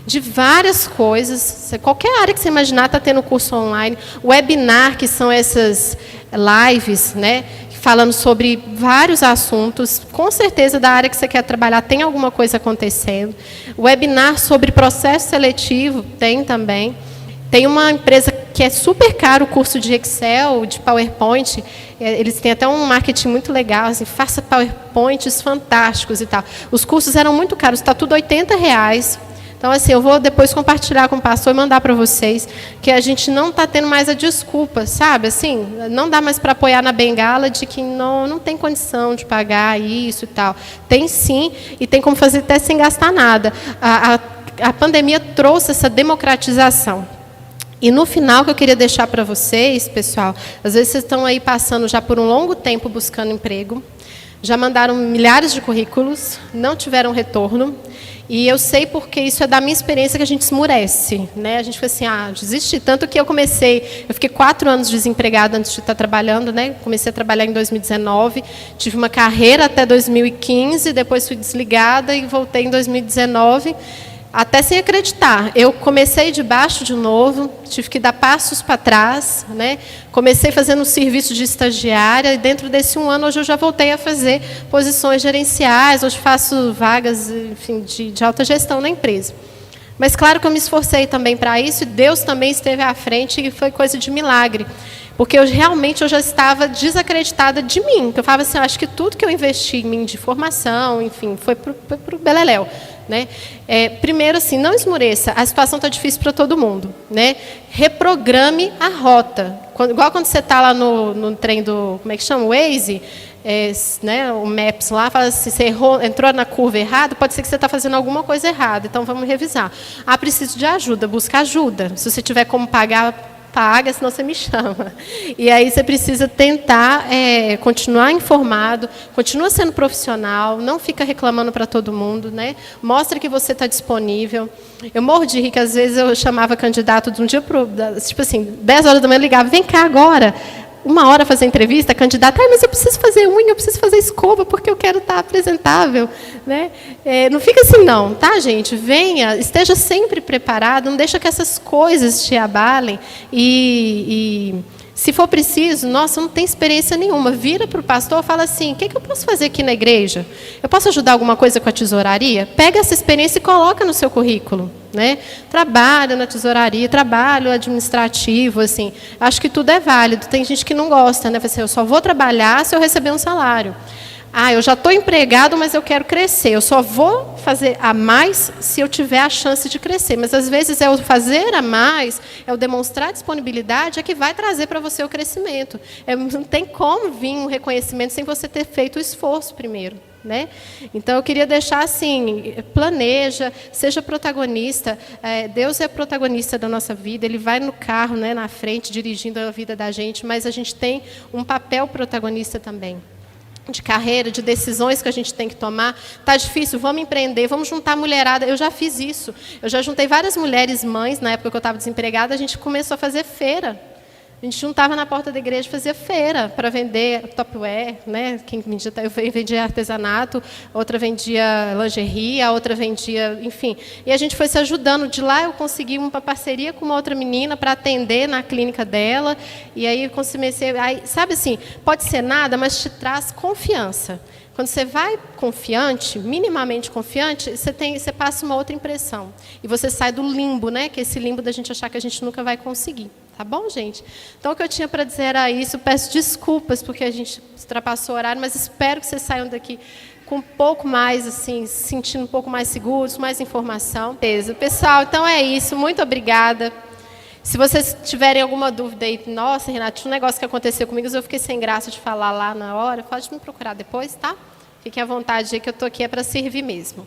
de várias coisas. Qualquer área que você imaginar está tendo curso online. Webinar, que são essas lives, né? Falando sobre vários assuntos, com certeza da área que você quer trabalhar tem alguma coisa acontecendo. Webinar sobre processo seletivo tem também. Tem uma empresa que é super caro o curso de Excel, de PowerPoint. Eles têm até um marketing muito legal, assim, faça PowerPoints fantásticos e tal. Os cursos eram muito caros, está tudo R$ 80. Então, assim, eu vou depois compartilhar com o pastor e mandar para vocês que a gente não está tendo mais a desculpa, sabe? Assim, não dá mais para apoiar na bengala de que não tem condição de pagar isso e tal. Tem sim, e tem como fazer até sem gastar nada. A pandemia trouxe essa democratização. E no final, que eu queria deixar para vocês, pessoal, às vezes vocês estão aí passando já por um longo tempo buscando emprego, já mandaram milhares de currículos, não tiveram retorno, e eu sei porque isso é da minha experiência que a gente esmurece, né? A gente fica assim, desisti. Tanto que eu fiquei 4 anos desempregada antes de estar trabalhando, né? Comecei a trabalhar em 2019, tive uma carreira até 2015, depois fui desligada e voltei em 2019, até sem acreditar. Eu comecei de baixo de novo, tive que dar passos para trás, né? Comecei fazendo um serviço de estagiária, e dentro desse 1 ano, hoje eu já voltei a fazer posições gerenciais, hoje faço vagas, enfim, de alta gestão na empresa. Mas claro que eu me esforcei também para isso, e Deus também esteve à frente, e foi coisa de milagre. Porque eu já estava desacreditada de mim. Eu falava assim, acho que tudo que eu investi em mim de formação, enfim, foi para o beleléu. Né? Primeiro, assim, não esmoreça, a situação está difícil para todo mundo. Né? Reprograme a rota. Igual quando você está lá no trem do, como é que chama? O Waze, né? O Maps lá, fala assim, você entrou na curva errada, pode ser que você está fazendo alguma coisa errada, então vamos revisar. Preciso de ajuda, busca ajuda. Se você tiver como pagar, paga, senão você me chama. E aí você precisa tentar continuar informado, continua sendo profissional, não fica reclamando para todo mundo, né? Mostra que você está disponível. Eu morro de rir, que às vezes eu chamava candidato de um dia para o... Tipo assim, 10 horas da manhã eu ligava, vem cá agora. 1 hora fazer entrevista, candidata, mas eu preciso fazer unha, eu preciso fazer escova, porque eu quero estar apresentável. Né? Não fica assim não, tá, gente? Venha, esteja sempre preparado, não deixa que essas coisas te abalem. E se for preciso, nossa, não tem experiência nenhuma, vira para o pastor e fala assim, o que eu posso fazer aqui na igreja? Eu posso ajudar alguma coisa com a tesouraria? Pega essa experiência e coloca no seu currículo. Né? Trabalho na tesouraria, trabalho administrativo, assim, acho que tudo é válido. Tem gente que não gosta, né? Eu só vou trabalhar se eu receber um salário. Eu já estou empregado, mas eu quero crescer. Eu só vou fazer a mais se eu tiver a chance de crescer. Mas, às vezes, o fazer a mais, o demonstrar disponibilidade, é que vai trazer para você o crescimento. Não tem como vir um reconhecimento sem você ter feito o esforço primeiro. Né? Então, eu queria deixar assim, planeja, seja protagonista. Deus é protagonista da nossa vida, Ele vai no carro, né, na frente, dirigindo a vida da gente, mas a gente tem um papel protagonista também. De carreira, de decisões que a gente tem que tomar. Está difícil, vamos empreender, vamos juntar a mulherada. Eu já fiz isso. Eu já juntei várias mulheres mães, na época que eu estava desempregada, a gente começou a fazer feira. A gente juntava na porta da igreja e fazia feira para vender topware, né? Quem vendia artesanato, outra vendia lingerie, a outra vendia, enfim. E a gente foi se ajudando. De lá eu consegui uma parceria com uma outra menina para atender na clínica dela. E aí eu comecei, sabe assim, pode ser nada, mas te traz confiança. Quando você vai confiante, minimamente confiante, você passa uma outra impressão. E você sai do limbo, né? Que é esse limbo da gente achar que a gente nunca vai conseguir. Tá bom, gente? Então, o que eu tinha para dizer era isso. Peço desculpas porque a gente ultrapassou o horário, mas espero que vocês saiam daqui com um pouco mais, assim, se sentindo um pouco mais seguros, mais informação. Beleza. Pessoal, então é isso. Muito obrigada. Se vocês tiverem alguma dúvida aí, nossa, Renata, tinha um negócio que aconteceu comigo, eu fiquei sem graça de falar lá na hora, pode me procurar depois, tá? Fiquem à vontade aí, que eu estou aqui para servir mesmo.